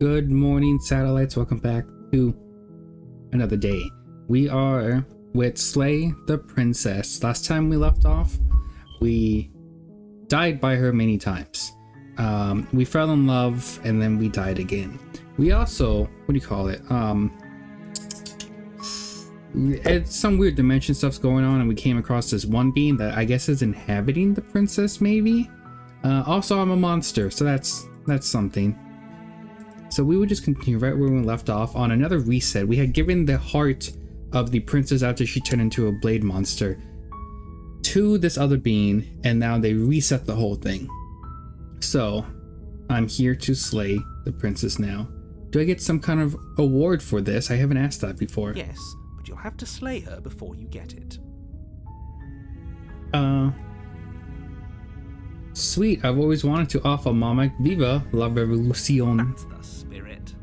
Good morning, satellites. Welcome back to another day. We are with Slay the Princess. Last time we left off, we died by her many times. We fell in love and then we died again. We also, what do you call it? It's some weird dimension stuff's going on, and we came across this one being that I guess is inhabiting the princess, maybe. Also, I'm a monster, so that's something. So we would just continue right where we left off on another reset. We had given the heart of the princess after she turned into a blade monster to this other being, and now they reset the whole thing. So I'm here to slay the princess now. Do I get some kind of award for this? I haven't asked that before. Yes, but you'll have to slay her before you get it. Sweet. I've always wanted to offer Mama Viva La Revolucion. That's the spirit.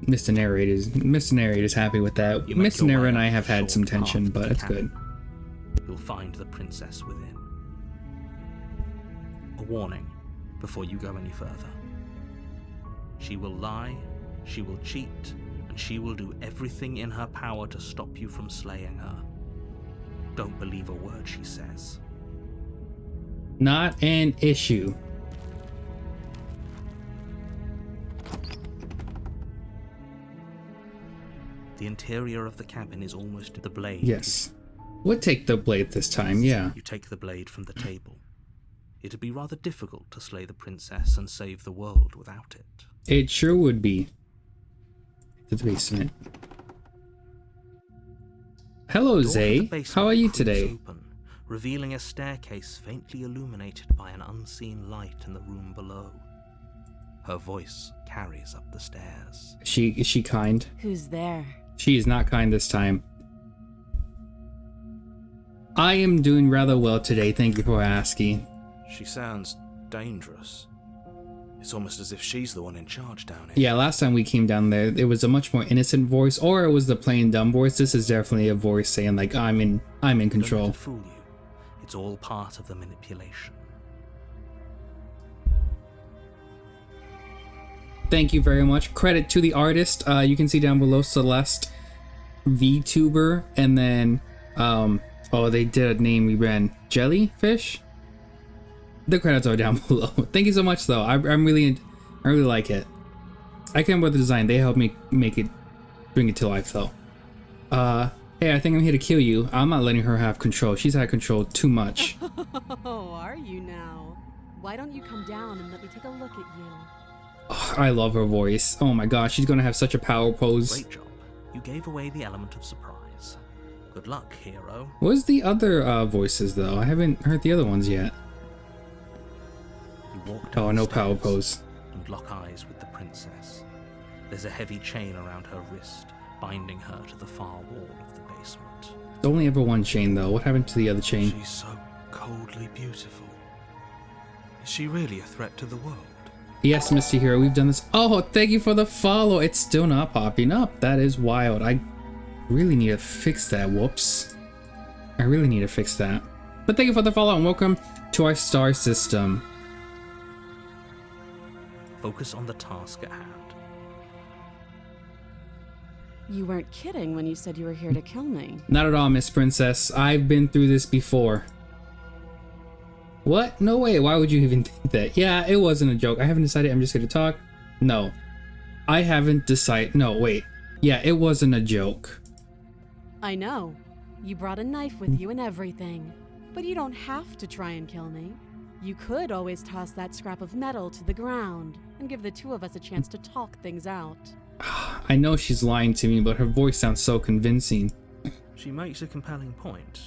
Mr. Narrator's happy with that. Mr. Narrator and I have had some tension, but it's good. You'll find the princess within. A warning before you go any further. She will lie, she will cheat, and she will do everything in her power to stop you from slaying her. Don't believe a word she says. Not an issue. The interior of the cabin is almost to the blade. Yes. We'll take the blade this time, yeah. You take the blade from the table. It'd be rather difficult to slay the princess and save the world without it. It sure would be. To the basement. Hello, Zay. How are you today? Open, revealing a staircase faintly illuminated by an unseen light in the room below. Her voice carries up the stairs. Is she kind? Who's there? She is not kind this time. I am doing rather well today, thank you for asking. She sounds dangerous. It's almost as if she's the one in charge down here. Yeah, last time we came down there, it was a much more innocent voice, or it was the plain dumb voice. This is definitely a voice saying like, I'm in control. Don't let it fool you. It's all part of the manipulation. Thank you very much. Credit to the artist. You can see down below Celeste VTuber, and then oh, they did a name we ran Jellyfish. The credits are down below. Thank you so much, though. I really like it. I can't with the design. They helped me bring it to life, though. Hey, I think I'm here to kill you. I'm not letting her have control. She's had control too much. Oh, are you now? Why don't you come down and let me take a look at you? Oh, I love her voice. Oh my gosh, she's gonna have such a power pose. Great job. You gave away the element of surprise. Good luck, hero. What's the other voices, though? I haven't heard the other ones yet. You walk Oh, down no the power stairs pose. and lock eyes with the princess. There's a heavy chain around her wrist, binding her to the far wall of the basement. There's only ever one chain, though. What happened to the other chain? She's so coldly beautiful. Is she really a threat to the world? Yes, Mr. Hero, we've done this. Oh, thank you for the follow. It's still not popping up. That is wild. I really need to fix that. Whoops. I really need to fix that. But thank you for the follow and welcome to our star system. Focus on the task at hand. You weren't kidding when you said you were here to kill me. Not at all, Miss Princess. I've been through this before. What? No way. Why would you even think that? Yeah, it wasn't a joke. I haven't decided. I'm just going to talk. No. I haven't decided. No, wait. Yeah, it wasn't a joke. I know. You brought a knife with you and everything. But you don't have to try and kill me. You could always toss that scrap of metal to the ground and give the two of us a chance to talk things out. I know she's lying to me, but her voice sounds so convincing. She makes a compelling point.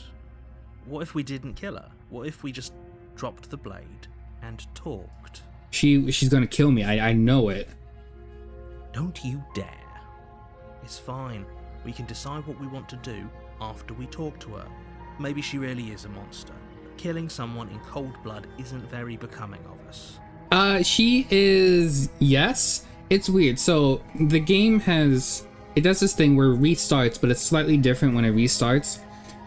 What if we didn't kill her? What if we just dropped the blade and talked? She's gonna kill me. I know it. Don't you dare. It's fine. We can decide what we want to do after we talk to her. Maybe she really is a monster. Killing someone in cold blood isn't very becoming of us. She is, yes. It's weird. So the game does this thing where it restarts, but it's slightly different when it restarts.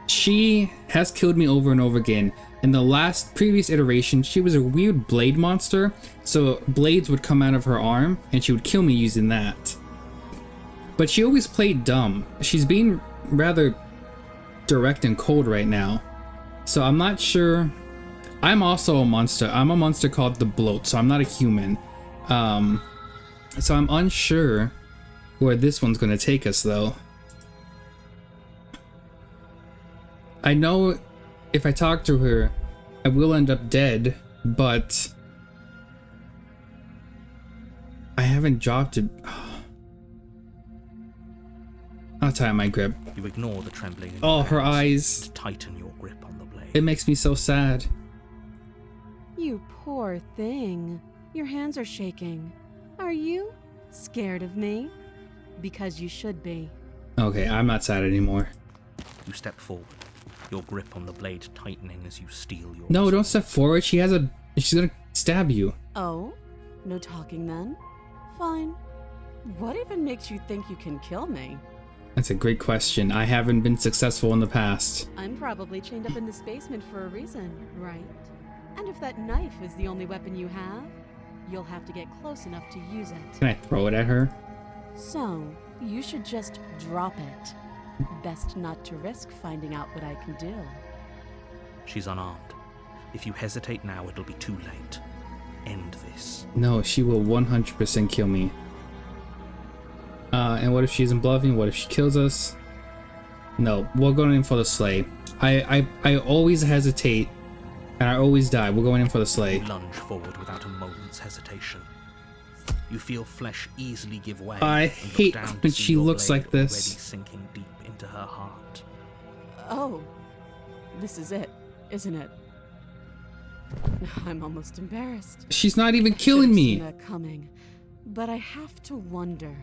She has killed me over and over again, In the previous iteration, she was a weird blade monster, so blades would come out of her arm, and she would kill me using that. But she always played dumb. She's being rather direct and cold right now, so I'm not sure. I'm also a monster. I'm a monster called the Bloat, so I'm not a human. So I'm unsure where this one's gonna take us, though. I know if I talk to her, I will end up dead, but I haven't dropped it. I'll tighten my grip. You ignore the trembling. Oh, her eyes. To tighten your grip on the blade. It makes me so sad. You poor thing. Your hands are shaking. Are you scared of me? Because you should be. Okay, I'm not sad anymore. You step forward, your grip on the blade tightening as you steal your... No, don't step forward. She's gonna stab you. Oh? No talking then? Fine. What even makes you think you can kill me? That's a great question. I haven't been successful in the past. I'm probably chained up in this basement for a reason, right? And if that knife is the only weapon you have, you'll have to get close enough to use it. Can I throw it at her? So, you should just drop it. Best not to risk finding out what I can do. She's unarmed. If you hesitate now, it'll be too late. End this. No, she will 100% kill me. And what if she isn't bluffing? What if she kills us? No, we're going in for the sleigh. I always hesitate, and I always die. We're going in for the sleigh. You lunge forward without a moment's hesitation. You feel flesh easily give way. I and hate look down to when see she your looks blade like this. already sinking deep into her heart. Oh, this is it, isn't it? I'm almost embarrassed. She's not even killing Should've me. seen that coming, but I have to wonder.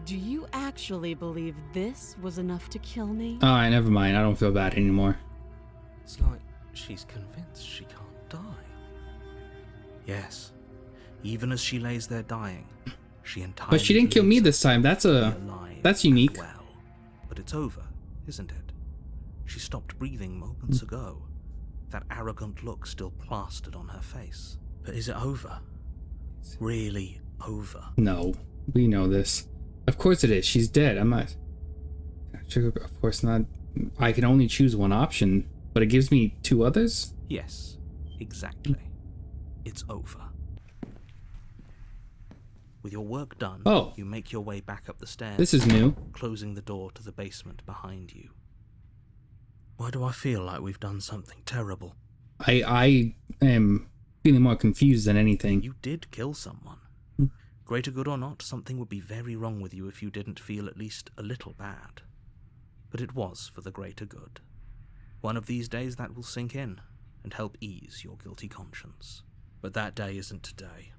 Do you actually believe this was enough to kill me? Alright, never mind. I don't feel bad anymore. It's like she's convinced she can't die. Yes, even as she lays there dying, she entirely. But she didn't kill me this time. That's unique. Well, but it's over, isn't it? She stopped breathing moments ago. That arrogant look still plastered on her face. But is it over? Really over? No, we know this. Of course it is. She's dead. I'm not. Of course not. I can only choose one option, but it gives me two others? Yes, exactly. It's over. With your work done, you make your way back up the stairs. This is new. Closing the door to the basement behind you. Why do I feel like we've done something terrible? I am feeling more confused than anything. You did kill someone. Greater good or not, something would be very wrong with you if you didn't feel at least a little bad. But it was for the greater good. One of these days that will sink in and help ease your guilty conscience. But that day isn't today.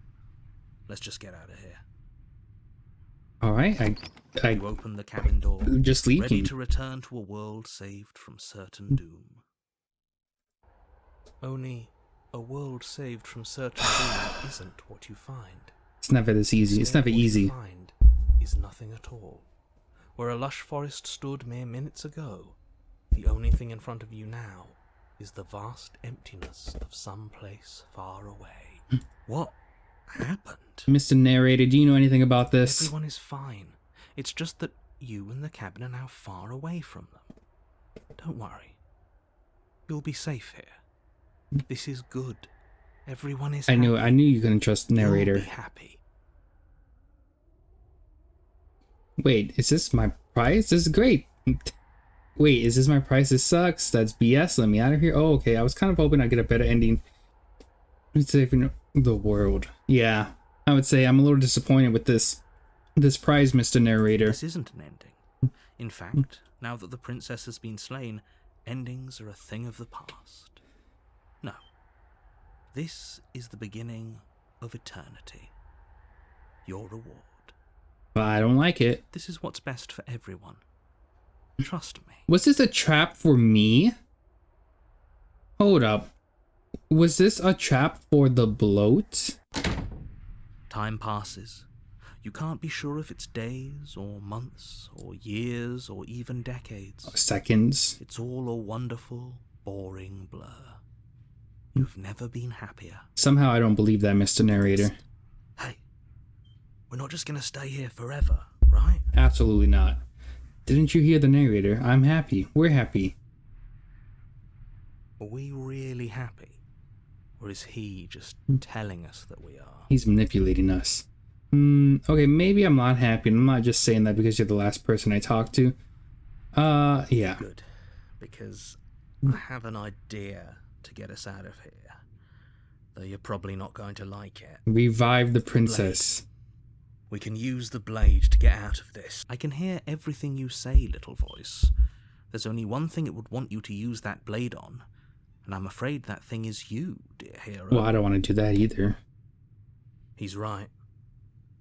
Let's just get out of here. Alright, You open the cabin door, just leaving. ready to return to a world saved from certain doom. Only a world saved from certain doom isn't what you find. It's never this easy. It's never easy. What you find is nothing at all. Where a lush forest stood mere minutes ago, the only thing in front of you now is the vast emptiness of some place far away. What happened? Mr. Narrator, do you know anything about this? Everyone is fine. It's just that you and the cabin are now far away from them. Don't worry. You'll be safe here. This is good. Everyone is happy. I knew you couldn't trust narrator. You'll be happy. Wait, is this my prize? This is great. Wait, is this my prize? This sucks. That's BS. Let me out of here. Oh, okay. I was kind of hoping I'd get a better ending. It's saving the world. Yeah, I would say I'm a little disappointed with this prize, Mr. Narrator. This isn't an ending. In fact, now that the princess has been slain, endings are a thing of the past. No. This is the beginning of eternity. Your reward. But I don't like it. This is what's best for everyone. Trust me. Was this a trap for me? Hold up. Was this a trap for the bloat? Time passes. You can't be sure if it's days or months or years or even decades. Seconds. It's all a wonderful, boring blur. You've never been happier. Somehow I don't believe that, Mr. Narrator. Hey, we're not just gonna stay here forever, right? Absolutely not. Didn't you hear the narrator? I'm happy. We're happy. Are we really happy? Or is he just telling us that we are? He's manipulating us. Okay, maybe I'm not happy, and I'm not just saying that because you're the last person I talked to. Yeah. Good, because I have an idea to get us out of here. Though you're probably not going to like it. Revive the princess. We can use the blade to get out of this. I can hear everything you say, little voice. There's only one thing it would want you to use that blade on, and I'm afraid that thing is you, dear hero. Well, I don't want to do that either. He's right.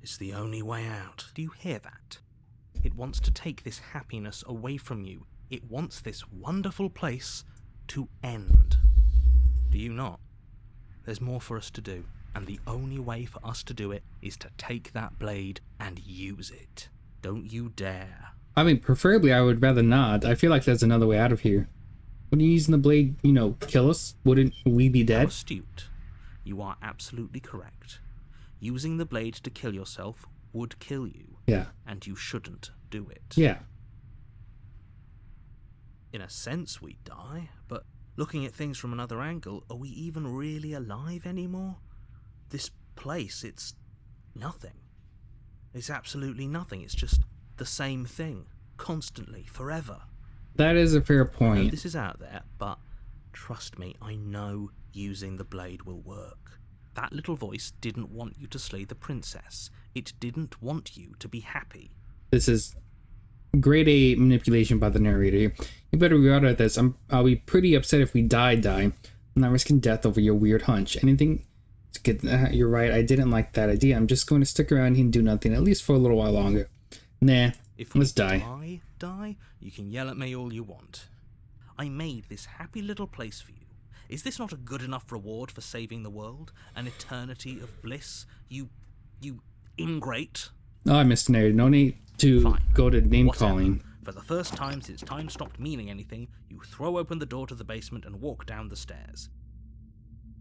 It's the only way out. Do you hear that? It wants to take this happiness away from you. It wants this wonderful place to end. Do you not? There's more for us to do, and the only way for us to do it is to take that blade and use it. Don't you dare. I mean, preferably I would rather not. I feel like there's another way out of here. Wouldn't you using the blade, kill us? Wouldn't we be How dead? astute. You are absolutely correct. Using the blade to kill yourself would kill you. Yeah. And you shouldn't do it. Yeah. In a sense, we die, but looking at things from another angle, are we even really alive anymore? This place, it's nothing. It's absolutely nothing. It's just the same thing, constantly, forever. That is a fair I know point. this is out there, but trust me, I know using the blade will work. That little voice didn't want you to slay the princess. It didn't want you to be happy. This is grade A manipulation by the narrator. You better regard this. I'll be pretty upset if we die. I'm not risking death over your weird hunch. Anything to get... you're right, I didn't like that idea. I'm just going to stick around here and do nothing, at least for a little while longer. Nah, If we let's die. Die, you can yell at me all you want. I made this happy little place for you. Is this not a good enough reward for saving the world? An eternity of bliss? You ingrate? Oh, I missed the narrator. No need to Fine. go to name Whatever. calling. For the first time since time stopped meaning anything, you throw open the door to the basement and walk down the stairs.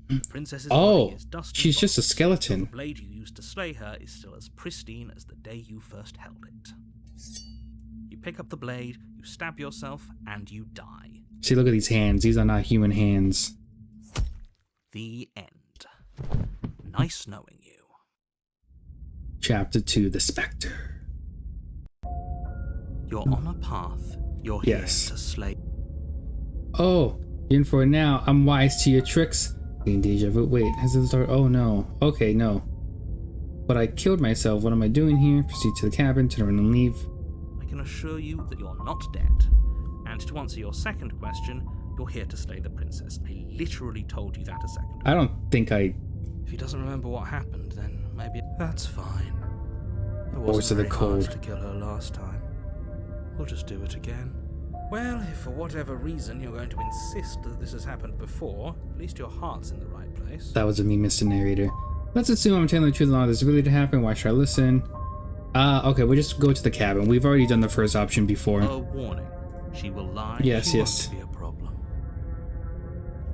The princess's body is dusty. She's just a The skeleton. blade you used to slay her is still as pristine as the day you first held it. You pick up the blade, you stab yourself, and you die. See, look at these hands. These are not human hands. The end. Nice knowing you. Chapter 2, The Spectre. You're on a path. You're here Yes. to slay. Oh, you're in for it now. I'm wise to your tricks. Getting deja vu. Wait, has it started? Oh no. Okay, no. But I killed myself. What am I doing here? Proceed to the cabin, turn around and leave. I can assure you that you're not dead. And to answer your second question, you're here to slay the princess. I literally told you that a second ago. I don't think I... If he doesn't remember what happened, then maybe that's fine. It Voice wasn't of the very hard cold. to kill her last time. We'll just do it again. Well, if for whatever reason you're going to insist that this has happened before, at least your heart's in the right place. That was me, Mr. Narrator. Let's assume I'm telling the truth and all this really to happen. Why should I listen? Okay, we'll just go to the cabin. We've already done the first option before. A warning. She will lie. Yes, she yes. won't be a problem.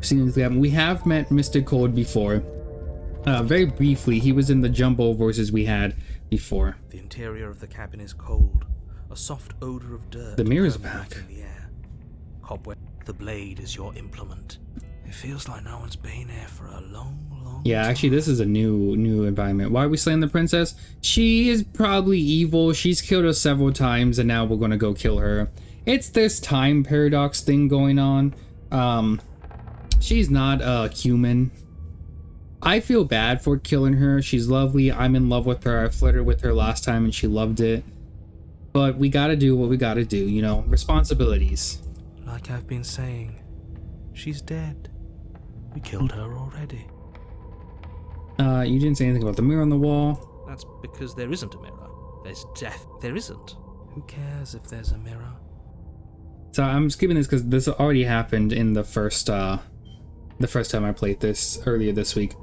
Seen the cabin. We have met Mr. Cold before. Very briefly, he was in the jumbo voices we had before. The interior of the cabin is cold. A soft odor of dirt. The mirror's permeating back. the air. Cobweb. The blade is your implement. It feels like no one's been here for a long Yeah, time. actually, this is a new environment. Why are we slaying the princess? She is probably evil. She's killed us several times, and now we're gonna go kill her. It's this time paradox thing going on. She's not a human. I feel bad for killing her. She's lovely. I'm in love with her. I flirted with her last time, and she loved it. But we gotta do what we gotta do, you know? Responsibilities. Like I've been saying, she's dead. We killed her already. You didn't say anything about the mirror on the wall. That's because there isn't a mirror. There's death. There isn't. Who cares if there's a mirror? So I'm skipping this because this already happened in the first time I played this earlier this week.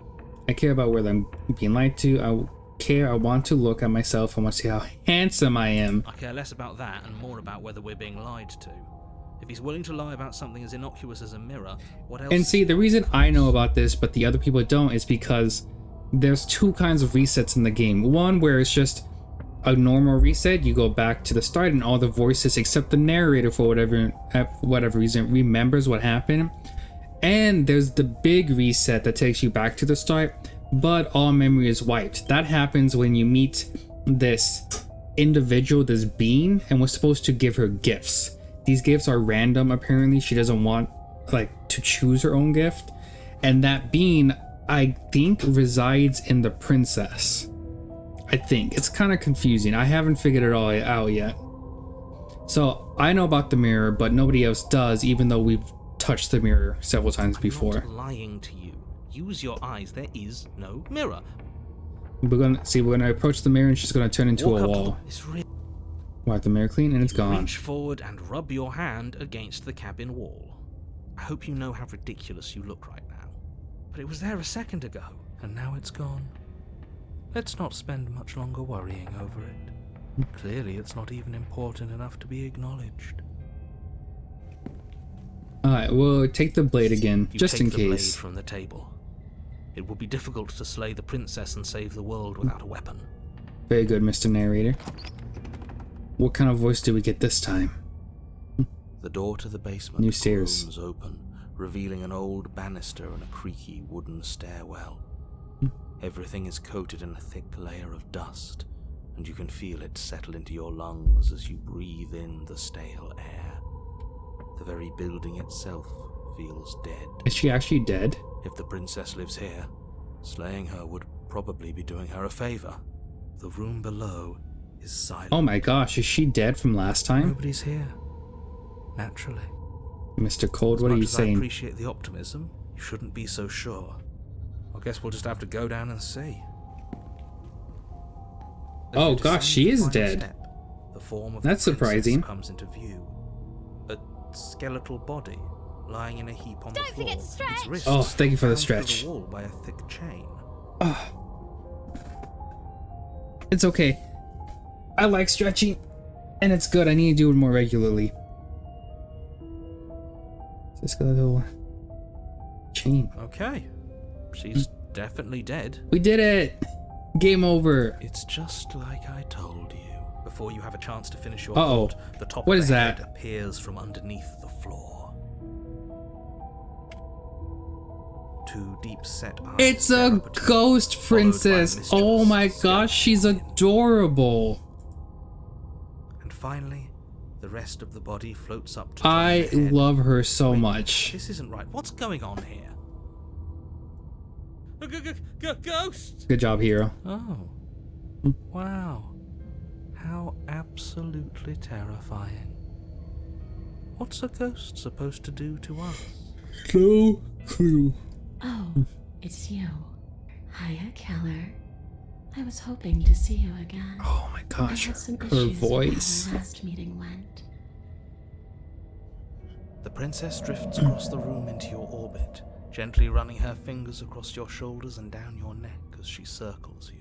I care about whether I'm being lied to. I care. I want to look at myself. I want to see how handsome I am. I care less about that and more about whether we're being lied to. If he's willing to lie about something as innocuous as a mirror, what else? And see, the reason I know about this, but the other people don't, is because there's two kinds of resets in the game. One where it's just a normal reset, you go back to the start and all the voices except the narrator for whatever reason remembers what happened. And there's the big reset that takes you back to the start, but all memory is wiped. That happens when you meet this individual, this being, and we're supposed to give her gifts. These gifts are random, apparently. She doesn't want to choose her own gift. And that being, I think, resides in the princess. I think. It's kind of confusing. I haven't figured it all out yet. So I know about the mirror, but nobody else does, even though we've touched the mirror several times before. I'm not lying to you. Use your eyes. There is no mirror. We're gonna approach the mirror and she's gonna turn into a wall. Wipe the mirror clean and it's gone. Reach forward and rub your hand against the cabin wall. I hope you know how ridiculous you look right now. But it was there a second ago, and now it's gone. Let's not spend much longer worrying over it. Clearly, it's not even important enough to be acknowledged. Alright, we'll take the blade again, just in case. The blade case. from the table. It would be difficult to slay the princess and save the world without a weapon. Very good, Mr. Narrator. What kind of voice do we get this time? The door to the basement New stairs. rooms open, revealing an old banister and a creaky wooden stairwell. Everything is coated in a thick layer of dust, and you can feel it settle into your lungs as you breathe in the stale air. The very building itself feels dead. Is she actually dead? If the princess lives here, slaying her would probably be doing her a favor. The room below is silent. Oh my gosh, is she dead from last time? Nobody's here. Naturally. Mr. Cold, what are you saying? I appreciate the optimism. You shouldn't be so sure. I guess we'll just have to go down and see. Oh gosh, she is dead. The form of That's the princess surprising. comes into view. A skeletal body lying in a heap on the floor. Don't forget to stretch. Its wrists Oh, thank you for the bound to stretch. the wall by a thick chain. It's okay. I like stretching, and it's good. I need to do it more regularly. This little chain. Okay. She's definitely dead. We did it! Game over. It's just like I told you. Before you have a chance to finish your Uh-oh. thought, the top What of is the that? head appears from underneath the floor. Two deep-set eyes It's stare a up at you, ghost followed by princess. Oh my mischievous gosh, she's skeleton. adorable. And finally, the rest of the body floats up to join I the head. love her so Wait, much. This isn't right. What's going on here? Ghost! Good job, hero. Oh. Wow. How absolutely terrifying. What's a ghost supposed to do to us? No clue. Oh, it's you. Hiya, Keller. I was hoping to see you again. Oh my I gosh, had some her issues with voice. how our last meeting went. The princess drifts across the room into your orbit, gently running her fingers across your shoulders and down your neck as she circles you.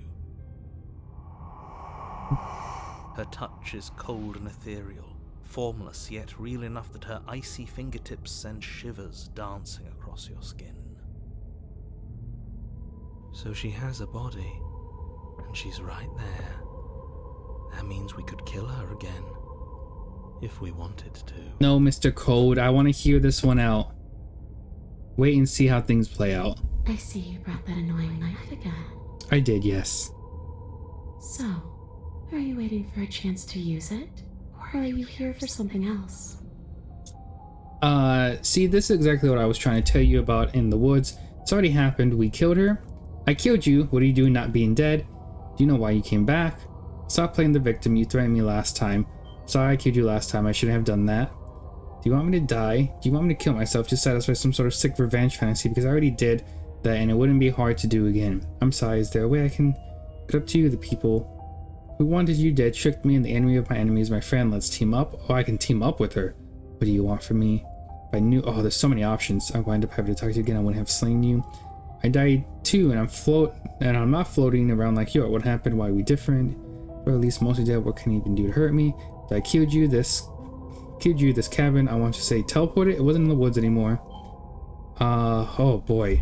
Her touch is cold and ethereal, formless yet real enough that her icy fingertips send shivers dancing across your skin. So she has a body, and she's right there. That means we could kill her again, if we wanted to. No, Mr. Code, I want to hear this one out. Wait and see how things play out. I see you brought that annoying knife again. I did, yes. So, are you waiting for a chance to use it? Or are you here for something else? See, this is exactly what I was trying to tell you about in the woods. It's already happened. We killed her. I killed you. What are you doing not being dead? Do you know why you came back? Stop playing the victim. You threatened me last time. Sorry I killed you last time. I shouldn't have done that. Do you want me to die? Do you want me to kill myself to satisfy some sort of sick revenge fantasy? Because I already did that and it wouldn't be hard to do again. I'm sorry. Is there a way I can put up to you, the people who wanted you dead, tricked me, and the enemy of my enemy is my friend? Let's team up. Oh, I can team up with her. What do you want from me? If I knew... Oh, there's so many options. I wind up having to talk to you again. I wouldn't have slain you. I died too, and I'm not floating around like you. What happened? Why are we different? Or at least mostly dead. What can you even do to hurt me? I killed you. This cabin. I want to say teleported. It wasn't in the woods anymore. Oh boy.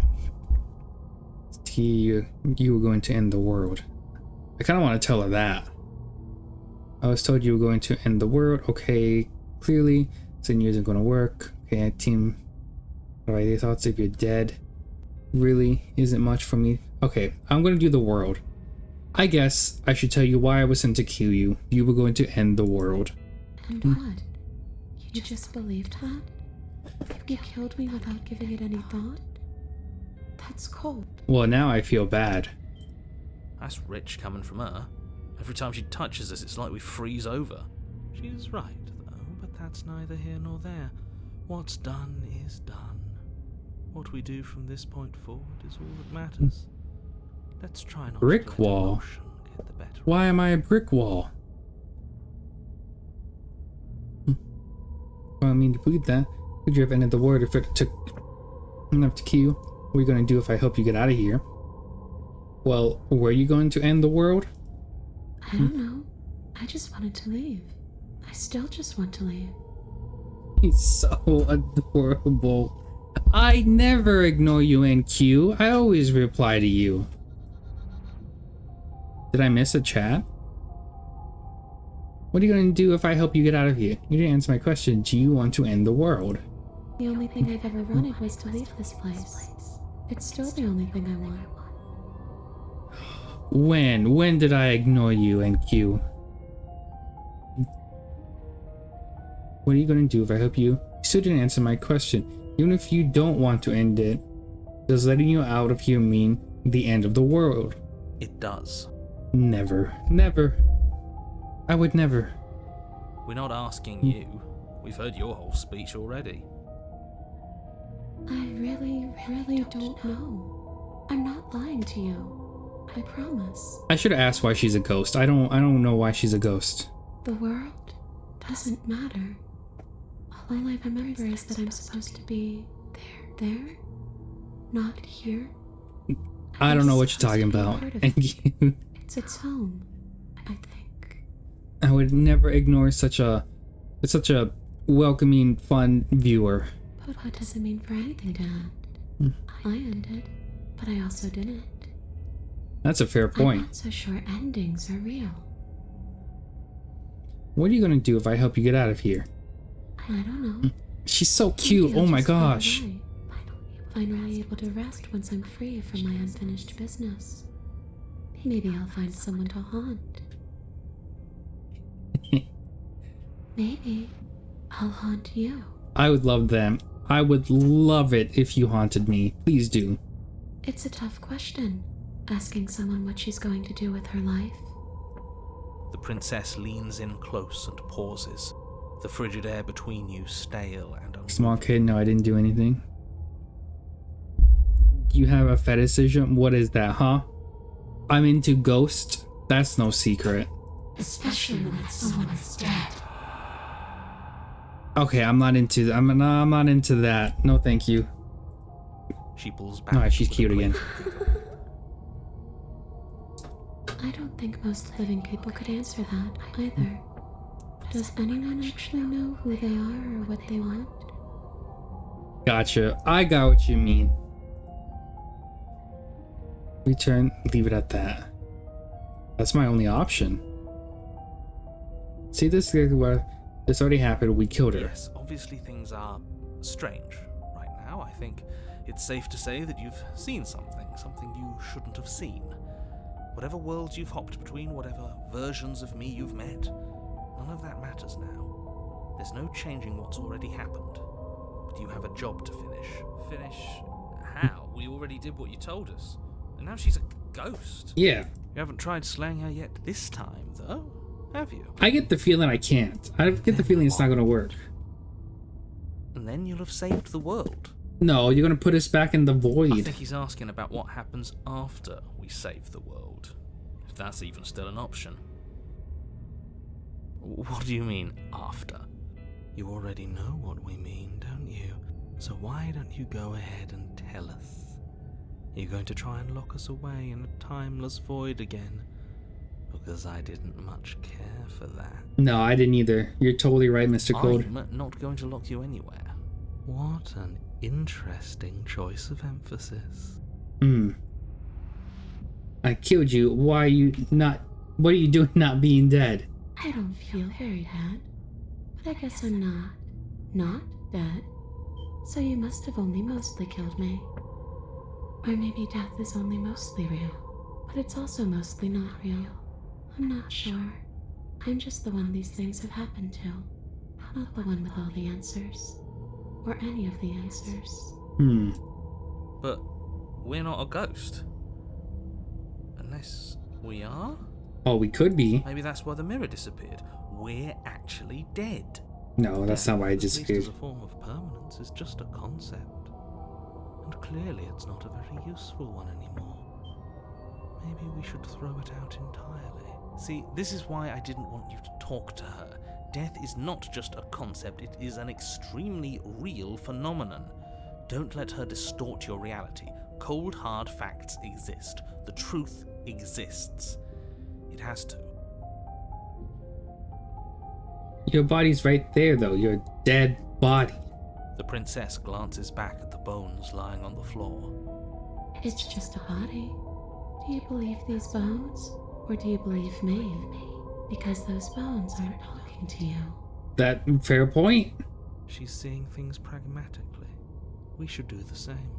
You were going to end the world. I kind of want to tell her that. I was told you were going to end the world. Okay, clearly, 10 years isn't going to work. Okay, team. What are your thoughts if you're dead? Really isn't much for me. Okay, I'm going to do the world. I guess I should tell you why I was sent to kill you. You were going to end the world. And what? You just believed that? You killed me without giving it any thought? That's cold. Well, now I feel bad. That's rich coming from her. Every time she touches us, it's like we freeze over. She's right, though, but that's neither here nor there. What's done is done. What we do from this point forward is all that matters. Let's try not brick to let wall. emotion get the better. Why am I a brick wall? Well, I mean, to believe that. Could you have ended the world if it took enough to kill you? What are you going to do if I help you get out of here? Well, were you going to end the world? I don't know. I just wanted to leave. I still just want to leave. He's so adorable. I never ignore you, NQ. I always reply to you. Did I miss a chat? What are you going to do if I help you get out of here? You didn't answer my question. Do you want to end the world? The only thing I've ever wanted was to leave this place. It's still the only thing I want. When? When did I ignore you, NQ? What are you going to do if I help you? You still didn't answer my question. Even if you don't want to end it, does letting you out of here mean the end of the world? It does. Never. Never. I would never. We're not asking you. We've heard your whole speech already. I really don't know. I'm not lying to you. I promise. I should have asked why she's a ghost. I don't know why she's a ghost. The world doesn't matter. All I remember is that I'm supposed to be there, not here. I don't know what you're talking about. It's home, I think. I would never ignore such a welcoming, fun viewer. But what does it mean for anything to end? I ended, but I also didn't. That's a fair point. I'm not so sure endings are real. What are you gonna do if I help you get out of here? I don't know. She's so cute. Maybe I'll Oh my just go gosh. away. Finally able to rest once I'm free from my unfinished business. Maybe I'll find someone to haunt. Maybe I'll haunt you. I would love them. I would love it if you haunted me. Please do. It's a tough question, asking someone what she's going to do with her life. The princess leans in close and pauses, the frigid air between you stale and unmoving. Small kid, no, I didn't do anything. You have a fetishism? What is that, huh? I'm into ghosts? That's no secret. Especially when it's someone that's dead. Okay, I'm not into that. No, thank you. She pulls back. Alright, she's with a cute again. playful giggle. I don't think most living people could answer that either. Does anyone actually know who they are or what they want? Gotcha. I got what you mean. Return, leave it at that. That's my only option. See, this is where this already happened. We killed her. Yes, obviously things are strange right now. I think it's safe to say that you've seen something you shouldn't have seen. Whatever worlds you've hopped between, whatever versions of me you've met, none of that matters now. There's no changing what's already happened. But you have a job to finish. Finish how? We already did what you told us. And now she's a ghost. Yeah. You haven't tried slaying her yet this time, though, have you? I get the feeling I can't. I get the feeling it's not gonna work. And then you'll have saved the world. No, you're gonna put us back in the void. I think he's asking about what happens after we save the world. If that's even still an option. What do you mean, after? You already know what we mean, don't you? So why don't you go ahead and tell us? You're going to try and lock us away in a timeless void again, because I didn't much care for that. No, I didn't either. You're totally right, Mr. Cold. I'm not going to lock you anywhere. What an interesting choice of emphasis. I killed you. Why are you not... What are you doing not being dead? I don't feel very bad, but I guess I'm not dead. So you must have only mostly killed me. Or maybe death is only mostly real, but it's also mostly not real. I'm not sure. I'm just the one these things have happened to, not the one with all the answers. Or any of the answers. But we're not a ghost. Unless we are? Oh, we could be. Maybe that's why the mirror disappeared. We're actually dead. No, that's not why it At least disappeared. as a form of permanence is just a concept. And clearly it's not a very useful one anymore. Maybe we should throw it out entirely. See, this is why I didn't want you to talk to her. Death is not just a concept, it is an extremely real phenomenon. Don't let her distort your reality. Cold, hard facts exist. The truth exists. It has to. Your body's right there, though. Your dead body. The princess glances back at the bones lying on the floor. It's just a body. Do you believe these bones? Or do you believe me? Because those bones aren't talking to you. That fair point. She's seeing things pragmatically. We should do the same.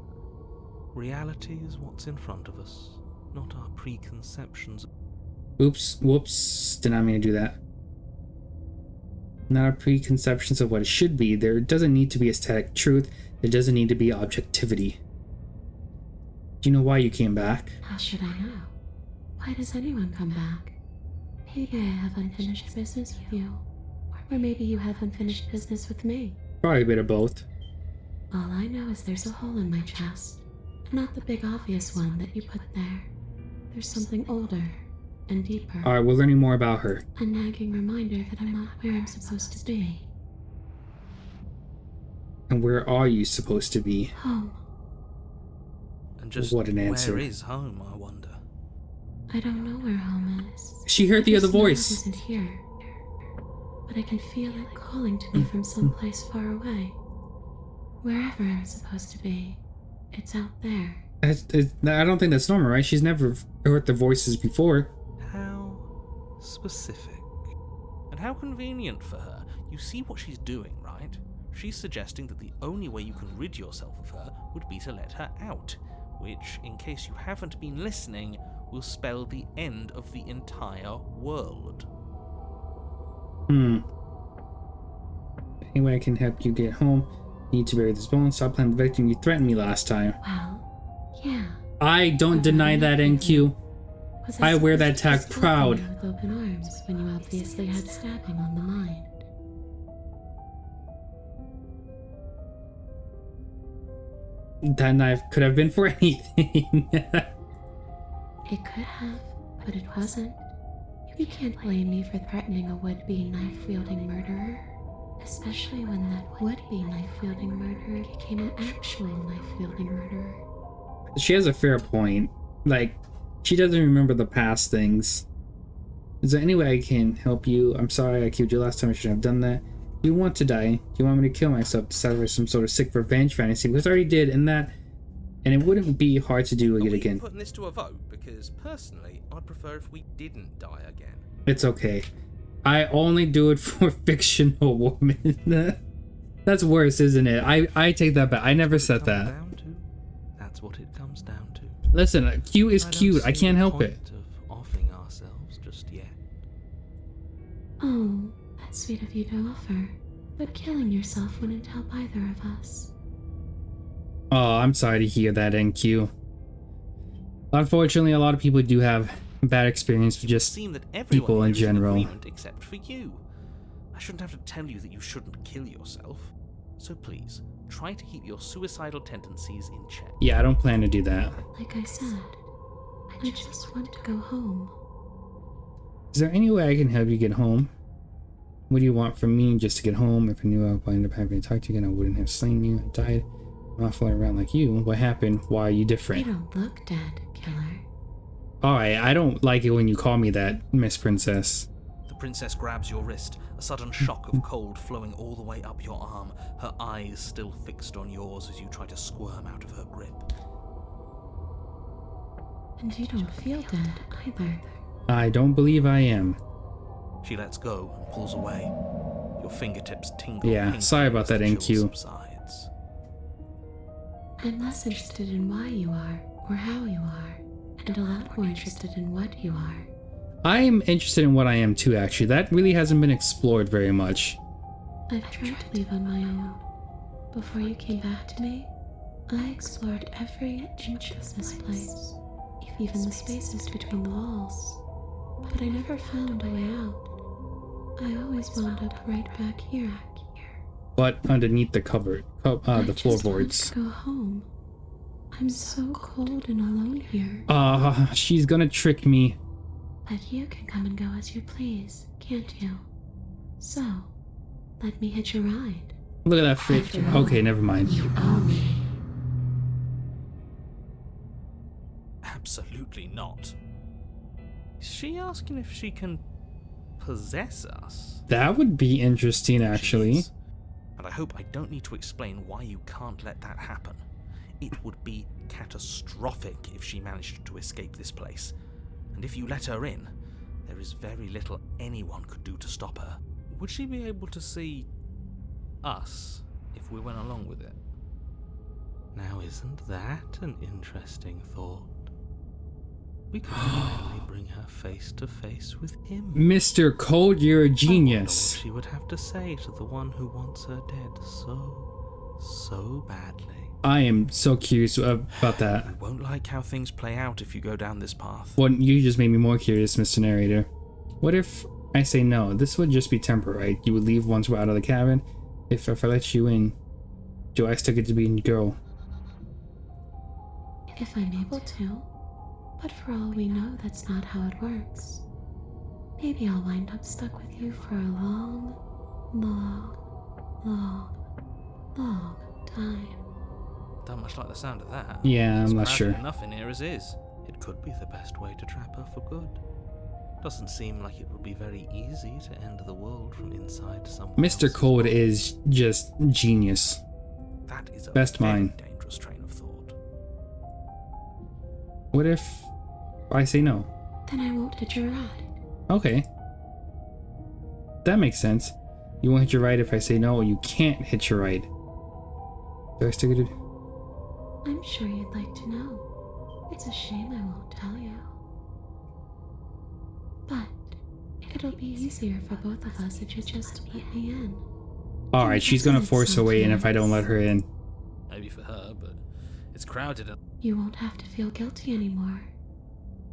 Reality is what's in front of us, not our preconceptions. Oops, whoops. Did not mean to do that. Not our preconceptions of what it should be. There doesn't need to be a static truth. There doesn't need to be objectivity. Do you know why you came back? How should I know? Why does anyone come back? Maybe I have unfinished business with you. Or maybe you have unfinished business with me. Probably a bit of both. All I know is there's a hole in my chest. Not the big obvious one that you put there. There's something older and deeper. Alright, we're learning more about her. A nagging reminder that I'm not where I'm supposed to be. And where are you supposed to be? Home. And just What an answer. where is home, I wonder? I don't know where home is. She heard the I other just know voice. It isn't here. But I can feel it calling to me from someplace far away. Wherever I'm supposed to be, it's out there. I don't think that's normal, right? She's never heard the voices before. How specific. And how convenient for her. You see what she's doing, right? She's suggesting that the only way you can rid yourself of her would be to let her out, which, in case you haven't been listening, will spell the end of the entire world. Anyway, I can help you get home. You need to bury this bone. Stop playing the victim. You threatened me last time. Well, yeah. I don't deny that, NQ. Was I wear that supposed to tag just proud. welcome you with open arms when you obviously had stabbing on the mind? That knife could have been for anything. It could have, but it wasn't. You can't blame me for threatening a would-be knife-wielding murderer. Especially when that would-be knife-wielding murderer became an actual knife-wielding murderer. She has a fair point. Like, she doesn't remember the past things. Is there any way I can help you? I'm sorry I killed you last time. I shouldn't have done that. You want to die? Do you want me to kill myself to satisfy some sort of sick revenge fantasy? Because I already did, and it wouldn't be hard to do it again. Putting this to a vote? Because personally, I'd prefer if we didn't die again. It's okay. I only do it for fictional women. That's worse, isn't it? I take that back. I never said that. That's what it comes down to. Listen, cute is cute. I can't help it. Of offing ourselves just yet. Oh, that's sweet of you to offer. But killing yourself wouldn't help either of us. Oh, I'm sorry to hear that, NQ. Unfortunately, a lot of people do have bad experience with just people in general. Except for you. I shouldn't have to tell you that you shouldn't kill yourself. So please, try to keep your suicidal tendencies in check. Yeah, I don't plan to do that. Like I said, I just want to go home. Is there any way I can help you get home? What do you want from me just to get home? If I knew I would end up having to talk to you again, I wouldn't have slain you and died. I'm not flying around like you. What happened? Why are you You different? don't look dead, killer. Alright, I don't like it when you call me that, Miss Princess. The princess grabs your wrist, a sudden shock of cold flowing all the way up your arm, her eyes still fixed on yours as you try to squirm out of her grip. And you don't feel dead either. I don't believe I am. She lets go and pulls away. Your fingertips tingle. Yeah, painfully sorry about as the that, chill NQ. subsides. I'm less interested in why you are, or how you are, and a lot more interested in what you are. I'm interested in what I am too, actually. That really hasn't been explored very much. I've tried to leave on my own. Before you came back to me, I explored every inch of this place, even the spaces between the walls. But I never found a way out. I always wound up right back here. But underneath the cupboard, the I just want floorboards. to go home. I'm so cold and alone here. She's gonna trick me. But you can come and go as you please, can't you? So, let me hitch a ride. Look at that fit. After all, Okay, never mind. You owe me. Absolutely not. Is she asking if she can possess us? That would be interesting, actually. She is. And I hope I don't need to explain why you can't let that happen. It would be catastrophic if she managed to escape this place. And if you let her in, there is very little anyone could do to stop her. Would she be able to see us if we went along with it? Now, isn't that an interesting thought? We could finally bring her face to face with him. Mr. Cold, you're a I wonder genius. what she would have to say to the one who wants her dead so badly. I am so curious about that. You won't like how things play out if you go down this path. Well, you just made me more curious, Mr. Narrator. What if I say no? This would just be temporary, right? You would leave once we're out of the cabin. If I let you in, do I still get to be a girl? If I'm able to. But for all we know, that's not how it works. Maybe I'll wind up stuck with you for a long time. Don't much like the sound of that. Yeah, It's I'm not crowded sure. enough in here as is. It could be the best way to trap her for good. Doesn't seem like it would be very easy to end the world from inside someone Mr. else's Cold body. is just genius. That is a best very mind. dangerous train of thought. What if I say no? Then I won't hit your ride. Okay. That makes sense. You won't hit your right if I say no, or you can't hit your right. Do I still get it? I'm sure you'd like to know. It's a shame I won't tell you. But it'll be easier for both of us if you just let me in. Alright, she's gonna force her way in if I don't let her in. Maybe for her, but it's crowded and You won't have to feel guilty anymore.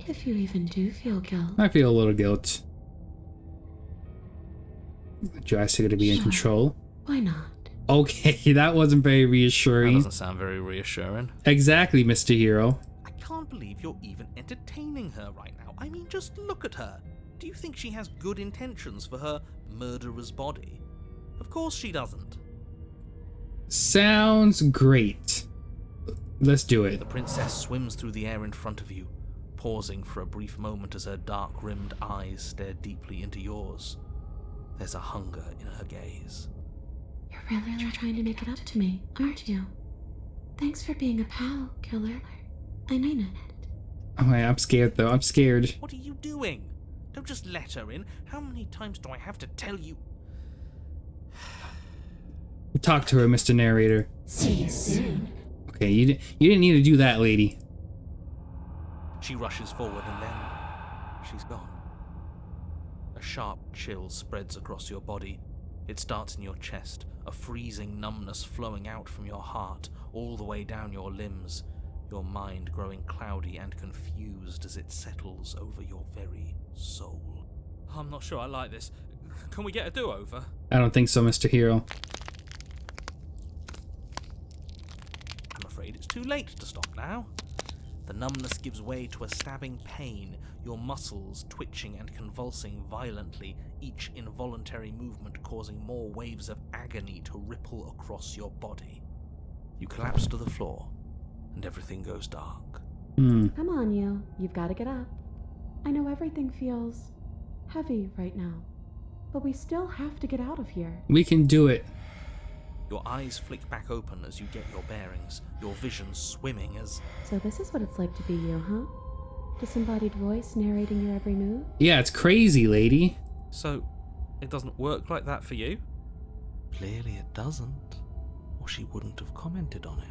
If you even do feel guilt. I feel a little guilt. Do I still get to be in Sure. control? Why not? Okay, that wasn't very that reassuring. doesn't sound very reassuring. Exactly, Mr. Hero. I can't believe you're even entertaining her right now. I mean, just look at her. Do you think she has good intentions for her murderer's body? Of course she doesn't. Sounds great. Let's do it. The princess swims through the air in front of you, pausing for a brief moment as her dark-rimmed eyes stare deeply into yours. There's a hunger in her gaze. You're really trying to make it up to me, aren't you? Thanks for being a pal, killer. I mean it. Alright, I'm scared though. I'm scared. What are you doing? Don't just let her in. How many times do I have to tell you? Talk to her, Mr. Narrator. See you soon. Okay, you didn't need to do that, lady. She rushes forward and then she's gone. A sharp chill spreads across your body. It starts in your chest, a freezing numbness flowing out from your heart all the way down your limbs, your mind growing cloudy and confused as it settles over your very soul. I'm not sure I like this. Can we get a do-over? I don't think so, Mr. Hero. I'm afraid it's too late to stop now. The numbness gives way to a stabbing pain, your muscles twitching and convulsing violently, each involuntary movement causing more waves of agony to ripple across your body. You collapse to the floor, and everything goes dark. Come on, you. You've got to get up. I know everything feels heavy right now, but we still have to get out of here. We can do it. Your eyes flick back open as you get your bearings, your vision swimming as... So this is what it's like to be you, huh? Disembodied voice narrating your every move? Yeah, it's crazy, lady. So, it doesn't work like that for you? Clearly it doesn't, or she wouldn't have commented on it.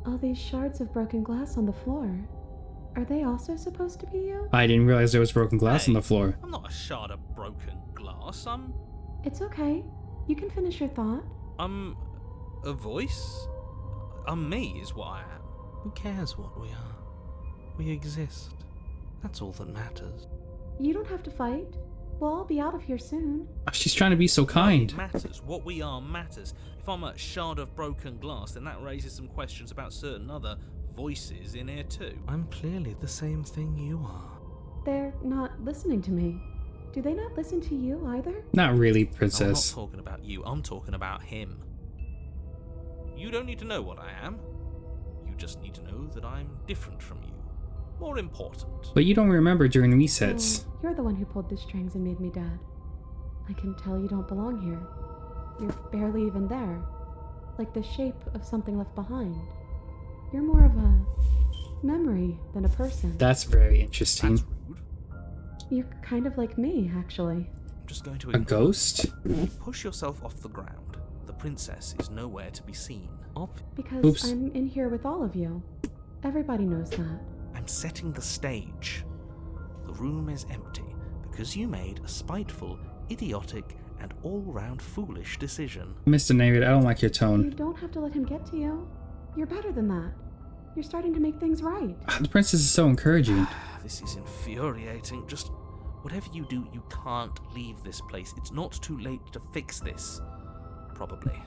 All these shards of broken glass on the floor. Are they also supposed to be you? I didn't realize there was broken glass on the floor. I'm not a shard of broken glass. It's okay. You can finish your thought. I'm a voice? I'm me is what I am. Who cares what we are? We exist. That's all that matters. You don't have to fight. We'll all be out of here soon. She's trying to be so kind. It matters. What we are matters. If I'm a shard of broken glass, then that raises some questions about certain other voices in here too. I'm clearly the same thing you are. They're not listening to me. Do they not listen to you either? Not really, I'm princess. not talking about you, I'm talking about him. You don't need to know what I am. You just need to know that I'm different from you. More important. But you don't remember during resets. Oh, you're the one who pulled the strings and made me dead. I can tell you don't belong here. You're barely even there. Like the shape of something left behind. You're more of a memory than a person. That's very interesting. That's rude. You're kind of like me, actually. I'm just going to A ghost? push yourself off the ground. The princess is nowhere to be seen. Because Oops. I'm in here with all of you. Everybody knows that. I'm setting the stage. The room is empty because you made a spiteful, idiotic, and all-round foolish decision. Mr. Narrator, I don't like your You tone. don't have to let him get to you. You're better than that. You're starting to make things right. The princess is so encouraging. This is infuriating. Just whatever you do, you can't leave this place. It's not too late to fix this. Probably.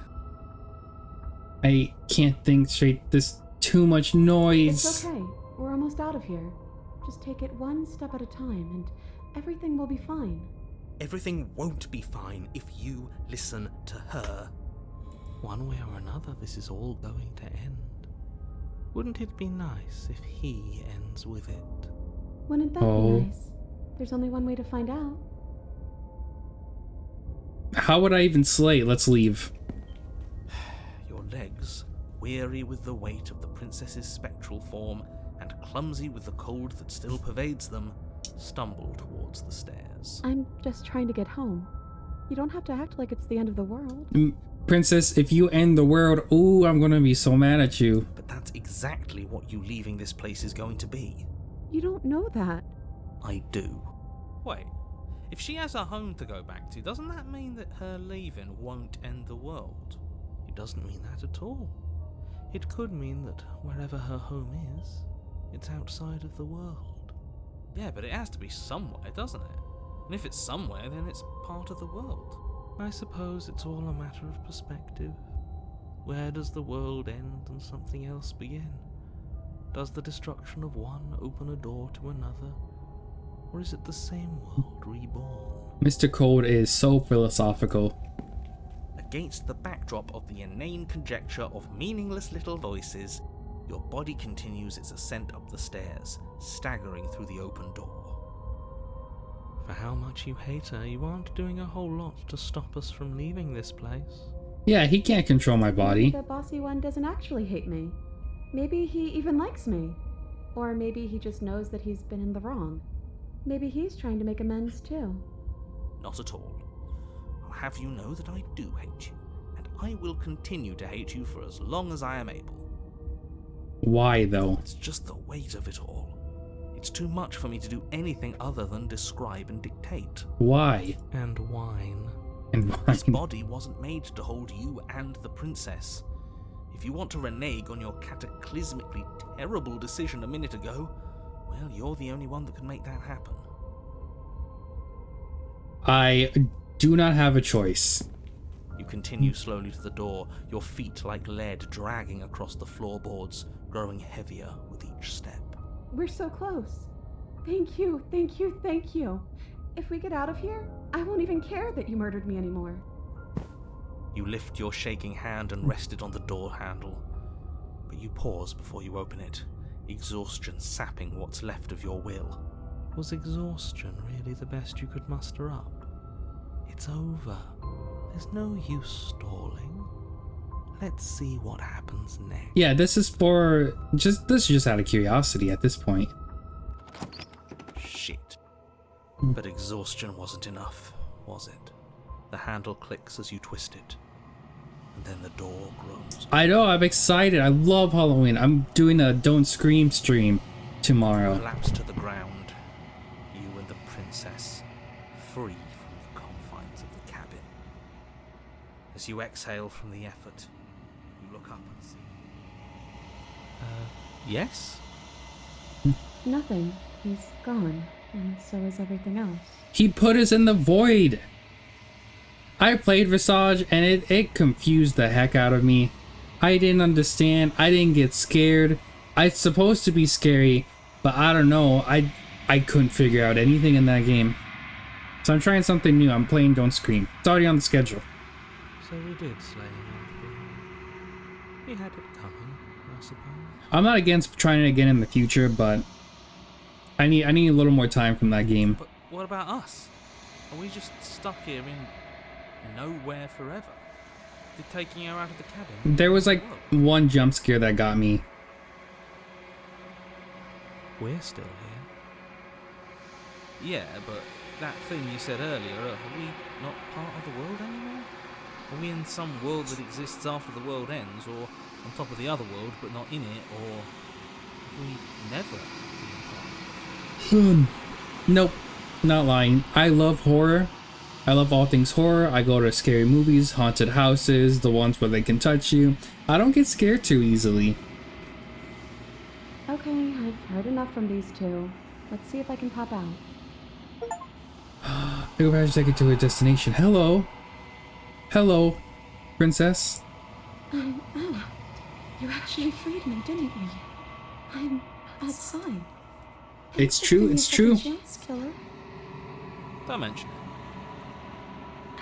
I can't think straight. There's too much noise. It's okay. We're almost out of here. Just take it one step at a time and everything will be fine. Everything won't be fine if you listen to her. One way or another, this is all going to end. Wouldn't it be nice if he ends with it? Wouldn't that Oh. be nice? There's only one way to find out. How would I even slay? Let's leave. Your legs, weary with the weight of the princess's spectral form and clumsy with the cold that still pervades them, stumble towards the stairs. I'm just trying to get home. You don't have to act like it's the end of the world. Princess, if you end the world, ooh, I'm gonna be so mad at you. But that's exactly what you leaving this place is going to be. You don't know that. I do. Wait, if she has a home to go back to, doesn't that mean that her leaving won't end the world? It doesn't mean that at all. It could mean that wherever her home is, it's outside of the world. Yeah, but it has to be somewhere, doesn't it? And if it's somewhere, then it's part of the world. I suppose it's all a matter of perspective. Where does the world end and something else begin? Does the destruction of one open a door to another? Or is it the same world reborn? Mr. Cold is so philosophical. Against the backdrop of the inane conjecture of meaningless little voices, your body continues its ascent up the stairs, staggering through the open door. For how much you hate her, you aren't doing a whole lot to stop us from leaving this place. Yeah, he can't control my body. Maybe the bossy one doesn't actually hate me. Maybe he even likes me. Or maybe he just knows that he's been in the wrong. Maybe he's trying to make amends too. Not at all. I'll have you know that I do hate you, and I will continue to hate you for as long as I am able. Why, though? It's just the weight of it all. It's too much for me to do anything other than describe and dictate. Why? And whine. And This why? body wasn't made to hold you and the princess. If you want to renege on your cataclysmically terrible decision a minute ago, well, you're the only one that can make that happen. I do not have a choice. You continue slowly to the door, your feet like lead dragging across the floorboards, growing heavier with each step. We're so close. Thank you, thank you, thank you. If we get out of here, I won't even care that you murdered me anymore. You lift your shaking hand and rest it on the door handle. but you pause before you open it, exhaustion sapping what's left of your will. Was exhaustion really the best you could muster up? It's over. There's no use stalling. Let's see what happens next. Yeah, this is just out of curiosity at this point. Shit. But exhaustion wasn't enough, was it? The handle clicks as you twist it, and then the door groans. I know, I'm excited. I love Halloween. I'm doing a Don't Scream stream tomorrow. Collapse to the ground, you and the princess, free from the confines of the cabin. As you exhale from the effort, you look up and see... yes? Nothing. He's gone, and so is everything else. He put us in the void. I played Visage and it confused the heck out of me. I didn't understand. I didn't get scared. It's supposed to be scary, but I don't know. I couldn't figure out anything in that game. So I'm trying something new. I'm playing Don't Scream. It's already on the schedule. So we did slay him after all. We had it coming, I suppose. I'm not against trying it again in the future, but I need a little more time from that game. But what about us? Are we just stuck here in nowhere forever? They're taking her out of the cabin? There was like one jump scare that got me. We're still here. Yeah, but that thing you said earlier, are we not part of the world anymore? Are we in some world that exists after the world ends, or on top of the other world but not in it, or have we never been part of it? Nope, not lying. I love horror. I love all things horror. I go to scary movies, haunted houses, the ones where they can touch you. I don't get scared too easily. Okay, I've heard enough from these two. Let's see if I can pop out. Go back to take it to her destination. Hello. Hello, princess. I'm out. You actually freed me, didn't you? I'm outside. It's true, it's true. Chance, killer. Don't mention it.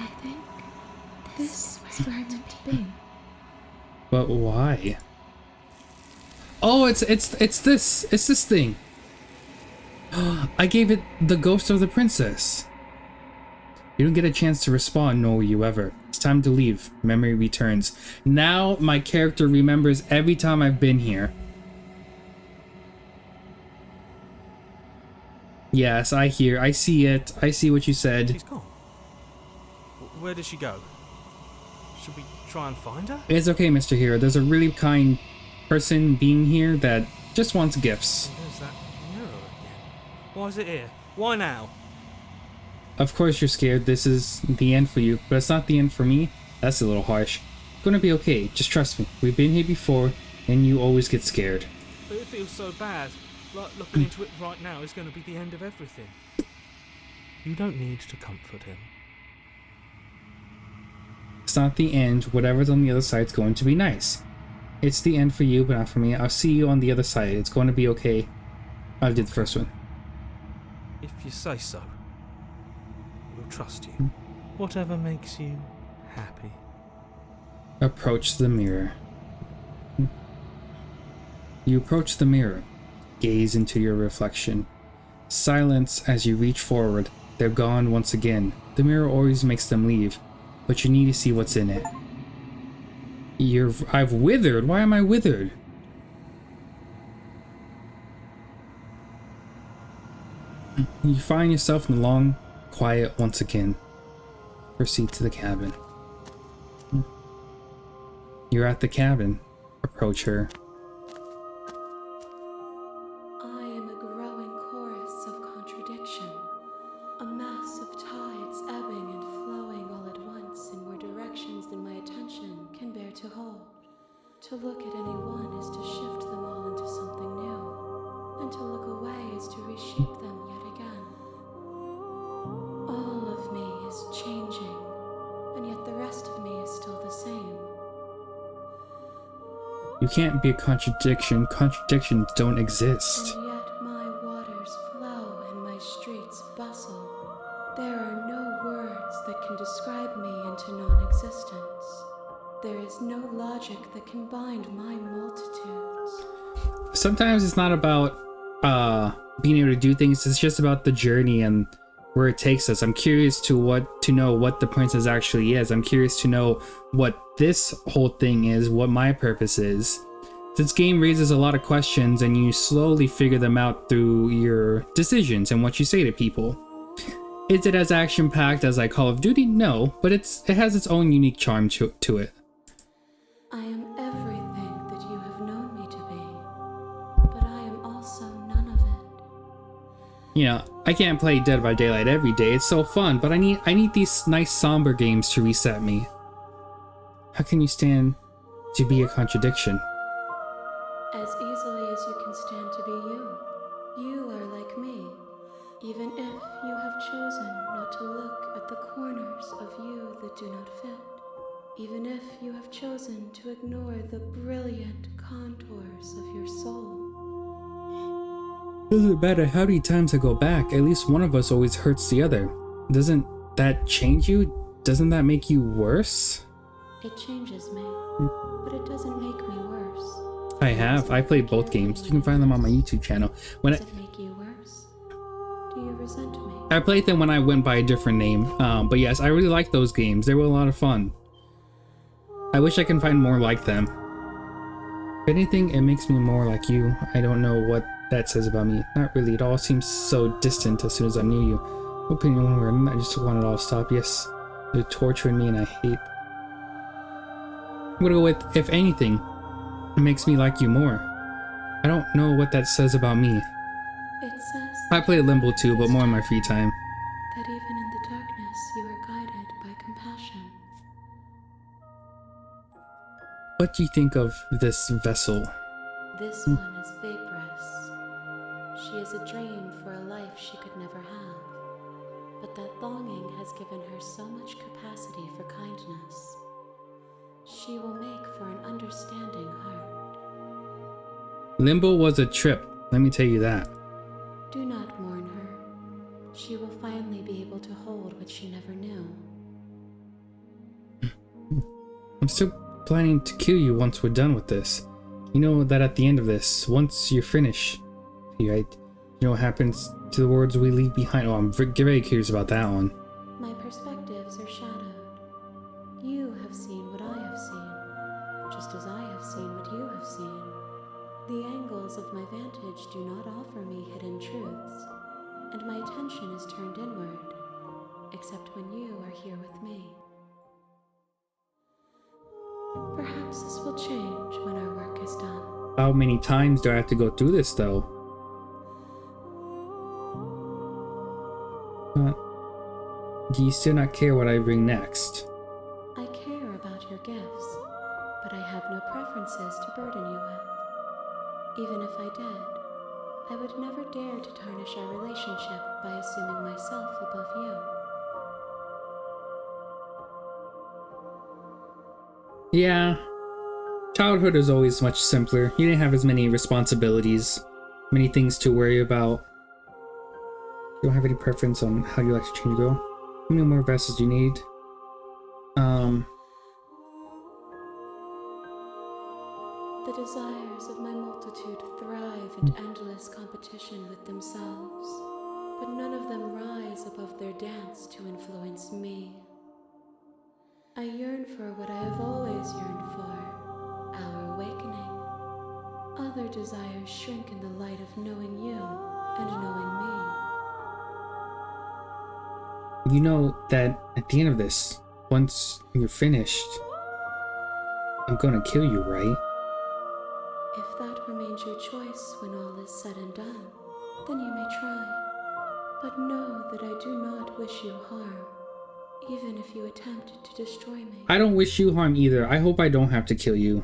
I think this is where I'm meant to be. But why? Oh, it's this thing. I gave it the ghost of the princess. You don't get a chance to respond, nor will you ever. It's time to leave. Memory returns. Now my character remembers every time I've been here. Yes, I hear. I see it. I see what you said. She's gone. Where did she go? Should we try and find her? It's okay, Mr. Hero. There's a really kind person being here that just wants gifts. There's that mirror again. Why is it here? Why now? Of course you're scared. This is the end for you, but it's not the end for me. That's a little harsh. It's gonna be okay. Just trust me. We've been here before, and you always get scared. But it feels so bad. Like looking into it right now is going to be the end of everything. You don't need to comfort him. It's not the end. Whatever's on the other side's going to be nice. It's the end for you, but not for me. I'll see you on the other side. It's going to be okay. I did the first one. If you say so, we'll trust you. Whatever makes you happy. Approach the mirror. You approach the mirror. Gaze into your reflection. Silence as you reach forward. They're gone once again. The mirror always makes them leave, but you need to see what's in it. I've withered. Why am I withered? You find yourself in the long quiet once again. Proceed to the cabin. You're at the cabin. Approach her. I am a growing chorus of contradiction, a mass of tides ebbing and flowing all at once in more directions than my attention can bear to hold. To look at any one is to shift them all into something new, and to look away is to reshape them yet again. All of me is changing, and yet the rest of me is still the same. You can't be a contradiction. Contradictions don't exist. And yet my waters flow and my streets bustle. There are no words that can describe me into non-existence. There is no logic that can bind my multitudes. Sometimes it's not about being able to do things, it's just about the journey and where it takes us. I'm curious to know what the princess actually is. I'm curious to know what this whole thing is, what my purpose is. This game raises a lot of questions and you slowly figure them out through your decisions and what you say to people. Is it as action-packed as like Call of Duty? No, but it has its own unique charm to it. I am everything that you have known me to be, but I am also none of it. You know, I can't play Dead by Daylight every day. It's so fun, but I need these nice somber games to reset me. How can you stand to be a contradiction? As easily as you can stand to be you. You are like me, even if you have chosen not to look at the corners of you that do not fit. Even if you have chosen to ignore the brilliant contours of your soul. Doesn't matter how many times I go back, at least one of us always hurts the other. Doesn't that change you? Doesn't that make you worse? It changes me, but it doesn't make me worse. I played both games. You can find them on my YouTube channel. Does it make you worse? Do you resent me? I played them when I went by a different name. But yes, I really like those games. They were a lot of fun. I wish I can find more like them. If anything, it makes me more like you. I don't know what that says about me. Not really. It all seems so distant as soon as I'm near you. Opinion one word. I just want it all to stop. Yes, they're torturing me and I hate. I'm gonna go with, if anything, it makes me like you more. I don't know what that says about me. It says I played Limbo too, but more in my free time. that even in the darkness you are guided by compassion. What do you think of this vessel? This one is vaporous. She is a dream for a life she could never have. But that longing has given her so much capacity for kindness. She will make for an understanding heart. Limbo was a trip, let me tell you that. Do not mourn her. She will finally be able to hold what she never knew. I'm still planning to kill you once we're done with this. You know that at the end of this, once you're finished, right? You know what happens to the words we leave behind? Oh, I'm very curious about that one. My perspectives are shadowed. You have seen what I have seen, just as I have seen what you have seen. The angles of my vantage do not offer me hidden truths, and my attention is turned inward, except when you are here with me. Perhaps this will change when our work is done. How many times do I have to go through this, though? Do you still not care what I bring next? I care about your gifts, but I have no preferences to burden you with. Even if I did, I would never dare to tarnish our relationship by assuming myself above you. Yeah. Childhood is always much simpler. You didn't have as many responsibilities, many things to worry about. You don't have any preference on how you like to change girl. How many more vessels do you need? The desires of my multitude thrive in endless competition with themselves, but none of them rise above their dance to influence me. I yearn for what I have always yearned for, our awakening. Other desires shrink in the light of knowing you and knowing me. You know that at the end of this, once you're finished, I'm gonna kill you, right? If that remains your choice when all is said and done, then you may try. But know that I do not wish you harm, even if you attempt to destroy me. I don't wish you harm either. I hope I don't have to kill you.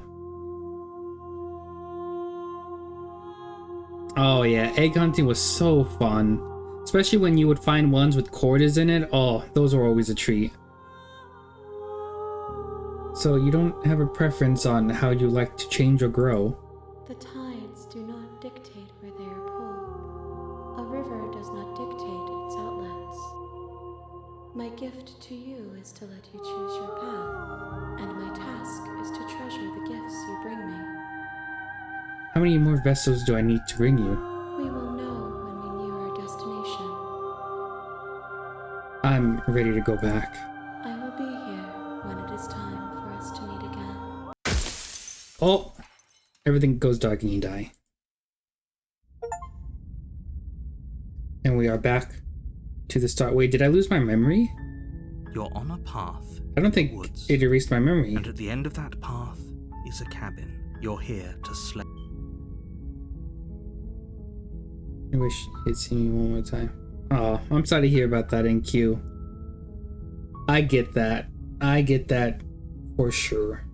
Oh yeah, egg hunting was so fun. Especially when you would find ones with quarters in it. Oh, those were always a treat. So you don't have a preference on how you like to change or grow? The tides do not dictate where they are pulled. A river does not dictate its outlets. My gift to you is to let you choose your path, and my task is to treasure the gifts you bring me. How many more vessels do I need to bring you? We will know when we near our destination. I'm ready to go back. I will be here when it is time for us to meet again. Oh! Everything goes dark and you die. And we are back to the start. Wait, did I lose my memory? You're on a path. I don't think woods, it erased my memory. and at the end of that path is a cabin. You're here to slay. I wish he'd seen me one more time. Oh, I'm sorry to hear about that, NQ. I get that. I get that for sure.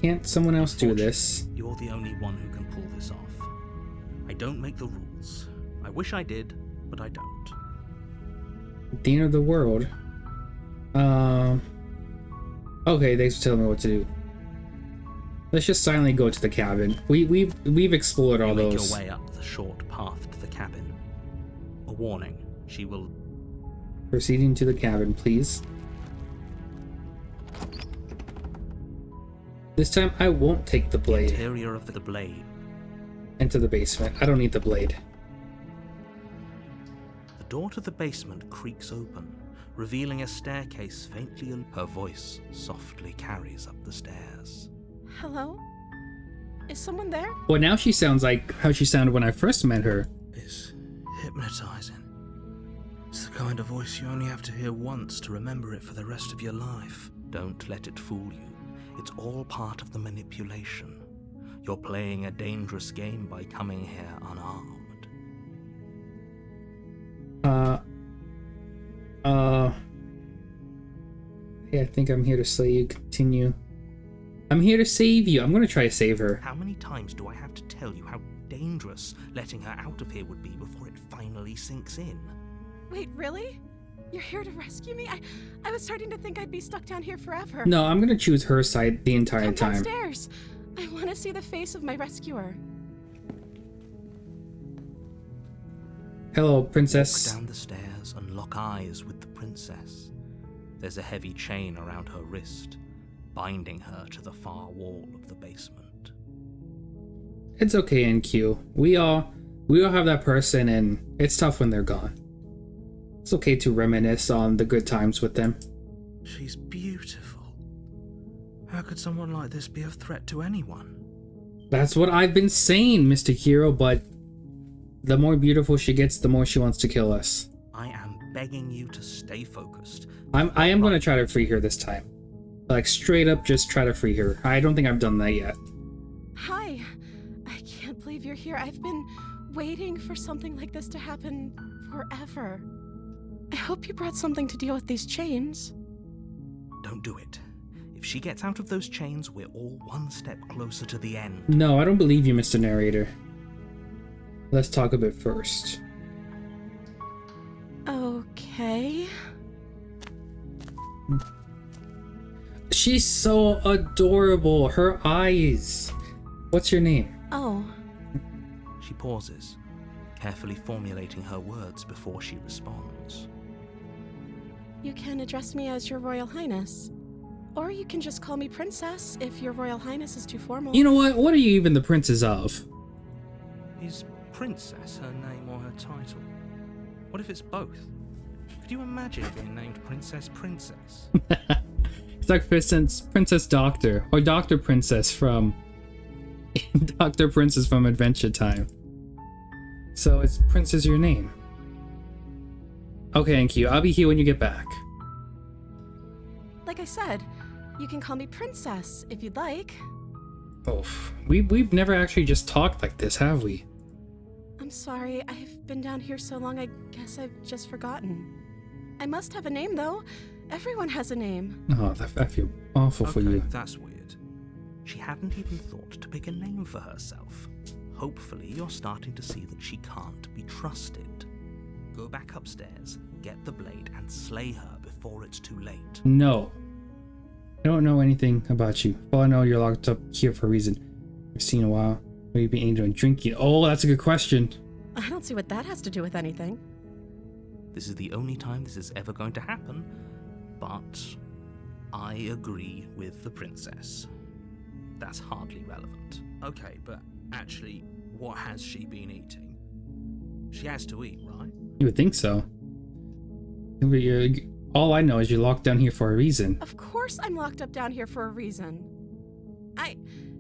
Can't someone else do this? You're the only one who can pull this off. I don't make the rules. I wish I did, but I don't. The end of the world. Okay, thanks for telling me what to do. Let's just silently go to the cabin. We've explored all Make those. your way up the short path to the cabin. A warning: she will. Proceeding to the cabin, please. This time I won't take the blade. Interior of the blade. Into the basement. I don't need the blade. The door to the basement creaks open, revealing a staircase faintly. Her voice softly carries up the stairs. Hello? Is someone there? Well, now she sounds like how she sounded when I first met her. It's hypnotizing. It's the kind of voice you only have to hear once to remember it for the rest of your life. Don't let it fool you. It's all part of the manipulation. You're playing a dangerous game by coming here unarmed. Hey, I think I'm here to slay you. Continue. I'm here to save you. I'm gonna try to save her. How many times do I have to tell you how dangerous letting her out of here would be before it finally sinks in? Wait, really? You're here to rescue me? I was starting to think I'd be stuck down here forever. No, I'm gonna choose her side the entire Come time. downstairs. I want to see the face of my rescuer. Hello, Walk princess. down the stairs and lock eyes with the princess. There's a heavy chain around her wrist, binding her to the far wall of the basement. It's okay, NQ. We all have that person, and it's tough when they're gone. It's okay to reminisce on the good times with them. She's beautiful. How could someone like this be a threat to anyone? That's what I've been saying, Mr. Hero, but the more beautiful she gets, the more she wants to kill us. I am begging you to stay focused. I am gonna try to free her this time. Like, straight up just try to free her. I don't think I've done that yet. Hi. I can't believe you're here. I've been waiting for something like this to happen forever. I hope you brought something to deal with these chains. Don't do it. If she gets out of those chains, we're all one step closer to the end. No, I don't believe you, Mr. Narrator. Let's talk a bit first. Okay. She's so adorable. Her eyes. What's your name? Oh, She pauses, carefully formulating her words before she responds. you can address me as Your Royal Highness. Or you can just call me Princess if Your Royal Highness is too formal. You know what? What are you even the princess of? Is Princess her name or her title? What if it's both? Could you imagine being named Princess? It's like Princess Doctor, or Dr. Princess from Dr. Princess from Adventure Time. So it's Princess your name. Okay, NQ, I'll be here when you get back. Like I said, you can call me Princess if you'd like. Oh, we've never actually just talked like this, have we? I'm sorry, I've been down here so long I guess I've just forgotten. I must have a name though. Everyone has a name. Oh, I feel awful for you. That's weird. She hadn't even thought to pick a name for herself. Hopefully you're starting to see that she can't be trusted. Go back upstairs, get the blade, and slay her before it's too late. No. I don't know anything about you. All I know, you're locked up here for a reason. I've seen a while. What are you being doing? Drinking? Oh, that's a good question. I don't see what that has to do with anything. This is the only time this is ever going to happen, but I agree with the princess. That's hardly relevant. Okay, but actually, what has she been eating? She has to eat, right? You would think so. All I know is you're locked down here for a reason. Of course I'm locked up down here for a reason. I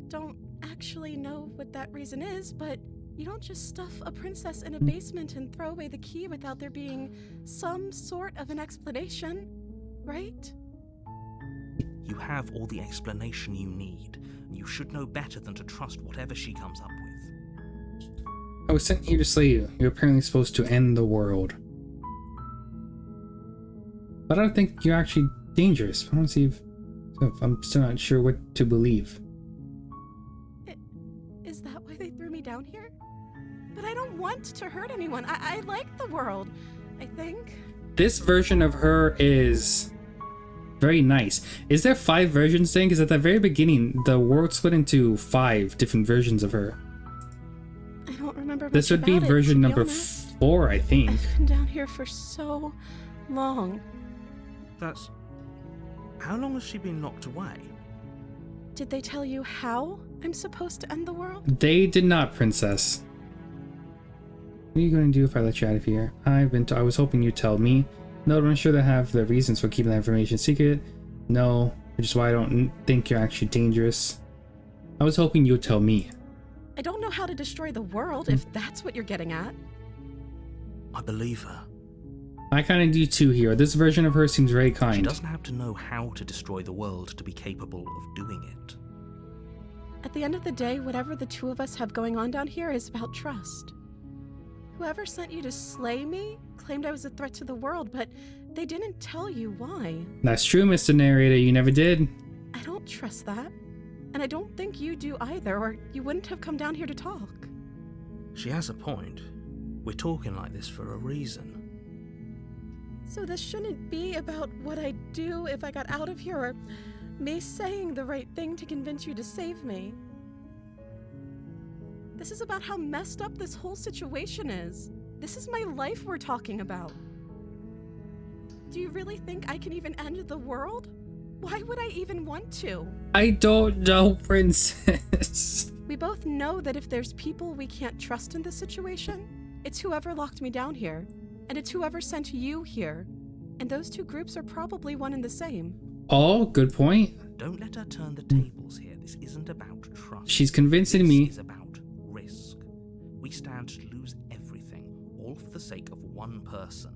don't actually know what that reason is, but you don't just stuff a princess in a basement and throw away the key without there being some sort of an explanation, right? You have all the explanation you need, and you should know better than to trust whatever she comes up with. I was sent here to slay you. You're apparently supposed to end the world. But I don't think you're actually dangerous. I don't see if I'm still not sure what to believe. Is that why they threw me down here? But I don't want to hurt anyone. I like the world, I think. This version of her is very nice. Is there 5 versions thing? Because at the very beginning, the world split into 5 different versions of her. I don't remember much This would be about it, version to be number honest. 4, I think. I've been down here for so long. That's... How long has she been locked away? Did they tell you how I'm supposed to end the world? They did not, princess. What are you going to do if I let you out of here? I was hoping you'd tell me. No, I'm not sure they have the reasons for keeping that information secret. No, which is why I don't think you're actually dangerous. I was hoping you would tell me. I don't know how to destroy the world, if that's what you're getting at. I believe her. I kind of do too here. This version of her seems very She kind. doesn't have to know how to destroy the world to be capable of doing it. At the end of the day, whatever the two of us have going on down here is about trust. Whoever sent you to slay me claimed I was a threat to the world, but they didn't tell you why. That's true, Mr. Narrator. You never did. I don't trust that. And I don't think you do either, or you wouldn't have come down here to talk. She has a point. We're talking like this for a reason. So this shouldn't be about what I'd do if I got out of here, or me saying the right thing to convince you to save me. This is about how messed up this whole situation is. This is my life we're talking about. Do you really think I can even end the world? Why would I even want to? I don't know, princess. We both know that if there's people we can't trust in this situation, it's whoever locked me down here. And it's whoever sent you here. And those two groups are probably one and the same. Oh, good point. Don't let her turn the tables here. This isn't about trust. She's convincing me. This is about risk. We stand to lose everything, all for the sake of one person,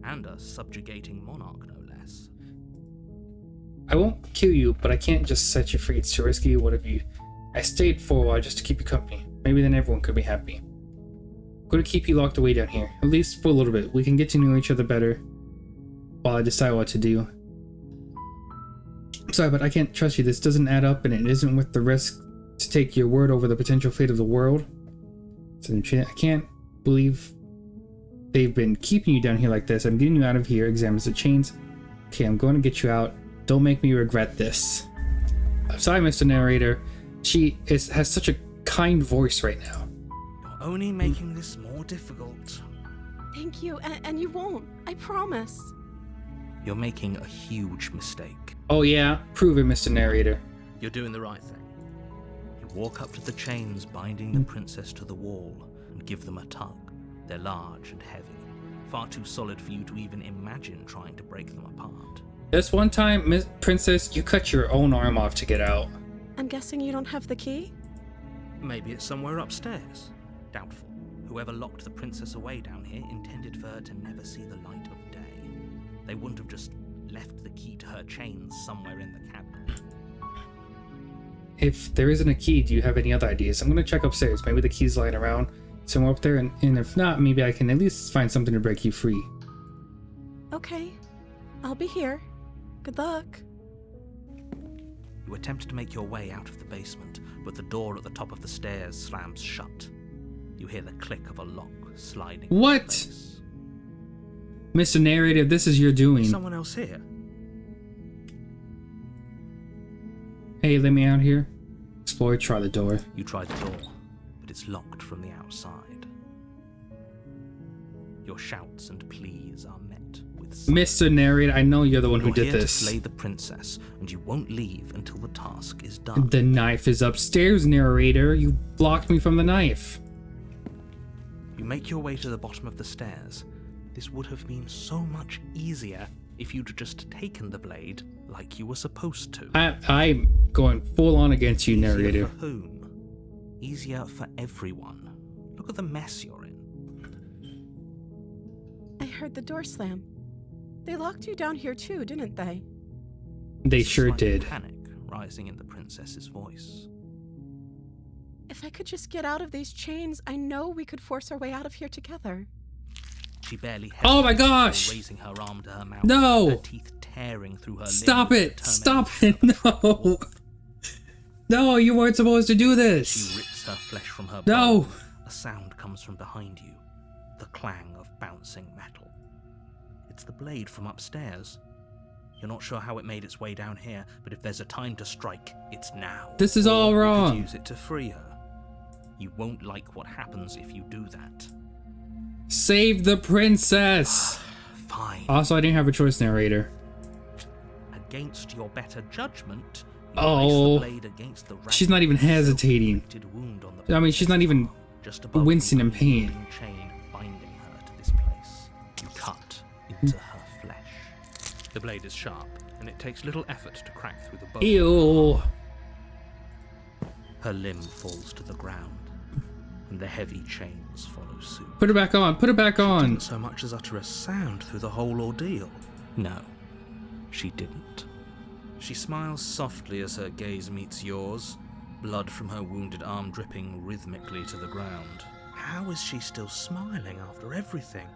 and a subjugating monarch, no less. I won't kill you, but I can't just set you free. It's too risky. What if you... I stayed for a while just to keep you company. Maybe then everyone could be happy. I'm going to keep you locked away down here, at least for a little bit. We can get to know each other better while I decide what to do. I'm sorry, but I can't trust you. This doesn't add up, and it isn't worth the risk to take your word over the potential fate of the world. So I can't believe they've been keeping you down here like this. I'm getting you out of here. Examines the chains. Okay, I'm going to get you out. Don't make me regret this. I'm sorry, Mr. Narrator. She has such a kind voice right now. You're only making this more difficult. Thank you, and you won't. I promise. You're making a huge mistake. Oh yeah? Prove it, Mr. Narrator. You're doing the right thing. You walk up to the chains binding the princess to the wall and give them a tug. They're large and heavy, far too solid for you to even imagine trying to break them apart. This one time, Princess, you cut your own arm off to get out. I'm guessing you don't have the key? Maybe it's somewhere upstairs. Doubtful. Whoever locked the princess away down here intended for her to never see the light of day. They wouldn't have just left the key to her chains somewhere in the cabinet. If there isn't a key, do you have any other ideas? I'm going to check upstairs. Maybe the key's lying around somewhere up there, and if not, maybe I can at least find something to break you free. Okay. I'll be here. Good luck. You attempt to make your way out of the basement, but the door at the top of the stairs slams shut. You hear the click of a lock sliding. What? into place. Mr. Narrator, this is your doing. Someone else here? Hey, let me out here. Explore, try the door. You try the door. but it's locked from the outside. Your shouts and pleas are met with silence. Mr. Narrator, I know you're the one who You're did here this. to slay the princess, and you won't leave until the task is done. The knife is upstairs, narrator. You blocked me from the knife. You make your way to the bottom of the stairs. This would have been so much easier if you'd just taken the blade like you were supposed to. I'm going full on against you, narrator. Easier for whom? Easier for everyone. Look at the mess you're in. I heard the door slam. They locked you down here too, didn't they? They sure Slight did. Panic rising in the princess's voice. If I could just get out of these chains, I know we could force our way out of here together. She barely Oh my hesitated gosh! before raising her arm to her mouth. No! Her teeth tearing through her Stop limbs it! with Stop determination it! of trying to No! walk. No, you weren't supposed to do She this! rips her flesh from her No! bone. A sound comes from behind you. The clang of bouncing metal. It's the blade from upstairs. You're not sure how it made its way down here, but if there's a time to strike, it's now. This is Or all you could wrong. use it to free her. You won't like what happens if you do that. Save the princess! Fine. Also, I didn't have a choice, narrator. Against your better judgment, you Oh. place the blade against the She's not even hesitating. self-inflicted wound on the I mean, she's not even just above wincing the in pain. unyielding chain binding her to this place. You cut into her flesh. The blade is sharp, and it takes little effort to crack through the bone. Ew. Her limb falls to the ground, and the heavy chains follow suit. Put it back on. Put it back on. Didn't so much as utter a sound through the whole ordeal. No, she didn't. She smiles softly as her gaze meets yours, blood from her wounded arm dripping rhythmically to the ground. How is she still smiling after everything?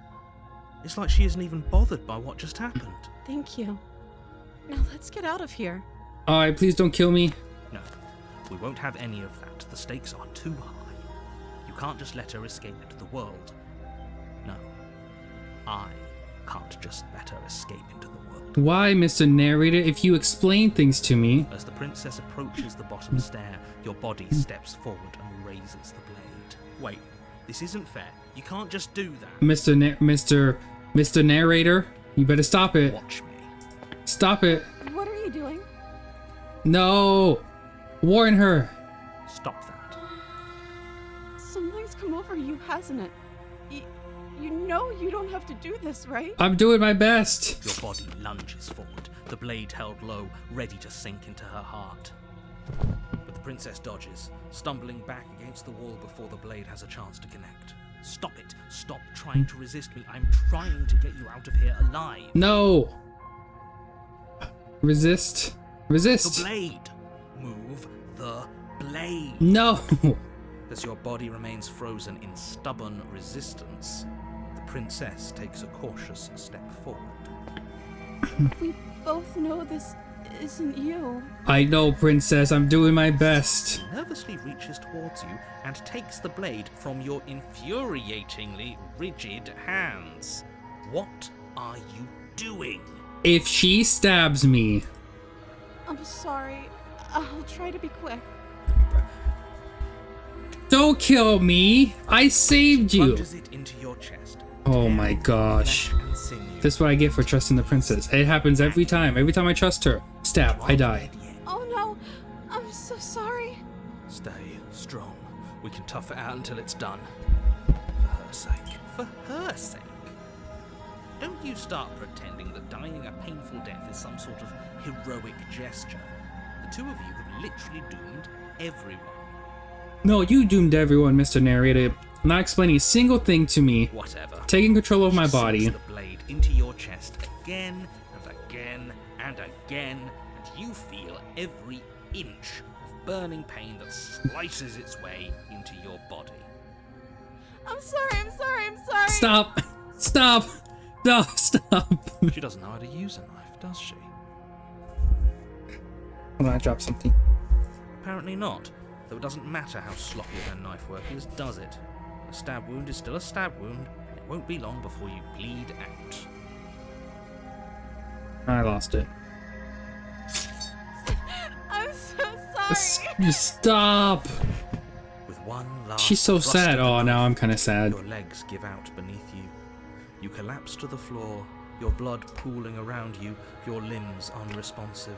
It's like she isn't even bothered by what just happened. Thank you. Now let's get out of here. Alright, please don't kill me. No, we won't have any of that. The stakes are too high. You can't just let her escape into the world. No, I can't just let her escape into the world. Why, Mr. Narrator? If you explain things to me. As the princess approaches the bottom stair, your body steps forward and raises the blade. Wait, this isn't fair. You can't just do that. Mr. Narrator, you better stop it. Watch me. Stop it. What are you doing? No. Warn her. Stop that. Something's come over you, hasn't it? You know you don't have to do this, right? I'm doing my best. Your body lunges forward, the blade held low, ready to sink into her heart. But the princess dodges, stumbling back against the wall before the blade has a chance to connect. Stop it. Stop trying to resist me. I'm trying to get you out of here alive. No. Resist. The Resist. blade. Move the blade. No. As your body remains frozen in stubborn resistance, the princess takes a cautious step forward. We both know this isn't you. I know, princess. I'm doing my best. She nervously reaches towards you and takes the blade from your infuriatingly rigid hands. What are you doing? If she stabs me. I'm sorry. I'll try to be quick. Don't kill me. I saved you. Plunges it into your chest. Oh my gosh. Flesh and sinew. This is what I get for trusting the princess. It happens every time. Every time I trust her. Stab. I die. Oh no, I'm so sorry. Stay strong. We can tough it out until it's done. For her sake. For her sake. Don't you start pretending that dying a painful death is some sort of heroic gesture. The two of you have literally doomed everyone. No, you doomed everyone, Mr. Narrator. Not explaining a single thing to me. Whatever. Taking control of my She body. sinks the blade into your chest again and again and again, and you feel every inch of burning pain that slices its way into your body. I'm sorry. Stop. Stop. No, stop. She doesn't know how to use a knife, does she? Hold on, I dropped something. Apparently not, though it doesn't matter how sloppy her knife work is, does it? A stab wound is still a stab wound, and it won't be long before you bleed out. I lost it. I'm so sorry. Stop. With One last She's so thrust sad. of the Oh, now knife, I'm kind of sad. Your legs give out beneath you. You collapse to the floor, your blood pooling around you, your limbs unresponsive.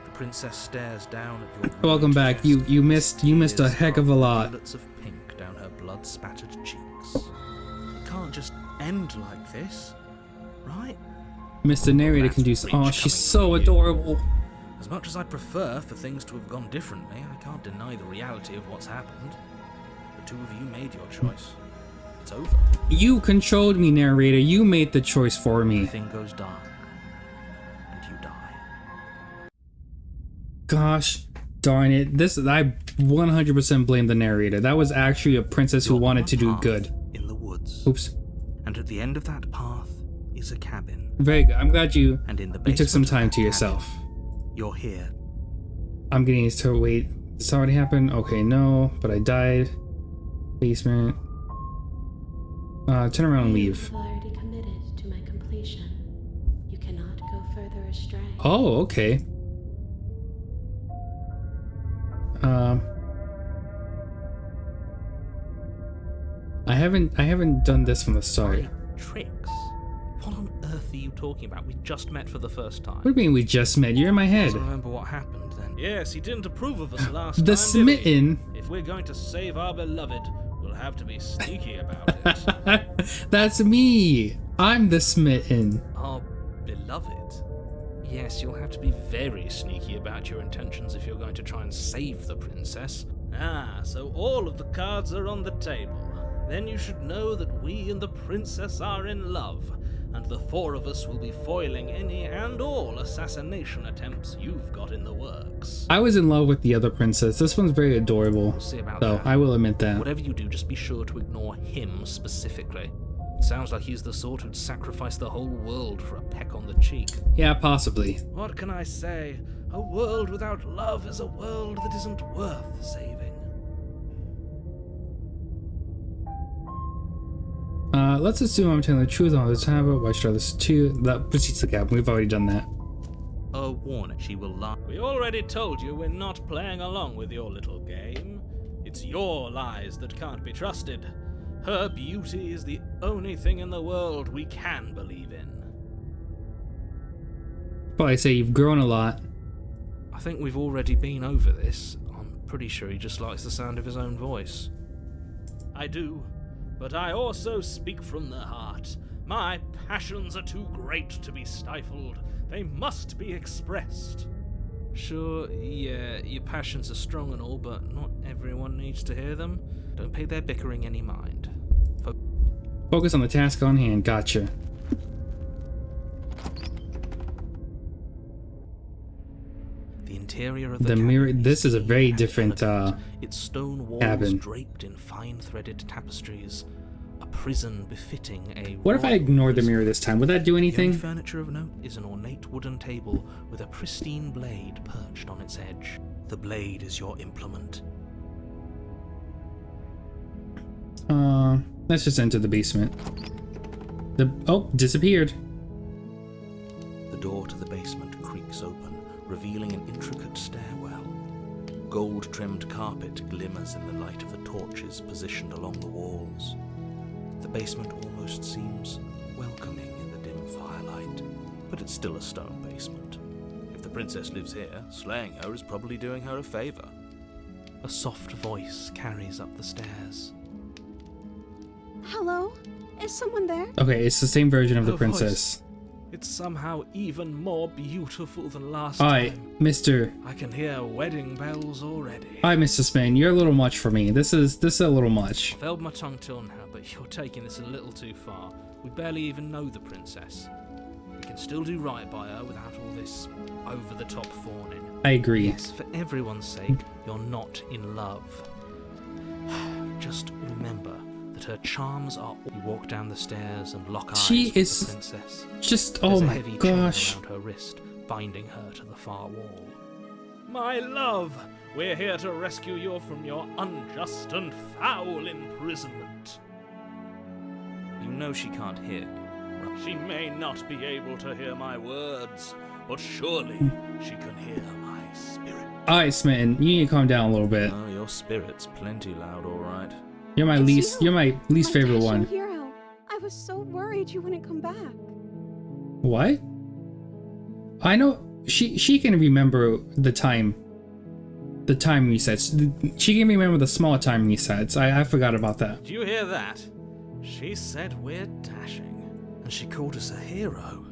The princess stares down at your Welcome ruined back. chest. You missed a Tears heck of a drop lot. rivulets of pink down her blood-spattered cheeks. It can't just end like this, right? Mr. Narrator can do. Oh, she's so adorable. As much as I'd prefer for things to have gone differently, I can't deny the reality of what's happened. The two of you made your choice. It's over. You controlled me, narrator. You made the choice for me. Everything goes dark, and you die. Gosh darn it. I 100% blame the narrator. That was actually a princess who You're wanted on to do path good. in the woods. Oops. And at the end of that path is a cabin. Very good. I'm glad you And in the took some basement of time that to yourself. cabin, you're here. I'm getting used to wait. This already happened? Okay, no. But I died. Basement. Turn around and leave. You've already committed to my completion. You cannot go further astray. Oh, okay. I haven't done this from the start. Tricks? What on earth are you talking about? We just met for the first time. What do you mean we just met? You're in my head. I remember what happened then. Yes, he didn't approve of us last The time, smitten. did he? If we're going to save our beloved, we'll have to be sneaky about it. That's me. I'm the smitten. Our beloved? Yes, you'll have to be very sneaky about your intentions if you're going to try and save the princess. Ah, so all of the cards are on the table. Then you should know that we and the princess are in love, and the four of us will be foiling any and all assassination attempts you've got in the works. I was in love with the other princess. This one's very adorable. We'll see about So that. I will admit that. Whatever you do, just be sure to ignore him specifically. It sounds like he's the sort who'd sacrifice the whole world for a peck on the cheek. Yeah, possibly. What can I say? A world without love is a world that isn't worth saving. Let's assume I'm telling the truth on this habit. Why should I listen to that? Proceeds to cap. We've already done that. A warning, she will lie. We already told you we're not playing along with your little game. It's your lies that can't be trusted. Her beauty is the only thing in the world we can believe in. Probably say you've grown a lot. I think we've already been over this. I'm pretty sure he just likes the sound of his own voice. I do, but I also speak from the heart. My passions are too great to be stifled. They must be expressed. Sure, yeah, your passions are strong and all, but not everyone needs to hear them. Don't pay their bickering any mind. Focus on the task on hand. Gotcha. The interior of The cabin mirror- is this is a very clean and different, elegant. Its stone walls cabin. draped in fine-threaded tapestries. A prison befitting a What if I royal ignore the prison. mirror this time? Would that do The only anything? furniture of note is an ornate wooden table with a pristine blade perched on its edge. The blade is your implement. Let's just enter the basement. Disappeared. The door to the basement creaks open, revealing an intricate stairwell. Gold-trimmed carpet glimmers in the light of the torches positioned along the walls. The basement almost seems welcoming in the dim firelight, but it's still a stone basement. If the princess lives here, slaying her is probably doing her a favor. A soft voice carries up the stairs. Hello? Is someone there? Okay, it's the same version of the Her princess. It's somehow even more beautiful than last Alright, time. Mr. I can hear wedding bells already. Hi, Mr. Spain. You're a little much for me. This is a little much. I've held my tongue till now, but you're taking this a little too far. We barely even know the princess. We can still do right by her without all this over-the-top fawning. I agree. Yes, for everyone's sake, you're not in love. Just remember that her charms are... You walk down the stairs and lock eyes She with is the princess. just, There's oh a my heavy gosh. chain around her wrist, binding her to the far wall. My love, we're here to rescue you from your unjust and foul imprisonment. You know she can't hear you, right? She may not be able to hear my words, but surely she can hear my spirit. Alright, Smitten, you need to calm down a little bit. Oh, your spirit's plenty loud, alright. You're my least favorite dashing one. hero. I was so worried you wouldn't come back. What? I know she can remember the time resets. She can remember the small time resets. I forgot about that. Do you hear that? She said we're dashing. And she called us a hero.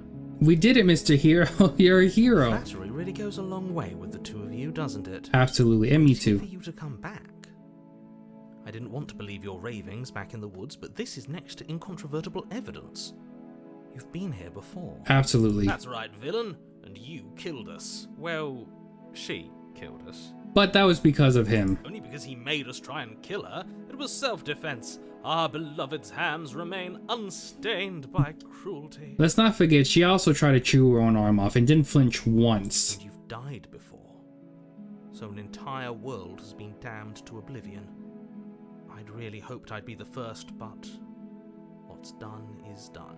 We did it, Mr. Hero. You're a hero. Flattery really goes a long way with the two of you, doesn't it? Absolutely, and me It's good too. for you to come back. I didn't want to believe your ravings back in the woods, but this is next to incontrovertible evidence. You've been here before. Absolutely. That's right, villain. And you killed us. Well, she killed us. But that was because of him. Only because he made us try and kill her. It was self-defense. Our beloved's hands remain unstained by cruelty. Let's not forget, she also tried to chew her own arm off and didn't flinch once. And you've died before. So an entire world has been damned to oblivion. I'd really hoped I'd be the first, but what's done is done.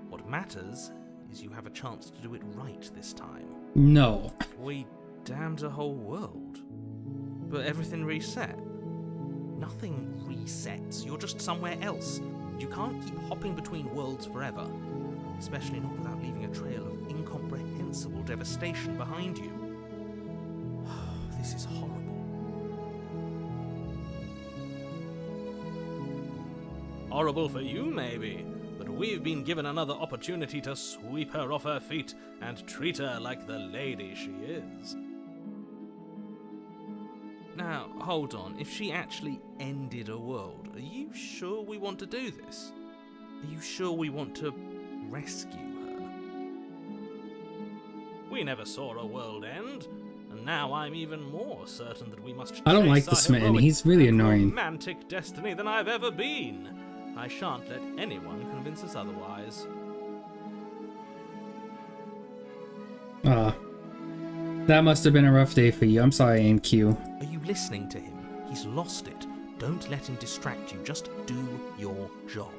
What matters is you have a chance to do it right this time. No. We damned a whole world. But everything reset. Nothing resets. You're just somewhere else. You can't keep hopping between worlds forever. Especially not without leaving a trail of incomprehensible devastation behind you. This is horrible. Horrible for you, maybe. But we've been given another opportunity to sweep her off her feet and treat her like the lady she is. Now, hold on. If she actually ended a world, are you sure we want to do this? Are you sure we want to rescue her? We never saw a world end, and now I'm even more certain that we must I don't chase like the our Smitten. heroic He's really and annoying. romantic destiny than I've ever been. I shan't let anyone convince us otherwise. That must have been a rough day for you. I'm sorry, AMQ. Are you listening to him? He's lost it. Don't let him distract you. Just do your job.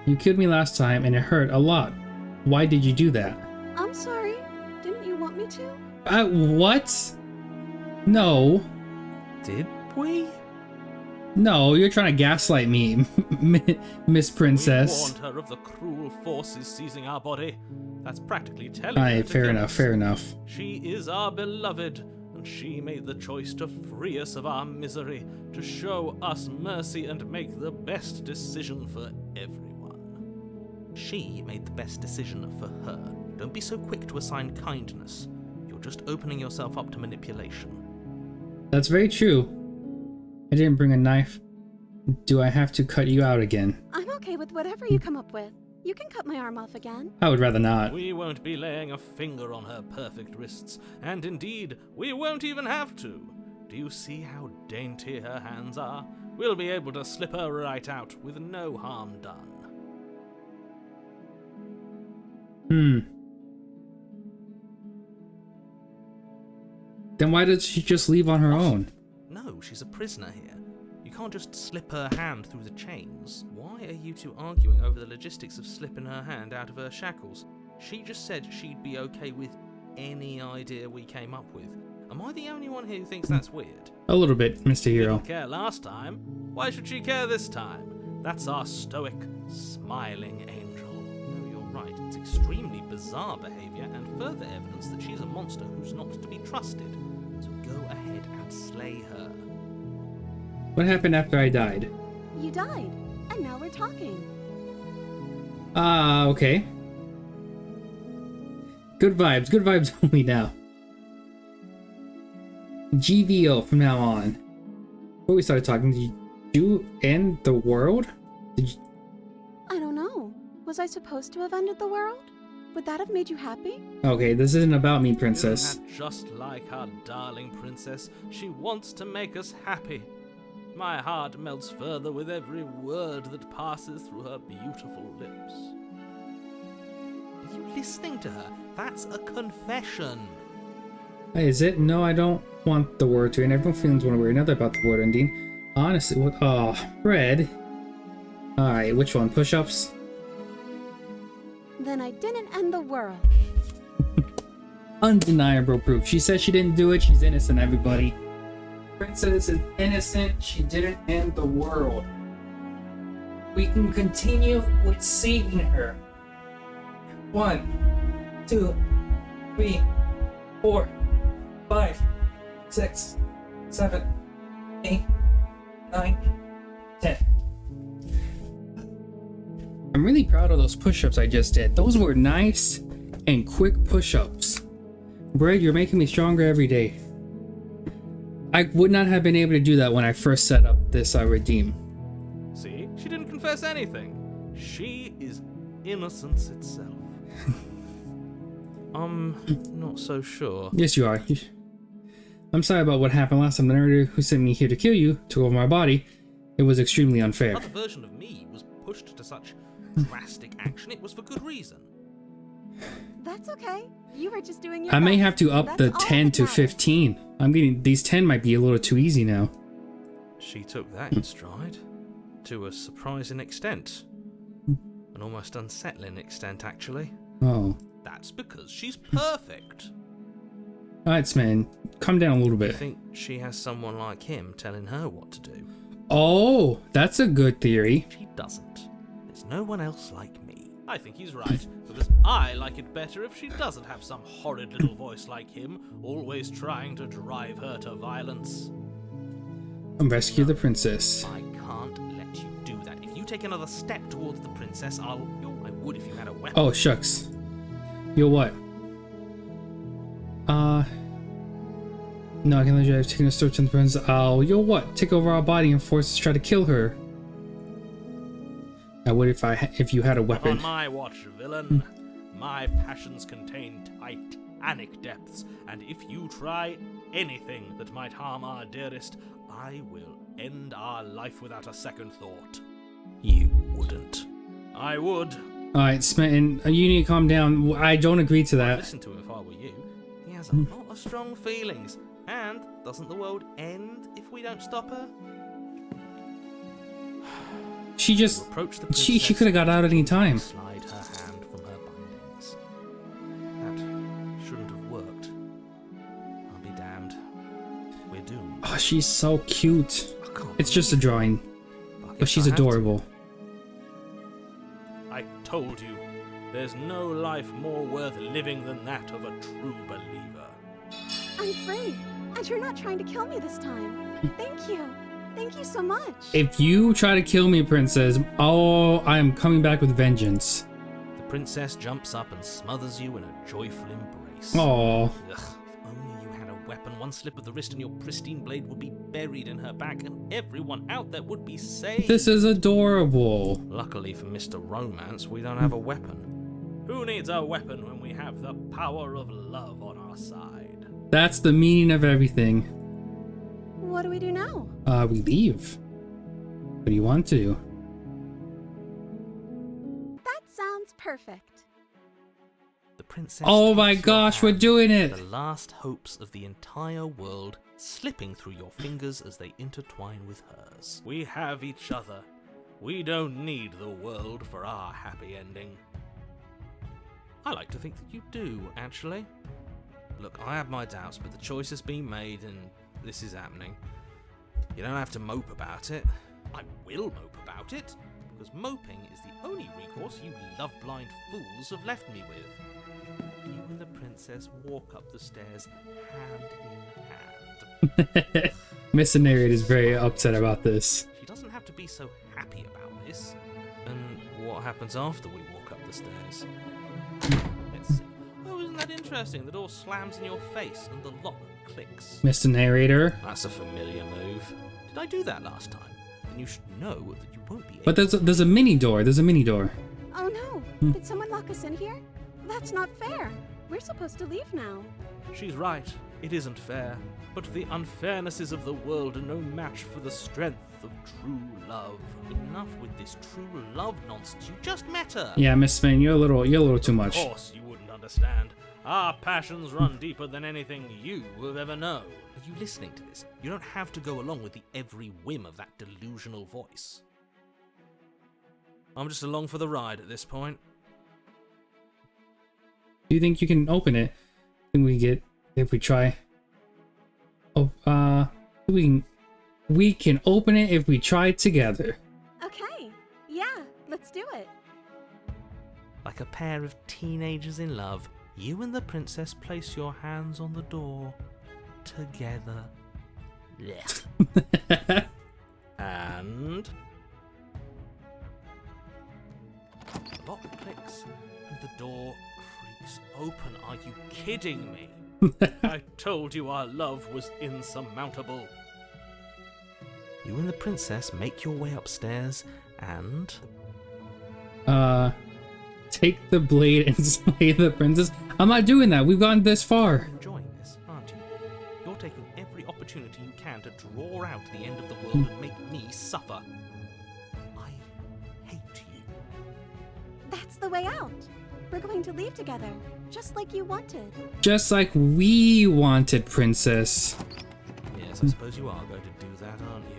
You killed me last time and it hurt a lot. Why did you do that? I'm sorry. Didn't you want me to? What? No. Did we? No, you're trying to gaslight me, Miss Princess. We warned her of the cruel forces seizing our body. That's practically telling her Alright, to fair kill enough, us. fair enough. She is our beloved, and she made the choice to free us of our misery, to show us mercy and make the best decision for everyone. She made the best decision for her. Don't be so quick to assign kindness. You're just opening yourself up to manipulation. That's very true. I didn't bring a knife. Do I have to cut you out again? I'm okay with whatever you come up with. You can cut my arm off again. I would rather not. We won't be laying a finger on her perfect wrists, and indeed, we won't even have to. Do you see how dainty her hands are? We'll be able to slip her right out with no harm done. Then why did she just leave on her own? No, she's a prisoner here. You can't just slip her hand through the chains. Why are you two arguing over the logistics of slipping her hand out of her shackles? She just said she'd be okay with any idea we came up with. Am I the only one here who thinks that's weird? A little bit, Mr. Hero. Didn't care last time. Why should she care this time? That's our stoic, smiling angel. No, you're right. It's extremely bizarre behavior and further evidence that she's a monster who's not to be trusted. So go ahead and slay her. What happened after I died? You died, and now we're talking. Okay. Good vibes only now. GVO from now on. Before we started talking, did you end the world? I don't know. Was I supposed to have ended the world? Would that have made you happy? Okay, this isn't about me, Princess. Isn't that just like our darling princess? She wants to make us happy. My heart melts further with every word that passes through her beautiful lips. Are you listening to her? That's a confession. Is it? No, I don't want the word to end. Everyone feels one way or another about the word ending. Honestly, what? Oh, Fred. Alright, which one? Push-ups? Then I didn't end the world. Undeniable proof. She said she didn't do it. She's innocent, everybody. Princess is innocent. She didn't end the world. We can continue with saving her. 1, 2, 3, 4, 5, 6, 7, 8, 9, 10. I'm really proud of those push-ups I just did. Those were nice and quick push-ups. Bread, you're making me stronger every day. I would not have been able to do that when I first set up this redeem. See? She didn't confess anything. She is innocence itself. I'm not so sure. Yes, you are. I'm sorry about what happened last time. The narrator who sent me here to kill you took over my body. It was extremely unfair. Another version of me was pushed to such drastic action. It was for good reason. That's okay. You were just doing your I may best. have to up That's the all 10 that to matters. 15. I'm getting these 10 might be a little too easy now. She took that in stride. To a surprising extent. An almost unsettling extent, actually. Oh. That's because she's perfect. Alright, man. Calm down a little I bit. think she has someone like him telling her what to do. Oh, that's a good theory. She doesn't. There's no one else like me. I think he's right, because I like it better if she doesn't have some horrid little voice like him, always trying to drive her to violence. Rescue the princess. I can't let you do that. If you take another step towards the princess, I would if you had a weapon. Oh, shucks. Yo, what? No, I can let you have taken a search on the princess. Oh, yo, what? Take over our body and force us to try to kill her. I would if you had a weapon. On my watch, villain. My passions contain titanic depths, and if you try anything that might harm our dearest, I will end our life without a second thought. You wouldn't. I would. Alright, Smitten, you need to calm down. I don't agree to that. Listen to him if I were you. He has a lot of strong feelings. And doesn't the world end if we don't stop her? She just... Approach the She princess could have got out at any time. and slide her hand from her bindings. That shouldn't have worked. I'll be damned. We're doomed. Oh, she's so cute. I can't It's just a believe it. drawing, But but she's if I have to- adorable. I told you, there's no life more worth living than that of a true believer. I'm free, and you're not trying to kill me this time. Thank you. Thank you so much. If you try to kill me, princess, oh, I am coming back with vengeance. The princess jumps up and smothers you in a joyful embrace. Oh, Ugh, if only you had a weapon, one slip of the wrist and your pristine blade would be buried in her back, and everyone out there would be saved. this is adorable. Luckily for Mr. Romance, we don't have a weapon. Who needs a weapon when we have the power of love on our side? That's the meaning of everything. What do we do now? We leave. What do you want to? That sounds perfect. The princess Oh my takes your gosh, we're hand, doing it! the last hopes of the entire world slipping through your fingers as they intertwine with hers. We have each other. We don't need the world for our happy ending. I like to think that you do, actually. Look, I have my doubts, but the choice has been made and this is happening. You don't have to mope about it. I will mope about it, because moping is the only recourse you love-blind fools have left me with. You and the princess walk up the stairs hand in hand. Mr. Narrator is very upset about this. She doesn't have to be so happy about this. And what happens after we walk up the stairs? Let's see. Oh, isn't that interesting? The door slams in your face and the lock clicks. Mr. Narrator. That's a familiar move. Did I do that last time? Then you should know that you won't be able But there's a mini door. There's a mini door. Oh no, did someone lock us in here? That's not fair. We're supposed to leave now. She's right. It isn't fair. But the unfairnesses of the world are no match for the strength of true love. Enough with this true love nonsense. You just met her. Yeah, Miss Spain, you're a little too much. Of course you wouldn't understand. Our passions run deeper than anything you have ever known. Are you listening to this? You don't have to go along with the every whim of that delusional voice. I'm just along for the ride at this point. Do you think you can open it? Can we get if we try? Oh, we can open it if we try together. Okay, yeah, let's do it. Like a pair of teenagers in love, you and the princess place your hands on the door together. Yeah. And the lock clicks and the door creaks open. Are you kidding me? I told you our love was insurmountable. You and the princess make your way upstairs and... Take the blade and slay the princess? I'm not doing that. We've gotten this far. You're enjoying this, aren't you? You're taking every opportunity you can to draw out the end of the world and make me suffer. I hate you. That's the way out. We're going to leave together, just like you wanted. Just like we wanted, princess. Yes, I suppose you are going to do that, aren't you?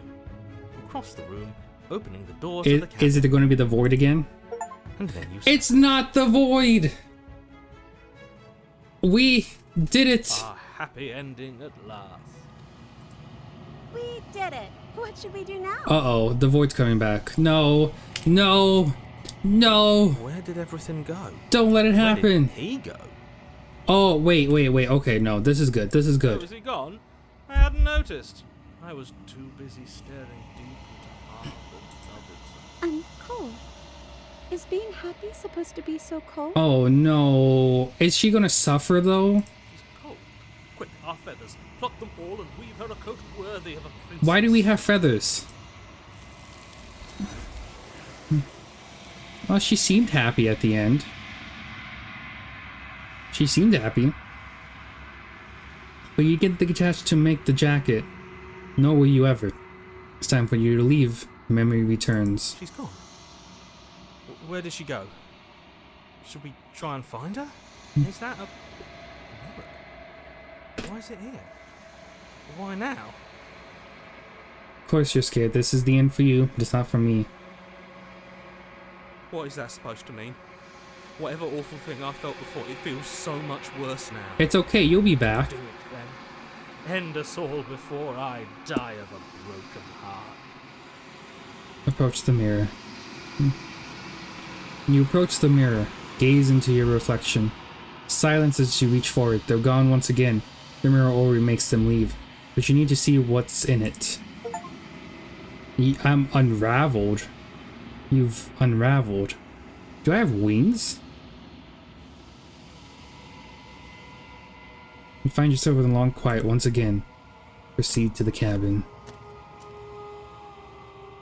You cross the room, opening the door to the cabin. Is it going to be the void again? And then you... It's not the void! We did it! Our happy ending at last. We did it. What should we do now? Uh-oh, the void's coming back. No, no, no! Where did everything go? Don't let it happen! Where did he go? Oh, wait. Okay, no, this is good. This is Oh, good. is he gone? I hadn't noticed. I was too busy staring deep into Arthur's lovers. I'm cold. Is being happy supposed to be so cold? Oh, no. Is she gonna suffer, though? She's cold. Quick, our feathers. Pluck them all and weave her a coat worthy of a princess. Why do we have feathers? Well, she seemed happy at the end. She seemed happy. But you get the chance to make the jacket. Nor will you ever. It's time for you to leave. Memory returns. She's gone. Where did she go? Should we try and find her? Is that a mirror? Why is it here? Why now? Of course you're scared. This is the end for you, but it's not for me. What is that supposed to mean? Whatever awful thing I felt before, it feels so much worse now. It's okay, you'll be back. Do it then. End us all before I die of a broken heart. Approach the mirror. You approach the mirror, gaze into your reflection. Silence as you reach for it. They're gone once again. The mirror already makes them leave, but you need to see what's in it. I'm unraveled. You've unraveled. Do I have wings? You find yourself in a long quiet once again. Proceed to the cabin.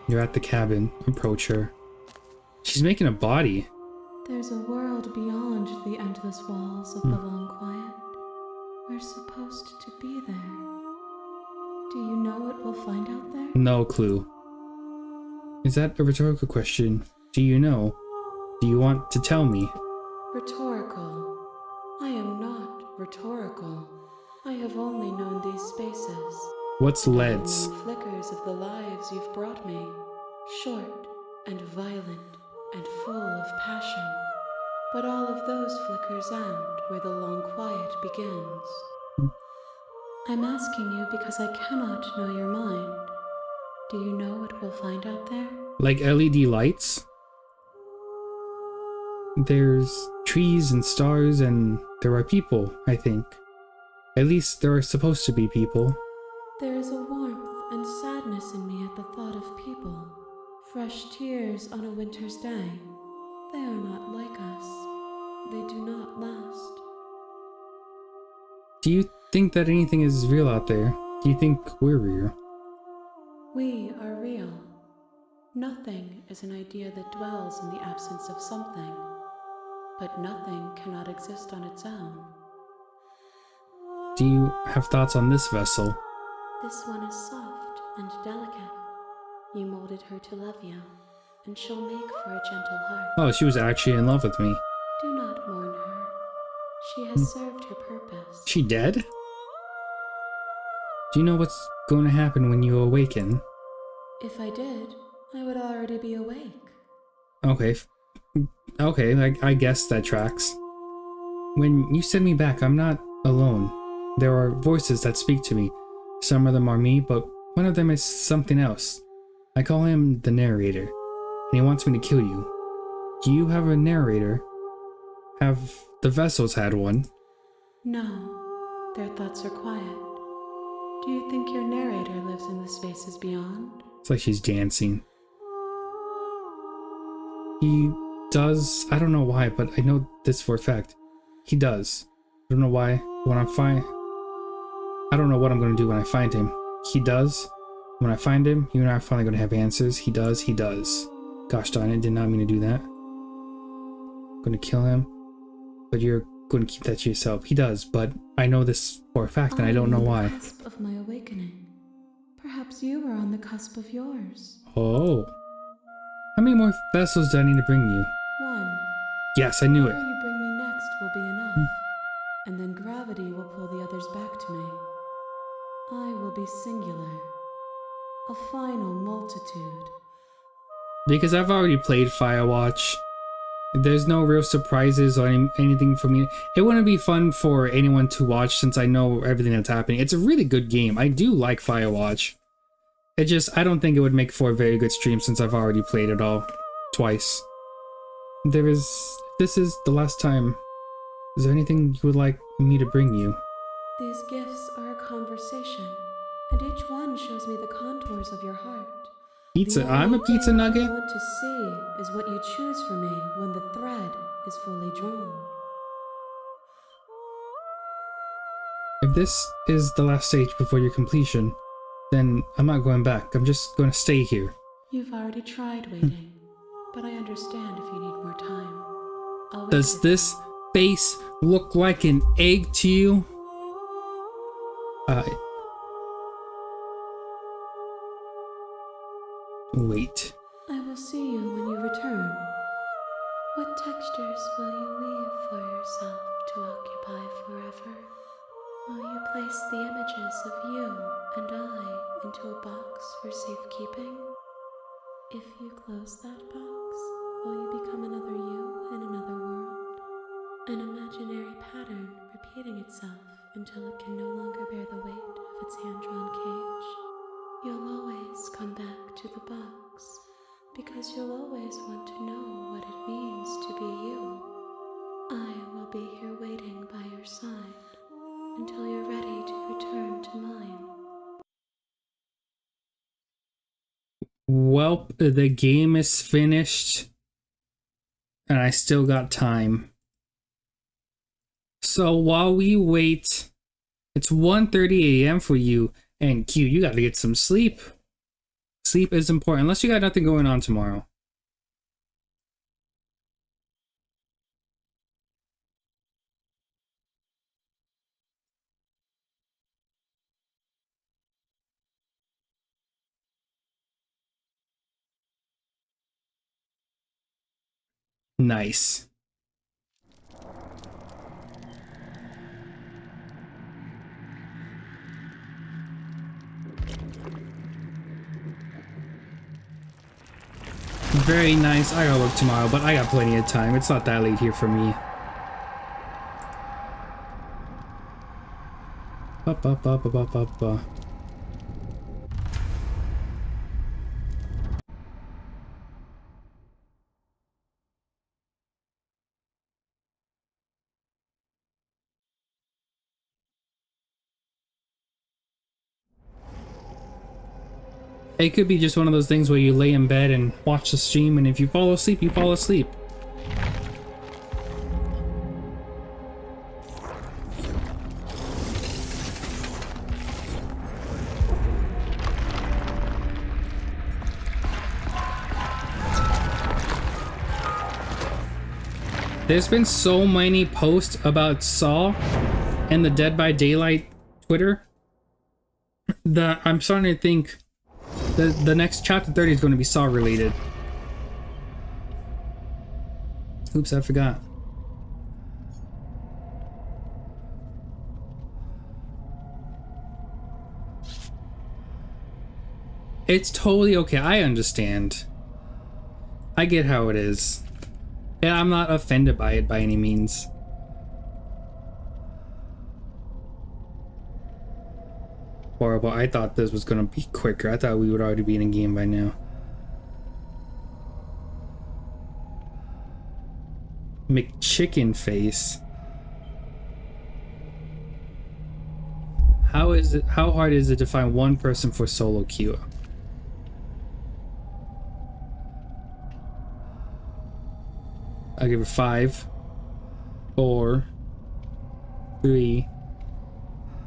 You're at the cabin. Approach her. She's making a body. There's a world beyond the endless walls of the long quiet. We're supposed to be there. Do you know what we'll find out there? No clue. Is that a rhetorical question? Do you know? Do you want to tell me? Rhetorical. I am not rhetorical. I have only known these spaces. What's I LEDs? have known flickers of the lives you've brought me. Short and violent and full of passion. But all of those flickers end where the long quiet begins. I'm asking you because I cannot know your mind. Do you know what we'll find out there? Like LED lights? There's trees and stars and there are people, I think. At least there are supposed to be people. There is a warmth and sadness in me at the thought of people. Fresh tears on a winter's day. They are not like us. They do not last. Do you think that anything is real out there? Do you think we're real? We are real. Nothing is an idea that dwells in the absence of something. But nothing cannot exist on its own. Do you have thoughts on this vessel? This one is soft and delicate. You molded her to love you, and she'll make for a gentle heart. Oh, she was actually in love with me. Do not mourn her. She has served her purpose. She dead? Do you know what's going to happen when you awaken? If I did, I would already be awake. Okay. Okay, I guess that tracks. When you send me back, I'm not alone. There are voices that speak to me. Some of them are me, but one of them is something else. I call him the narrator, and he wants me to kill you. Do you have a narrator? Have the vessels had one? No, their thoughts are quiet. Do you think your narrator lives in the spaces beyond? It's like she's dancing. He does. I don't know why, but I know this for a fact. He does. I don't know why. When I don't know what I'm going to do when I find him. He does. When I find him, you and I are finally going to have answers. He does. He does. Gosh darn it, did not mean to do that. I'm going to kill him. But you're going to keep that to yourself. He does, but I know this for a fact, and I don't know why. On the cusp of my awakening. Perhaps you are on the cusp of yours. Oh. How many more vessels do I need to bring you? One. Yes, I knew it. Whatever you bring me next will be enough. And then gravity will pull the others back to me. I will be singular. A final multitude. Because I've already played Firewatch. There's no real surprises or anything for me. It wouldn't be fun for anyone to watch since I know everything that's happening. It's a really good game. I do like Firewatch. I don't think it would make for a very good stream since I've already played it all twice. This is the last time. Is there anything you would like me to bring you? These gifts are a conversation, and each one shows me the contours of your heart. Pizza. The I'm a only pizza thing nugget. I want to see is what you choose for me when the thread is fully drawn. If this is the last stage before your completion, then I'm not going back. I'm just going to stay here. You've already tried waiting, but I understand if you need more time. I'll wait Does with this face look like an egg to you? Wait. I will see you when you return. What textures will you weave for yourself to occupy forever? Will you place the images of you and I into a box for safekeeping? If you close that box, will you become another you in another world? An imaginary pattern repeating itself until it can no longer bear the weight of its hand-drawn cage. You'll always come back to the box, because you'll always want to know what it means to be you. I will be here waiting by your side until you're ready to return to mine. Well, the game is finished, and I still got time. So while we wait, it's 1:30 a.m. for you, and Q, you gotta get some sleep. Sleep is important, unless you got nothing going on tomorrow. Nice. Very nice. I gotta work tomorrow, but I got plenty of time. It's not that late here for me. Ba. It could be just one of those things where you lay in bed and watch the stream, and if you fall asleep, you fall asleep. There's been so many posts about Saw and the Dead by Daylight Twitter that I'm starting to think the next chapter 30 is going to be Saw related. Oops, I forgot. It's totally okay. I understand. I get how it is. Yeah, I'm not offended by it by any means. Horrible. I thought this was gonna be quicker. I thought we would already be in a game by now. McChicken face. How hard is it to find one person for solo queue? I'll give it 5, 4, 3,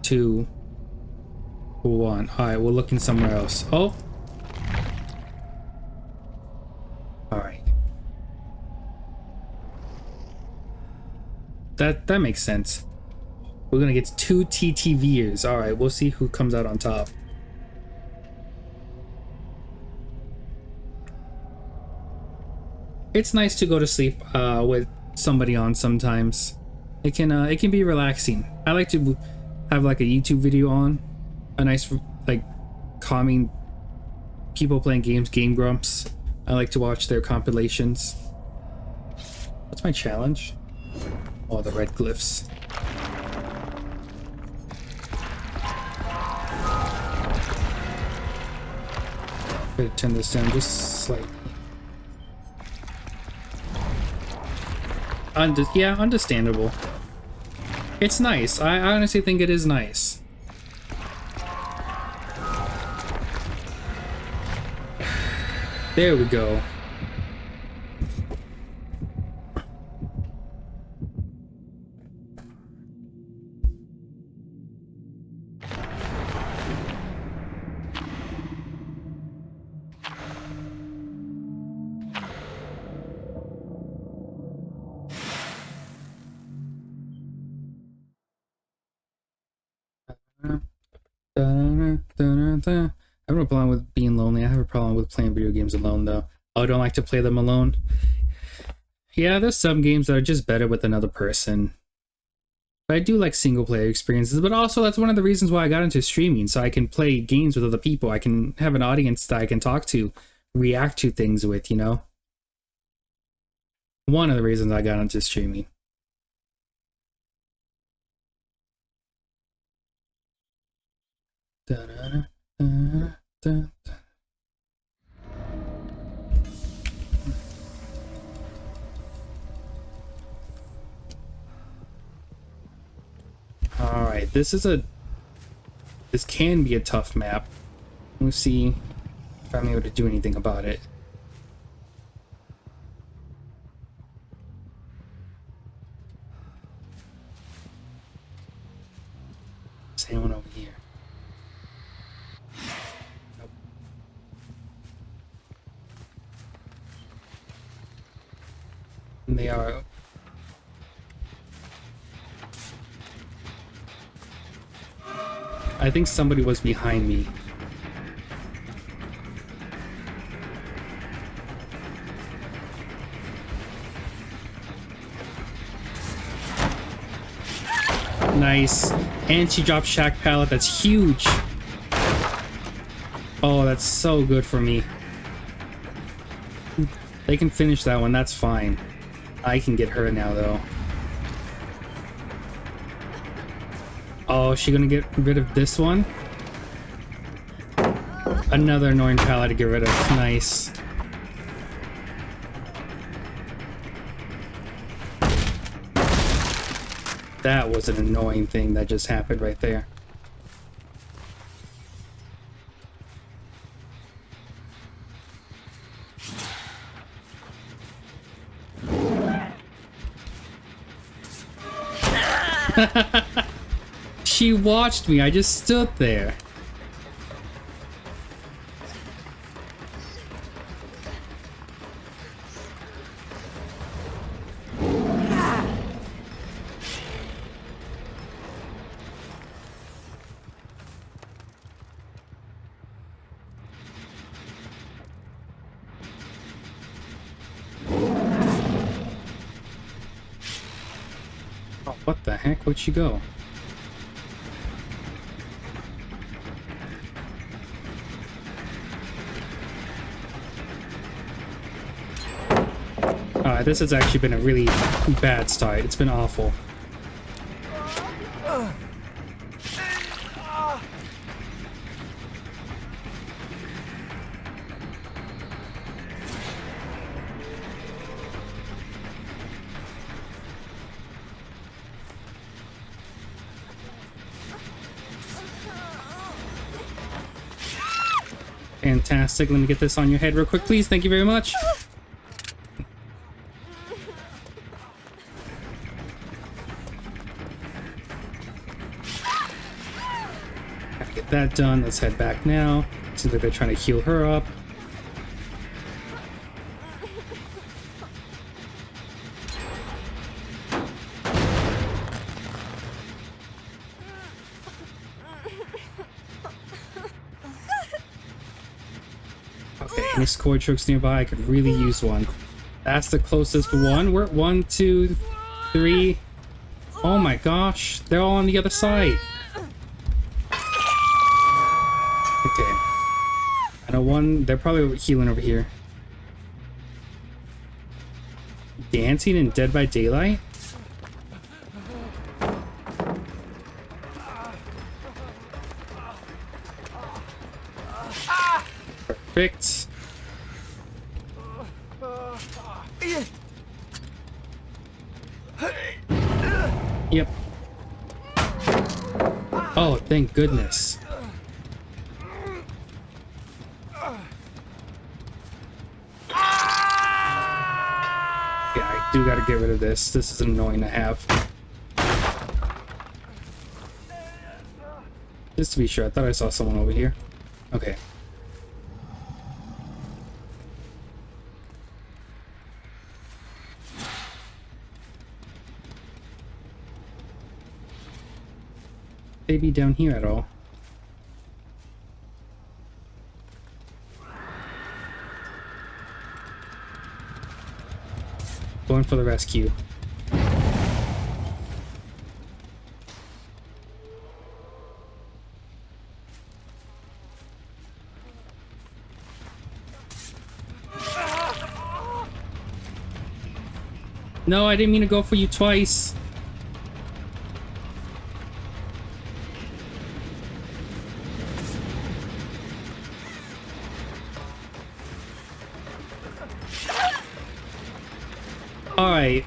2, 1. Alright, we're looking somewhere else. Oh! Alright. That makes sense. We're gonna get 2 TTVers. Alright, we'll see who comes out on top. It's nice to go to sleep with somebody on sometimes. It can be relaxing. I like to have like a YouTube video on. A nice like calming people playing games, Game Grumps. I like to watch their compilations. What's my challenge? Oh, the red glyphs. Better turn this down just slightly. Yeah, understandable. It's nice. I honestly think it is nice. There we go. I have no problem with being lonely. I have a problem with playing video games alone, though. I don't like to play them alone. Yeah, there's some games that are just better with another person. But I do like single player experiences, but also that's one of the reasons why I got into streaming, so I can play games with other people. I can have an audience that I can talk to, react to things with, you know? One of the reasons I got into streaming. Alright, this can be a tough map. We'll see if I'm able to do anything about it. Is anyone over here? Nope. And they are. I think somebody was behind me. Nice. And she dropped Shack Pallet. That's huge. Oh, that's so good for me. They can finish that one. That's fine. I can get her now, though. Oh, is she gonna get rid of this one? Another annoying pallet to get rid of. Nice. That was an annoying thing that just happened right there. She watched me. I just stood there. Oh, what the heck? Where'd she go? Yeah, this has actually been a really bad start. It's been awful. Fantastic. Let me get this on your head real quick, please. Thank you very much. Gotta get that done. Let's head back now. Seems like they're trying to heal her up. Okay, any score chokes nearby? I could really use one. That's the closest one. We're at 1, 2, 3. Oh my gosh, they're all on the other side. Okay. I know one, they're probably healing over here. Dancing in Dead by Daylight? Perfect. Yep. Oh, thank goodness. Yeah, I do gotta get rid of this. This is annoying to have. Just to be sure, I thought I saw someone over here. Okay. They be down here at all? Going for the rescue. No, I didn't mean to go for you twice. Alright.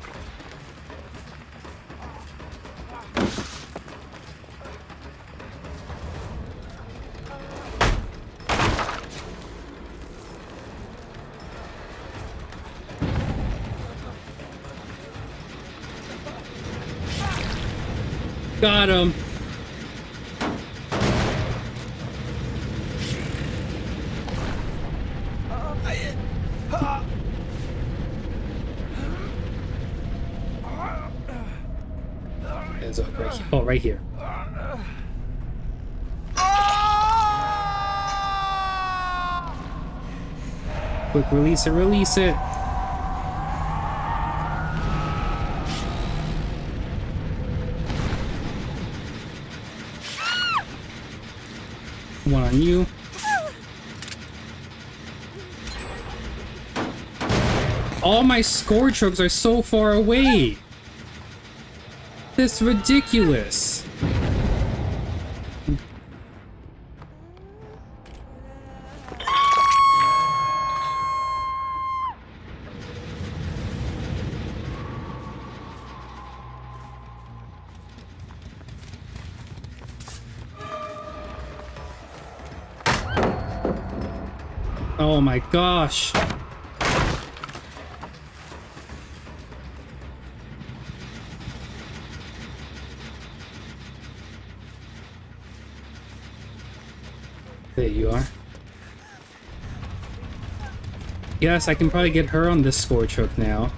Got him. It's up right here. Oh, right here. Quick, release it, release it. One on you. All my score chokes are so far away. This is ridiculous. Oh my gosh. There you are. Yes, I can probably get her on this score choke now.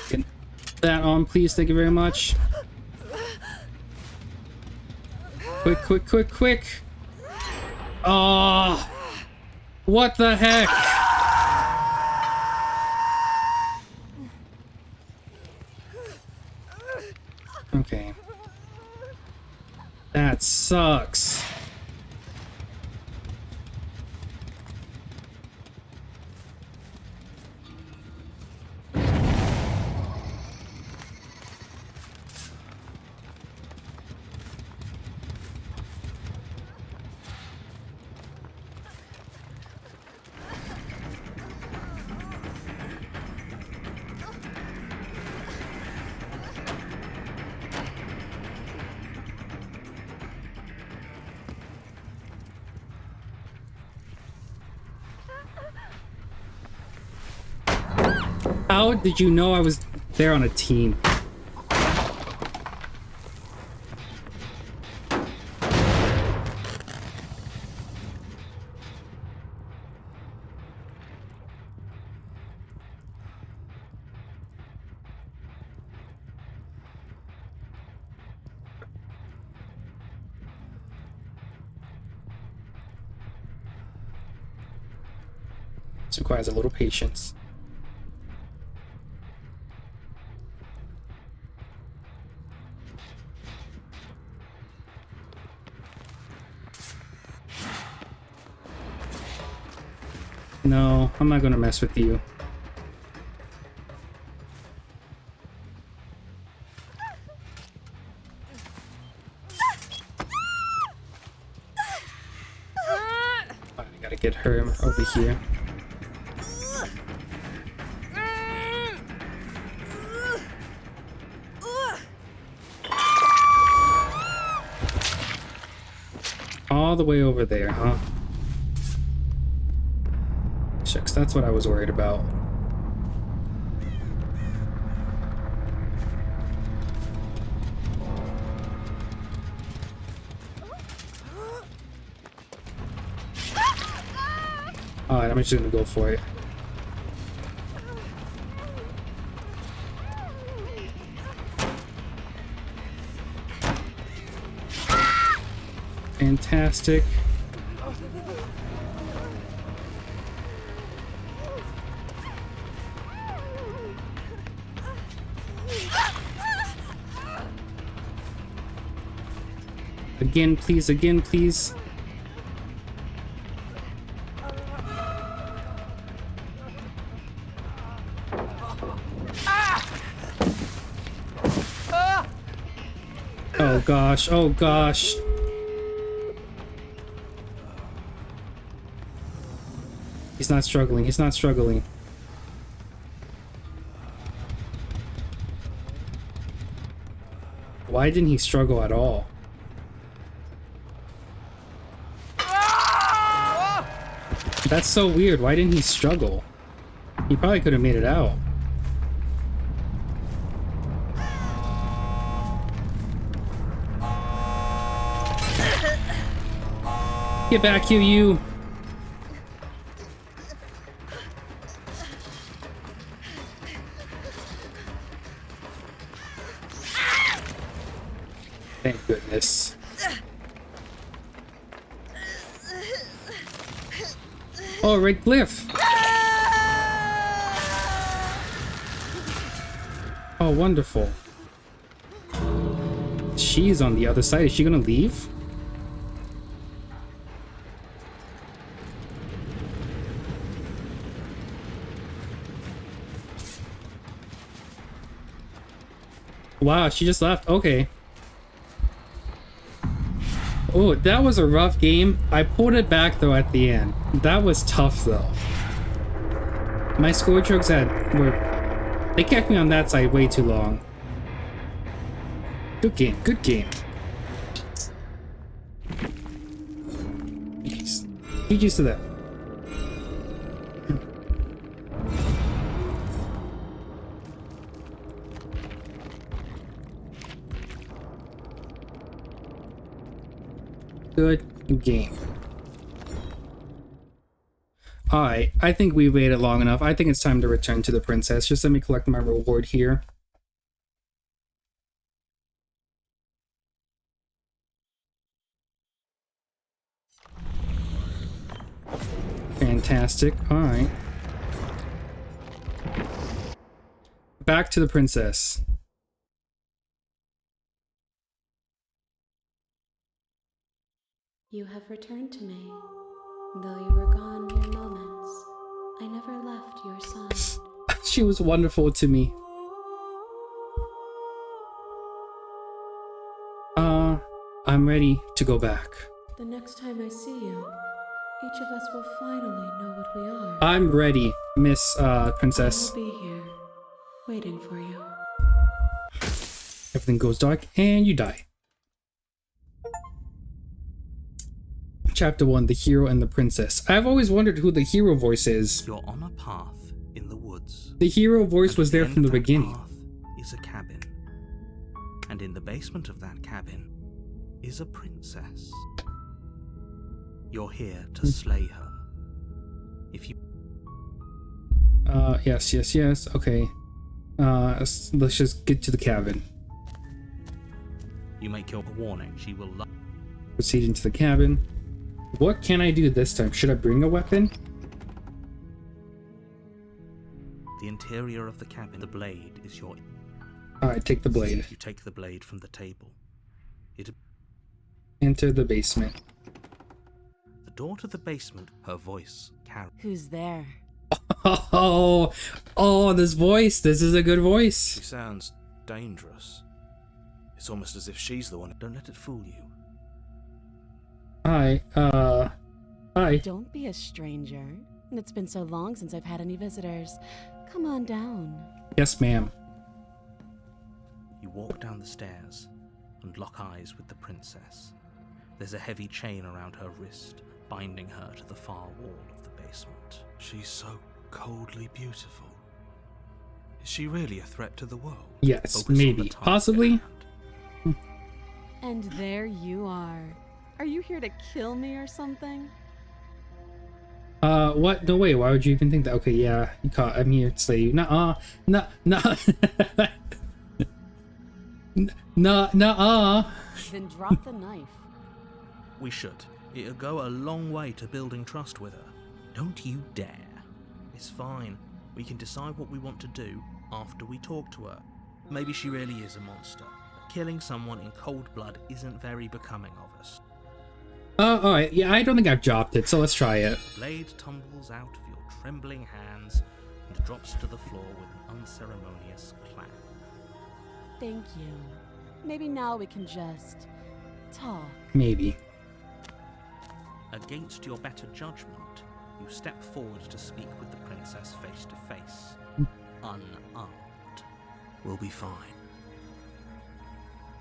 Get that on, please. Thank you very much. Quick, quick, quick, quick. Oh. What the heck? Okay. That sucks. How did you know I was there on a team? This requires a little patience. No, I'm not gonna mess with you. I gotta get her over here. All the way over there, huh? Shucks, that's what I was worried about. Alright, I'm just gonna go for it. Fantastic. Again, please, again, please. Oh gosh, oh gosh. He's not struggling, he's not struggling. Why didn't he struggle at all? That's so weird. Why didn't he struggle? He probably could have made it out. Get back here, you! Thank goodness. Oh, red glyph! Oh, wonderful. She's on the other side. Is she gonna leave? Wow, she just left. Okay. Oh, that was a rough game. I pulled it back though at the end. That was tough though. My score jokes they kept me on that side way too long. Good game, good game. Jeez. GG's to that. Good game. Alright, I think we waited long enough. I think it's time to return to the princess. Just let me collect my reward here. Fantastic. Alright. Back to the princess. You have returned to me. Though you were gone mere moments, I never left your side. She was wonderful to me. I'm ready to go back. The next time I see you, each of us will finally know what we are. I'm ready, Miss Princess. I will be here, waiting for you. Everything goes dark and you die. Chapter 1, The Hero and the Princess. I've always wondered who the hero voice is. You're on a path in the woods. The hero voice And was at the there end from the of that beginning. path is a cabin. And in the basement of that cabin is a princess. You're here to slay her. If you Yes. Okay. Let's just get to the cabin. make your warning, she will Proceed into the cabin. What can I do this time? Should I bring a weapon? The interior of the cabin, the blade is your... Alright, take the blade. You take the blade from the table. Enter the basement. The door to the basement, her voice carries. Who's there? Oh, this voice. This is a good voice. She sounds dangerous. It's almost as if she's the one. Don't let it fool you. Hi. Don't be a stranger. It's been so long since I've had any visitors. Come on down. Yes, ma'am. You walk down the stairs and lock eyes with the princess. There's a heavy chain around her wrist, binding her to the far wall of the basement. She's so coldly beautiful. Is she really a threat to the world? Yes, Focus on maybe. the task at Possibly. hand. And there you are. Are you here to kill me or something? What? No way. Why would you even think that? Okay, yeah. I'm here to slay you. Nuh-uh. Nuh-uh. Nuh-uh. Then drop the knife. We should. It'll go a long way to building trust with her. Don't you dare. It's fine. We can decide what we want to do after we talk to her. Maybe she really is a monster. Killing someone in cold blood isn't very becoming of us. Alright. Yeah, I don't think I've dropped it, so let's try it. The blade tumbles out of your trembling hands and drops to the floor with an unceremonious clang. Thank you. Maybe now we can just talk. Maybe. Against your better judgment, you step forward to speak with the princess face to face, unarmed. We'll be fine.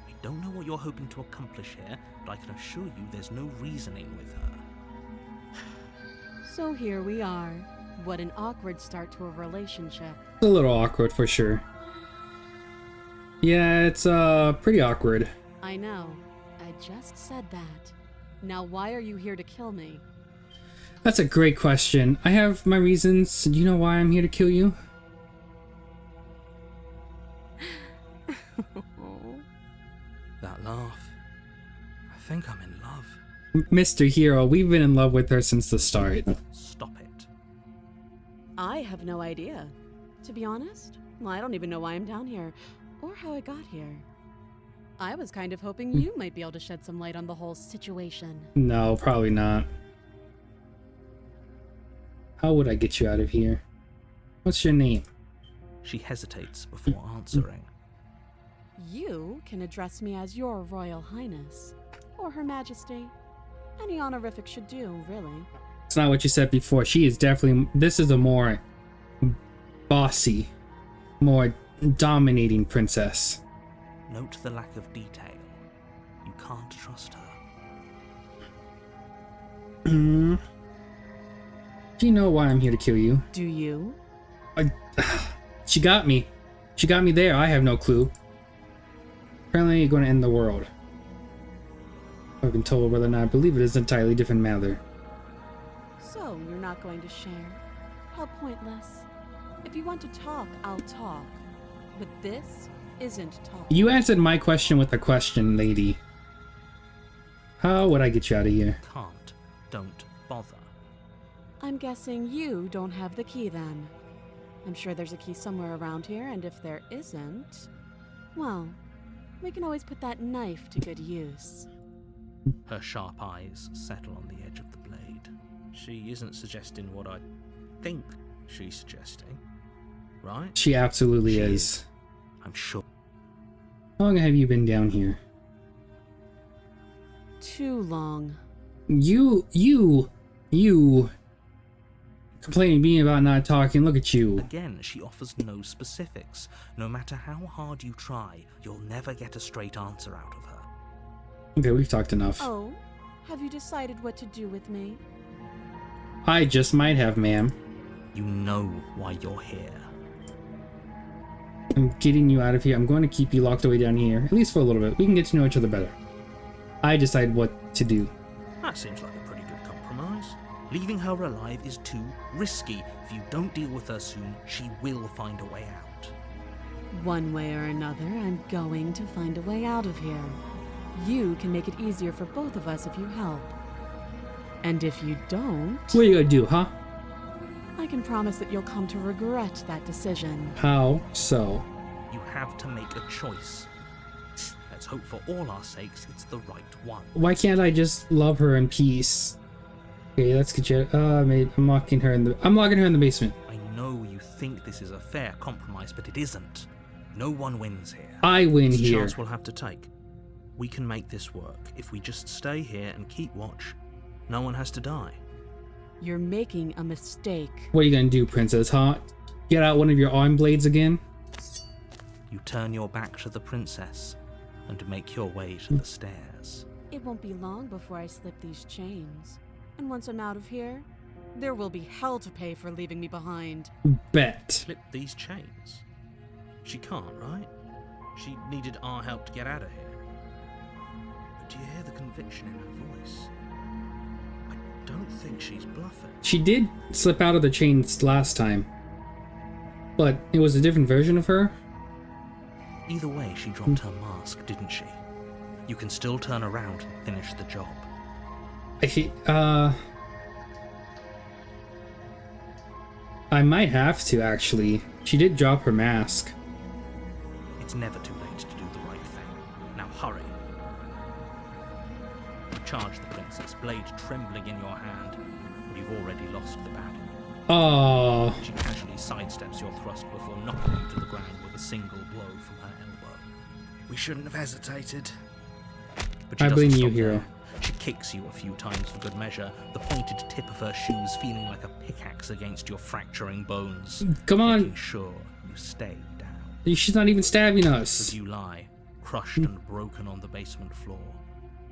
I don't know what you're hoping to accomplish here, but I can assure you there's no reasoning with her. So here we are. What an awkward start to a relationship. It's a little awkward for sure. Yeah, it's pretty awkward. I know. I just said that. Now why are you here to kill me? That's a great question. I have my reasons. Do you know why I'm here to kill you? That laugh. I think I'm in love. Mr. Hero, we've been in love with her since the start. Stop it. I have no idea. To be honest, I don't even know why I'm down here, or how I got here. I was kind of hoping you might be able to shed some light on the whole situation. No, probably not. How would I get you out of here? What's your name? She hesitates before answering. You can address me as Your Royal Highness, or Her Majesty. Any honorific should do, really. It's not what you said before. She is definitely... This is a more bossy, more dominating princess. Note the lack of detail. You can't trust her. Do you know why I'm here to kill you? Do you? She got me. She got me there. I have no clue. Apparently you're going to end the world. I've been told whether or not I believe it is an entirely different matter. So, you're not going to share? How pointless. If you want to talk, I'll talk. But this isn't talk. You answered my question with a question, lady. How would I get you out of here? Can't. Don't bother. I'm guessing you don't have the key then. I'm sure there's a key somewhere around here, and if there isn't, well, we can always put that knife to good use. Her sharp eyes settle on the edge of the blade. She isn't suggesting what I think she's suggesting, right? She absolutely She is. I'm sure. How long have you been down here? Too long. You complaining to me about not talking. Look at you. Again, she offers no specifics. No matter how hard you try, you'll never get a straight answer out of her. Okay, we've talked enough. Oh, have you decided what to do with me? I just might have, ma'am. You know why you're here. I'm getting you out of here. I'm going to keep you locked away down here, at least for a little bit. We can get to know each other better. I decide what to do. That seems like a pretty good compromise. Leaving her alive is too risky. If you don't deal with her soon, she will find a way out. One way or another, I'm going to find a way out of here. You can make it easier for both of us if you help. And if you don't, What are you gonna do, huh? I can promise that you'll come to regret that decision. How so? You have to make a choice. Let's hope for all our sakes it's the right one. Why can't I just love her in peace? Okay, let's get you. I'm locking her in the basement. I know you think this is a fair compromise, but it isn't. No one wins here. I win It's a here. chance we'll have to take. We can make this work. If we just stay here and keep watch, no one has to die. You're making a mistake. What are you gonna do, princess, huh? Get out one of your arm blades again? You turn your back to the princess and make your way to the stairs. It won't be long before I slip these chains. And once I'm out of here, there will be hell to pay for leaving me behind. Bet. Slip these chains? She can't, right? She needed our help to get out of here. But do you hear the conviction in her voice? I don't think she's bluffing. She did slip out of the chains last time. But it was a different version of her? Either way, she dropped her mask, didn't she? You can still turn around and finish the job. I might have to, actually. She did drop her mask. It's never too late to do the right thing. Now hurry. You charge the princess, blade trembling in your hand, and you've already lost the battle. Oh, She casually sidesteps your thrust before knocking you to the ground with a single blow from her elbow. We shouldn't have hesitated. But she I doesn't blame you, stop hero. there. She kicks you a few times for good measure, the pointed tip of her shoes feeling like a pickaxe against your fracturing bones. Come on. Making sure you stay down. She's not even stabbing As us. you lie, crushed and broken on the basement floor,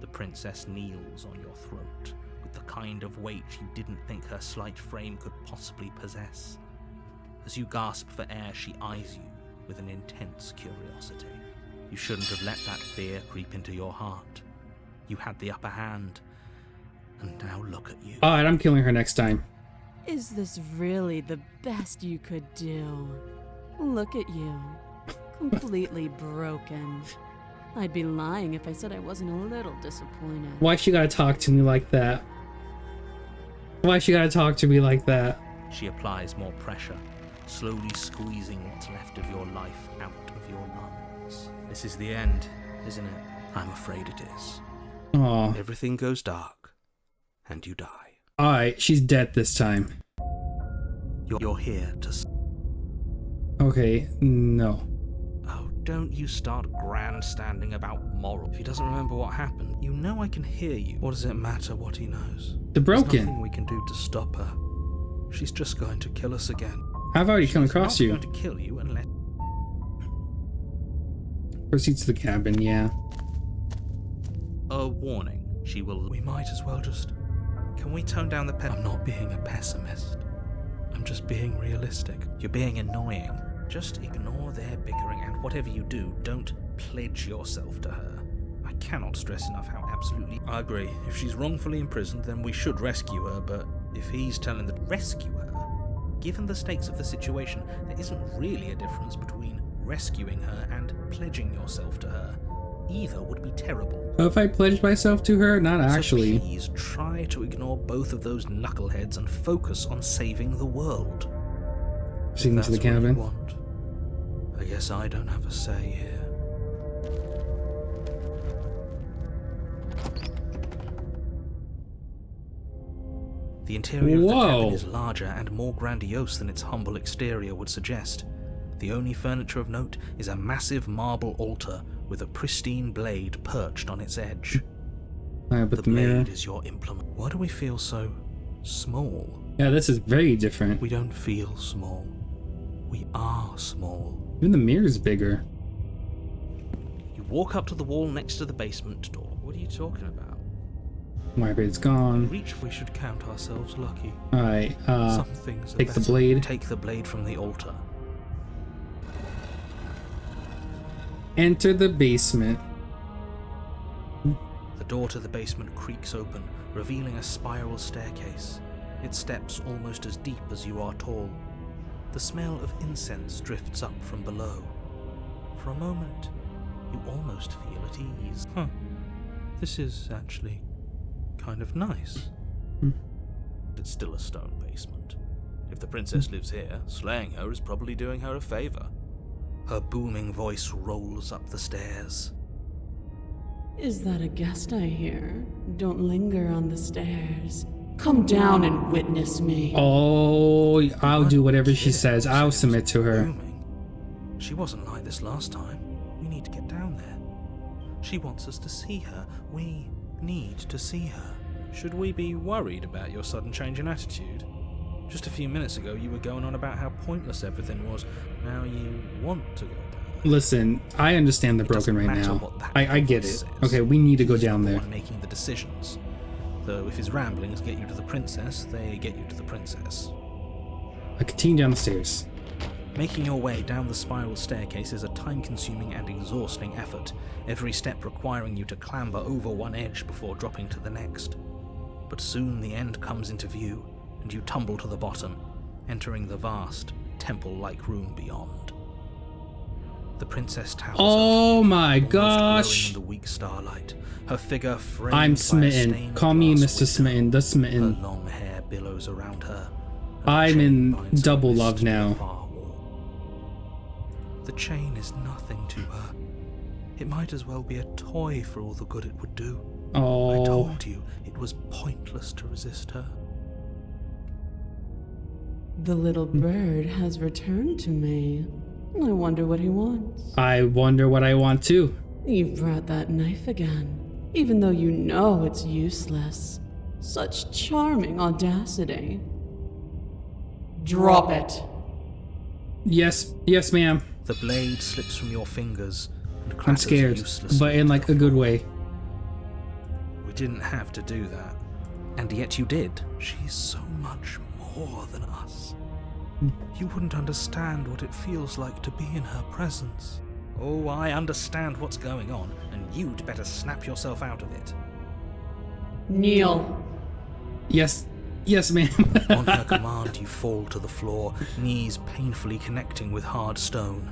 the princess kneels on your throat with the kind of weight you didn't think her slight frame could possibly possess. As you gasp for air, she eyes you with an intense curiosity. You shouldn't have let that fear creep into your heart. You had the upper hand, and now look at you. Alright, I'm killing her next time. Is this really the best you could do? Look at you. Completely broken. I'd be lying if I said I wasn't a little disappointed. Why she gotta talk to me like that? Why she gotta talk to me like that? She applies more pressure, slowly squeezing what's left of your life out of your lungs. This is the end, isn't it? I'm afraid it is. Oh, Everything goes dark, and you die. alright, she's dead this time. You're here to... Okay, no. Oh, don't you start grandstanding about moral. If he doesn't remember what happened, you know I can hear you. What does it matter what he knows? They're There's broken. nothing we can do to stop her. She's just going to kill us again. I've already come across She's you. not going to kill you unless... Proceeds to the cabin, yeah. A warning. She will... We might as well just... Can we tone down the I'm not being a pessimist. I'm just being realistic. You're being annoying. Just ignore their bickering, and whatever you do, don't pledge yourself to her. I cannot stress enough how absolutely... I agree. If she's wrongfully imprisoned, then we should rescue her, but if he's telling the... Rescue her? Given the stakes of the situation, there isn't really a difference between rescuing her and pledging yourself to her. Either would be terrible. Have I pledged myself to her? Not So actually. please try to ignore both of those knuckleheads and focus on saving the world. Proceeding If to the that's what you cabin. want, I guess I don't have a say here. The interior of the Whoa. cabin is larger and more grandiose than its humble exterior would suggest. The only furniture of note is a massive marble altar with a pristine blade perched on its edge. Alright, but The the mirror. blade is your implement. Why do we feel so small? Yeah, this is very different. We don't feel small. We are small. Even the mirror's bigger. You walk up to the wall next to the basement door. What are you talking about? My braid's gone. Reach, we should count ourselves lucky. Alright, Some things are take the better. blade. Take the blade from the altar. Enter the basement. The door to the basement creaks open, revealing a spiral staircase. Its steps almost as deep as you are tall. The smell of incense drifts up from below. For a moment, you almost feel at ease. This is actually kind of nice. It's still a stone basement. If the princess lives here, slaying her is probably doing her a favor. Her booming voice rolls up the stairs. Is that a guest I hear? Don't linger on the stairs. Come down and witness me. Oh, I'll do whatever she Kid says. said I'll it was submit to her. booming. She wasn't like this last time. We need to get down there. She wants us to see her. We need to see her. Should we be worried about your sudden change in attitude? Just a few minutes ago, you were going on about how pointless everything was. Now you want to go down there. Listen, I understand the It doesn't broken right matter now. what that I get it. says. Okay, we need to go He's down not the there. one making the decisions. Though if his ramblings get you to the princess, they get you to the princess. I continue down the stairs. Making your way down the spiral staircase is a time-consuming and exhausting effort, every step requiring you to clamber over one edge before dropping to the next. But soon the end comes into view, and you tumble to the bottom, entering the vast, temple-like room beyond. The princess towers Oh over you, my almost glowing gosh. in the weak starlight, her figure framed I'm by a smitten. stained Call me glass Mr. window. Smitten. The Her Smitten. long hair billows around her. and a I'm chain in binds her double wrist love to the now. far wall. The chain is nothing to her. It might as well be a toy for all the good it would do. I Oh, told you it was pointless to resist her. The little bird has returned to me. I wonder what he wants. I wonder what I want too. You've brought that knife again, even though you know it's useless. Such charming audacity. Drop it. Yes, ma'am. The blade slips from your fingers and I'm clatters scared, uselessly but in to like the a good floor. way. We didn't have to do that. And yet you did. She's so much more than us. You wouldn't understand what it feels like to be in her presence. Oh, I understand what's going on, and you'd better snap yourself out of it. Kneel. Yes, ma'am. On her command, you fall to the floor, knees painfully connecting with hard stone.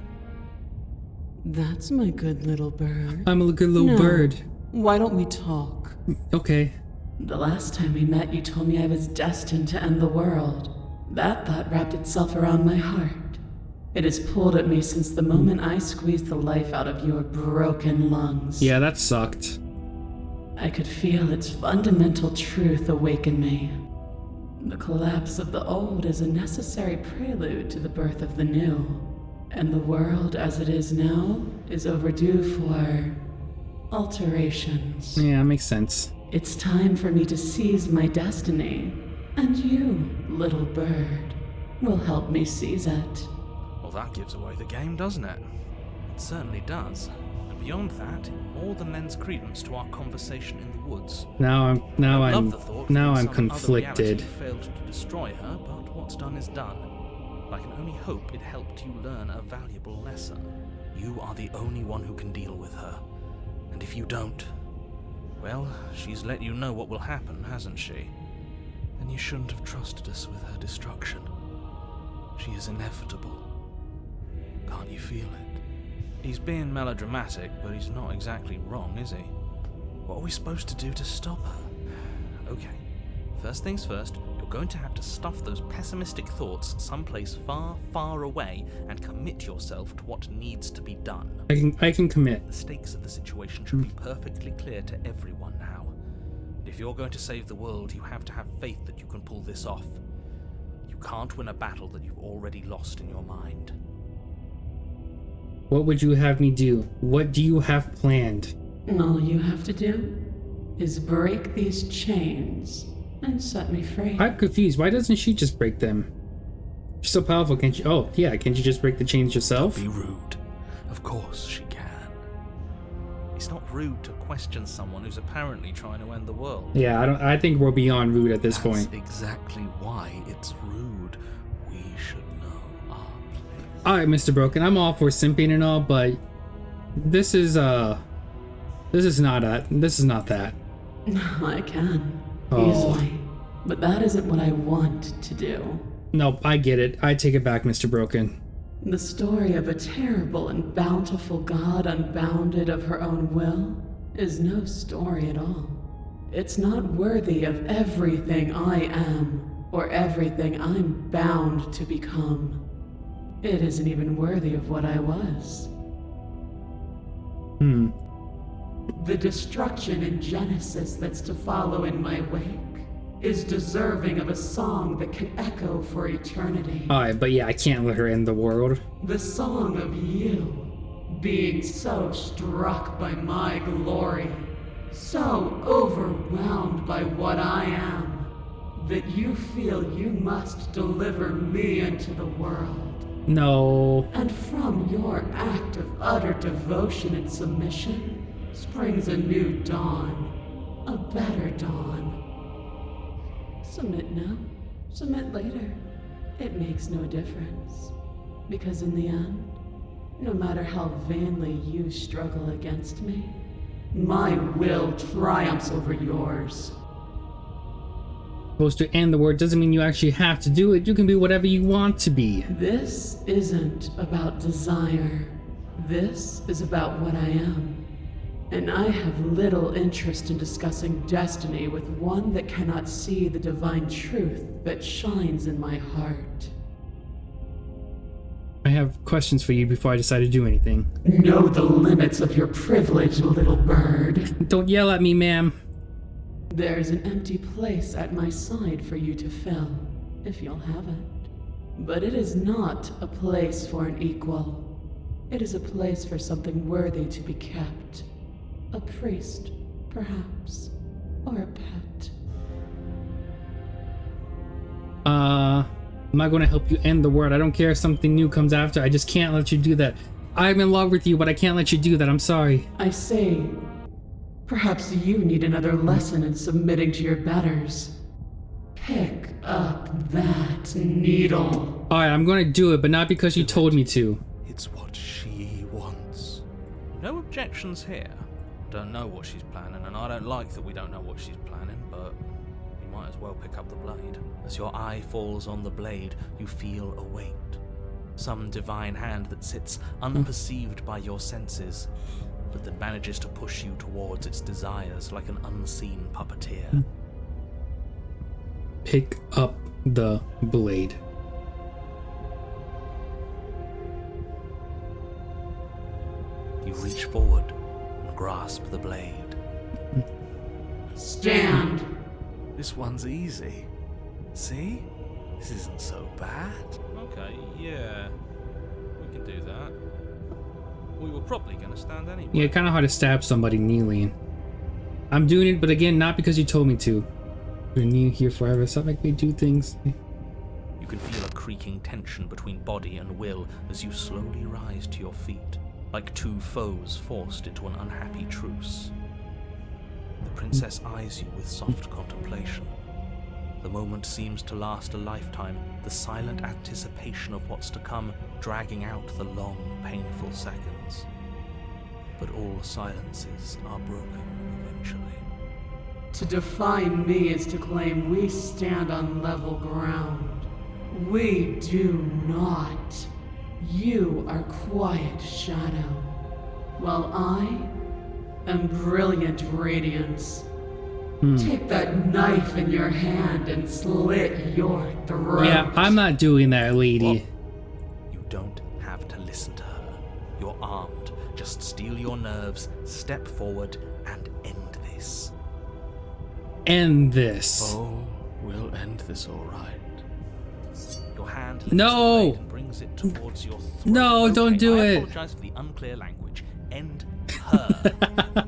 That's my good little bird. I'm a good little No. bird. Why don't we talk? Okay. The last time we met, you told me I was destined to end the world. That thought wrapped itself around my heart. It has pulled at me since the moment I squeezed the life out of your broken lungs. Yeah, that sucked. I could feel its fundamental truth awaken me. The collapse of the old is a necessary prelude to the birth of the new. And the world as it is now is overdue for alterations. Yeah, makes sense. It's time for me to seize my destiny. And you, little bird, will help me seize it. Well, that gives away the game, doesn't it? It certainly does. And beyond that, it more than lends credence to our conversation in the woods. Now I'm I love the thought that in I'm some other conflicted. reality you failed to destroy her, but what's done is done. I can only hope it helped you learn a valuable lesson. You are the only one who can deal with her. And if you don't, well, she's let you know what will happen, hasn't she? Then you shouldn't have trusted us with her destruction. She is inevitable. Can't you feel it? He's being melodramatic, but he's not exactly wrong, is he? What are we supposed to do to stop her? Okay, first things first, you're going to have to stuff those pessimistic thoughts someplace far, far away and commit yourself to what needs to be done. I can commit. The stakes of the situation should be perfectly clear to everyone now. If you're going to save the world, you have to have faith that you can pull this off. You can't win a battle that you've already lost in your mind. What would you have me do? What do you have planned? All you have to do is break these chains and set me free. I'm confused. Why doesn't she just break them? You're so powerful, can't you? Oh, yeah, can't you just break the chains yourself? Be rude. Of course she can. It's not rude to question someone who's apparently trying to end the world. Yeah, I think we're beyond rude at this point. That's exactly why it's rude. We should know our place. Alright, Mr. Broken, I'm all for simping and all, but this is not that. I can. Oh. Easily. But that isn't what I want to do. Nope, I get it. I take it back, Mr. Broken. The story of a terrible and bountiful god unbounded of her own will is no story at all. It's not worthy of everything I am or everything I'm bound to become. It isn't even worthy of what I was. The destruction in Genesis that's to follow in my wake is deserving of a song that can echo for eternity. Alright, but yeah, I can't let her end the world. The song of you, being so struck by my glory, so overwhelmed by what I am, that you feel you must deliver me into the world. No. And from your act of utter devotion and submission springs a new dawn, a better dawn. Submit now, submit later. It makes no difference. Because in the end, no matter how vainly you struggle against me, my will triumphs over yours. Supposed to end the word doesn't mean you actually have to do it. You can be whatever you want to be. This isn't about desire. This is about what I am. And I have little interest in discussing destiny with one that cannot see the divine truth that shines in my heart. I have questions for you before I decide to do anything. Know the limits of your privilege, little bird. Don't yell at me, ma'am. There's an empty place at my side for you to fill, if you'll have it. But it is not a place for an equal. It is a place for something worthy to be kept. A priest, perhaps, or a pet. I'm not going to help you end the world. I don't care if something new comes after. I just can't let you do that. I'm in love with you, but I can't let you do that. I'm sorry. I say, perhaps you need another lesson in submitting to your betters. Pick up that needle. Alright, I'm going to do it, but not because you told me to. It's what she wants. No objections here. Don't know what she's planning, and I don't like that we don't know what she's planning, but we might as well pick up the blade. As your eye falls on the blade, you feel a weight. Some divine hand that sits unperceived by your senses, but that manages to push you towards its desires like an unseen puppeteer. Pick up the blade. You reach forward and grasp the blade. Stand! This one's easy. See? This isn't so bad. Okay, yeah. We can do that. We were probably going to stand anyway. Yeah, kind of hard to stab somebody kneeling. I'm doing it, but again, not because you told me to. We're new here forever. It's not like we do things. You can feel a creaking tension between body and will as you slowly rise to your feet, like two foes forced into an unhappy truce. The princess eyes you with soft contemplation. The moment seems to last a lifetime, the silent anticipation of what's to come dragging out the long, painful seconds. But all silences are broken eventually. To define me is to claim we stand on level ground. We do not. You are quiet shadow, while I am brilliant radiance. Take that knife in your hand and slit your throat. Yeah, I'm not doing that, lady. You don't have to listen to her. You're armed. Just steel your nerves, step forward, and end this. end this. Oh, we'll end this all right. Your hand lifts No! the blade and brings it towards your throat. No, Okay, don't do I it. apologize for the unclear language. End her.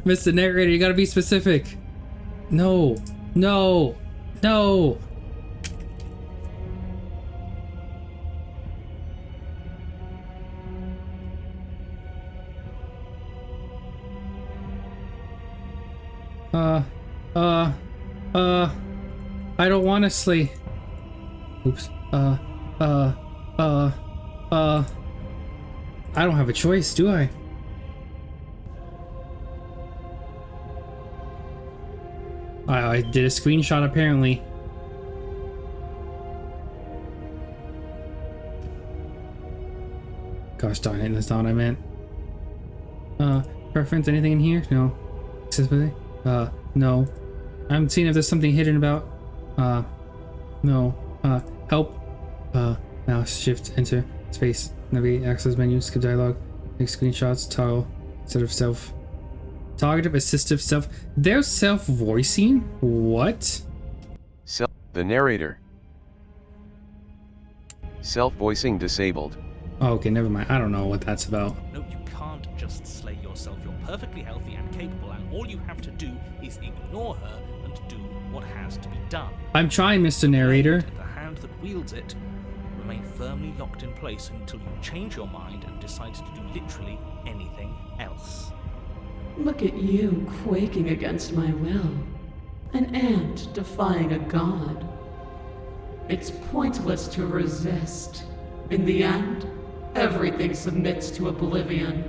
Mr. Narrator, you gotta be specific. No, no, no. I don't want to slay. Oops. I don't have a choice, do I? I did a screenshot apparently. Gosh darn it, that's not what I meant. Preference, anything in here? No. Accessibility? No. I'm seeing if there's something hidden about. No. Help. Mouse, shift, enter, space, navigate, access menu, skip dialogue, make screenshots, toggle, instead of self. Targeted assistive self. They're self-voicing? What? The narrator. Self-voicing disabled. Oh, okay, never mind. I don't know what that's about. No, you can't just slay yourself. You're perfectly healthy and capable, and all you have to do is ignore her and do what has to be done. I'm trying, Mr. Narrator. The hand that wields it remain firmly locked in place until you change your mind and decide to do literally anything else. Look at you quaking against my will. An ant defying a god. It's pointless to resist. In the end, everything submits to oblivion.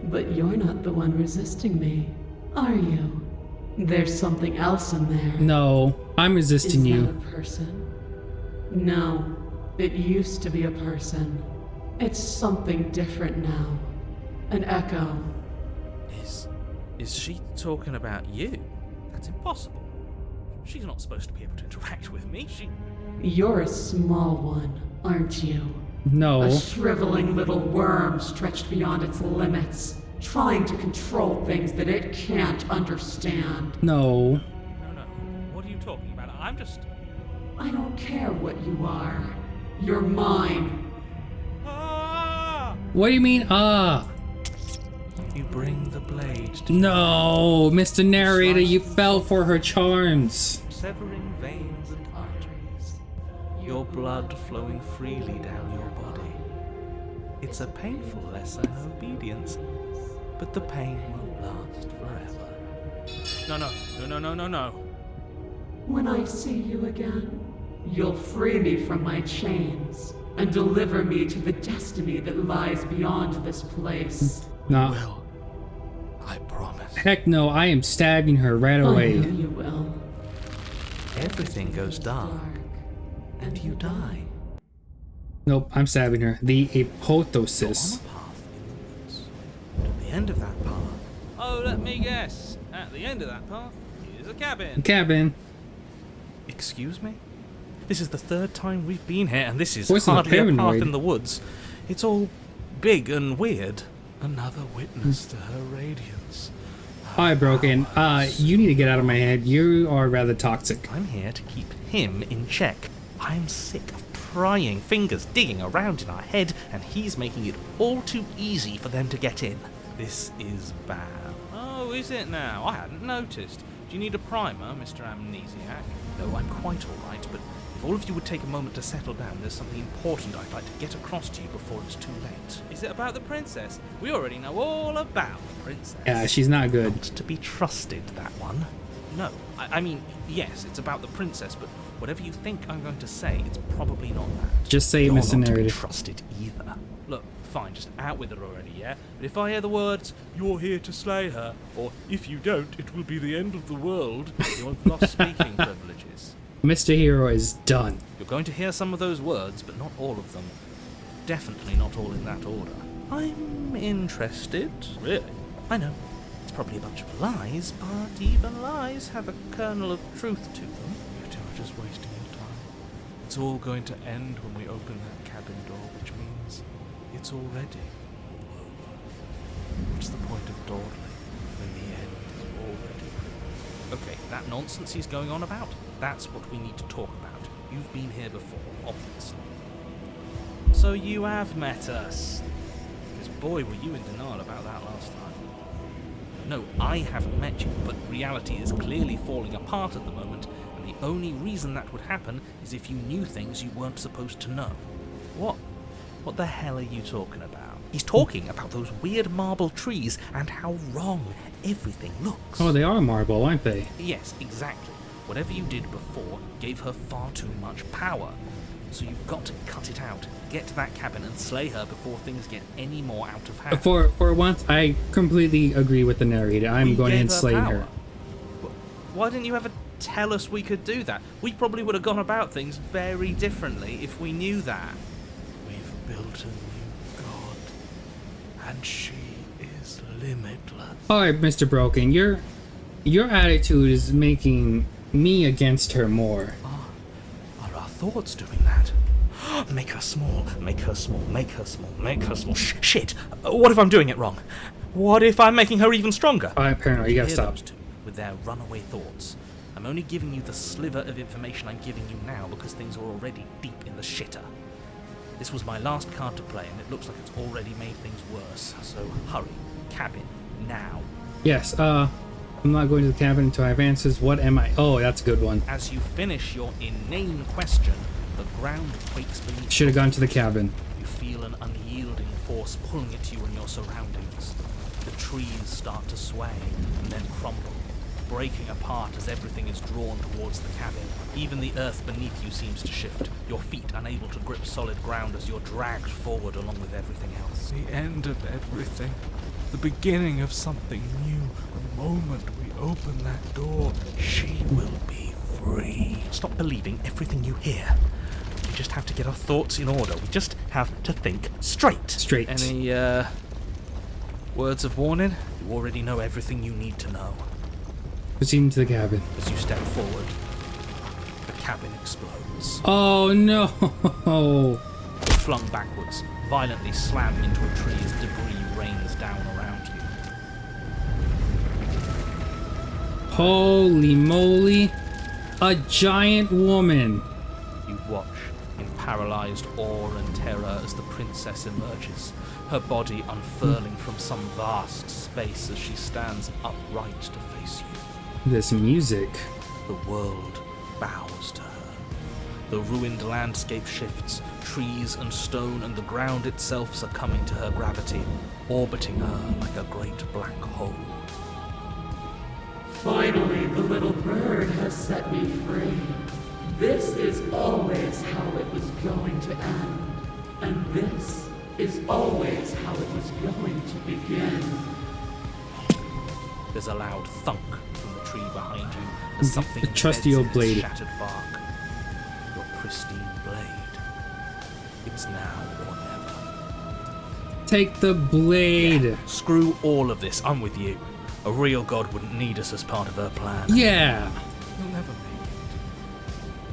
But you're not the one resisting me, are you? There's something else in there. No, I'm resisting Is you. that a person? No, it used to be a person. It's something different now. An echo. Is she talking about you? That's impossible. She's not supposed to be able to interact with me. You're a small one, aren't you? No. A shriveling little worm stretched beyond its limits, trying to control things that it can't understand. No. No. What are you talking about? I don't care what you are. You're mine. What do you mean, You bring the blade to No, Mr. Narrator, you fell for her charms. severing veins and arteries. Your blood flowing freely down your body. It's a painful lesson in obedience, but the pain won't last forever. No. When I see you again, you'll free me from my chains and deliver me to the destiny that lies beyond this place. No. Will. I promise. Heck no, I am stabbing her right I know away. you will. Everything goes dark, and you die. Nope, I'm stabbing her. The You're apotheosis. on a path in the woods. At the end of that path... Oh, let me guess. At the end of that path is a cabin. Cabin. Excuse me? This is the third time we've been here, and this is Voice of a hardly a path paranoid. in the woods. It's all big and weird. Another witness to her radiance. Alright, Broken. You need to get out of my head. You are rather toxic. I'm here to keep him in check. I'm sick of prying fingers digging around in our head, and he's making it all too easy for them to get in. This is bad. Oh, is it now? I hadn't noticed. Do you need a primer, Mr. Amnesiac? No, I'm quite all right, but if all of you would take a moment to settle down, there's something important I'd like to get across to you before it's too late. Is it about the princess? We already know all about the princess. Yeah, she's not good. Not to be trusted, that one. No, I mean, yes, it's about the princess, but whatever you think I'm going to say, it's probably not that. Just say it, You're Mr. not to be Narrator. trusted either. Look, fine, just out with her already, yeah? But if I hear the words, "You're here to slay her," or "If you don't, it will be the end of the world," you've lost speaking privileges. Mr. Hero is done. You're going to hear some of those words, but not all of them. Definitely not all in that order. I'm interested. Really? I know. It's probably a bunch of lies, but even lies have a kernel of truth to them. You two are just wasting your time. It's all going to end when we open that cabin door, which means it's already all over. What's the point of dawdling when the end is already written? Okay, that nonsense he's going on about, that's what we need to talk about. You've been here before, obviously. So you have met us. Because boy, were you in denial about that last time. No, I haven't met you, but reality is clearly falling apart at the moment, and the only reason that would happen is if you knew things you weren't supposed to know. What the hell are you talking about? He's talking about those weird marble trees and how wrong everything looks. Oh, they are marble, aren't they? Yes, exactly. Whatever you did before gave her far too much power. So you've got to cut it out, get to that cabin and slay her before things get any more out of hand. For once, I completely agree with the narrator. I'm going in and slaying her. Why didn't you ever tell us we could do that? We probably would have gone about things very differently if we knew that. We've built a new god, and she is limitless. Alright, Mr. Broken, your attitude is making me against her more. Are our thoughts doing that? Make her small, make her small, make her small, make her small. Shit! What if I'm doing it wrong? What if I'm making her even stronger? Alright, Paranoid, you gotta Hear stop. those two with their runaway thoughts. I'm only giving you the sliver of information I'm giving you now because things are already deep in the shitter. This was my last card to play, and it looks like it's already made things worse. So hurry, cabin, now. Yes, I'm not going to the cabin until I have answers. What am I? Oh, that's a good one. As you finish your inane question, the ground quakes beneath Should have gone to the cabin. you. Feel an unyielding force pulling at you and your surroundings. The trees start to sway and then crumble, breaking apart as everything is drawn towards the cabin. Even the earth beneath you seems to shift, your feet unable to grip solid ground as you're dragged forward along with everything else. The end of everything. The beginning of something new. The moment we open that door, she will be free. Stop believing everything you hear. We just have to get our thoughts in order. We just have to think straight. Straight. Any, words of warning? You already know everything you need to know. Proceeding to the cabin. As you step forward, the cabin explodes. Oh no! You're flung backwards, violently slammed into a tree as debris rains down around you. Holy moly! A giant woman! You watch in paralyzed awe and terror as the princess emerges, her body unfurling from some vast space as she stands upright to face you. This music. The world bows to her. The ruined landscape shifts, trees and stone and the ground itself succumbing to her gravity, orbiting her like a great black hole. Finally, the little bird has set me free. This is always how it was going to end. And this is always how it was going to begin. There's a loud thunk from the tree behind you as something The trusty embeds old in blade. its shattered bark. Your pristine blade. It's now or never. Take the blade! Yeah, screw all of this, I'm with you. A real god wouldn't need us as part of her plan. Yeah! You'll never make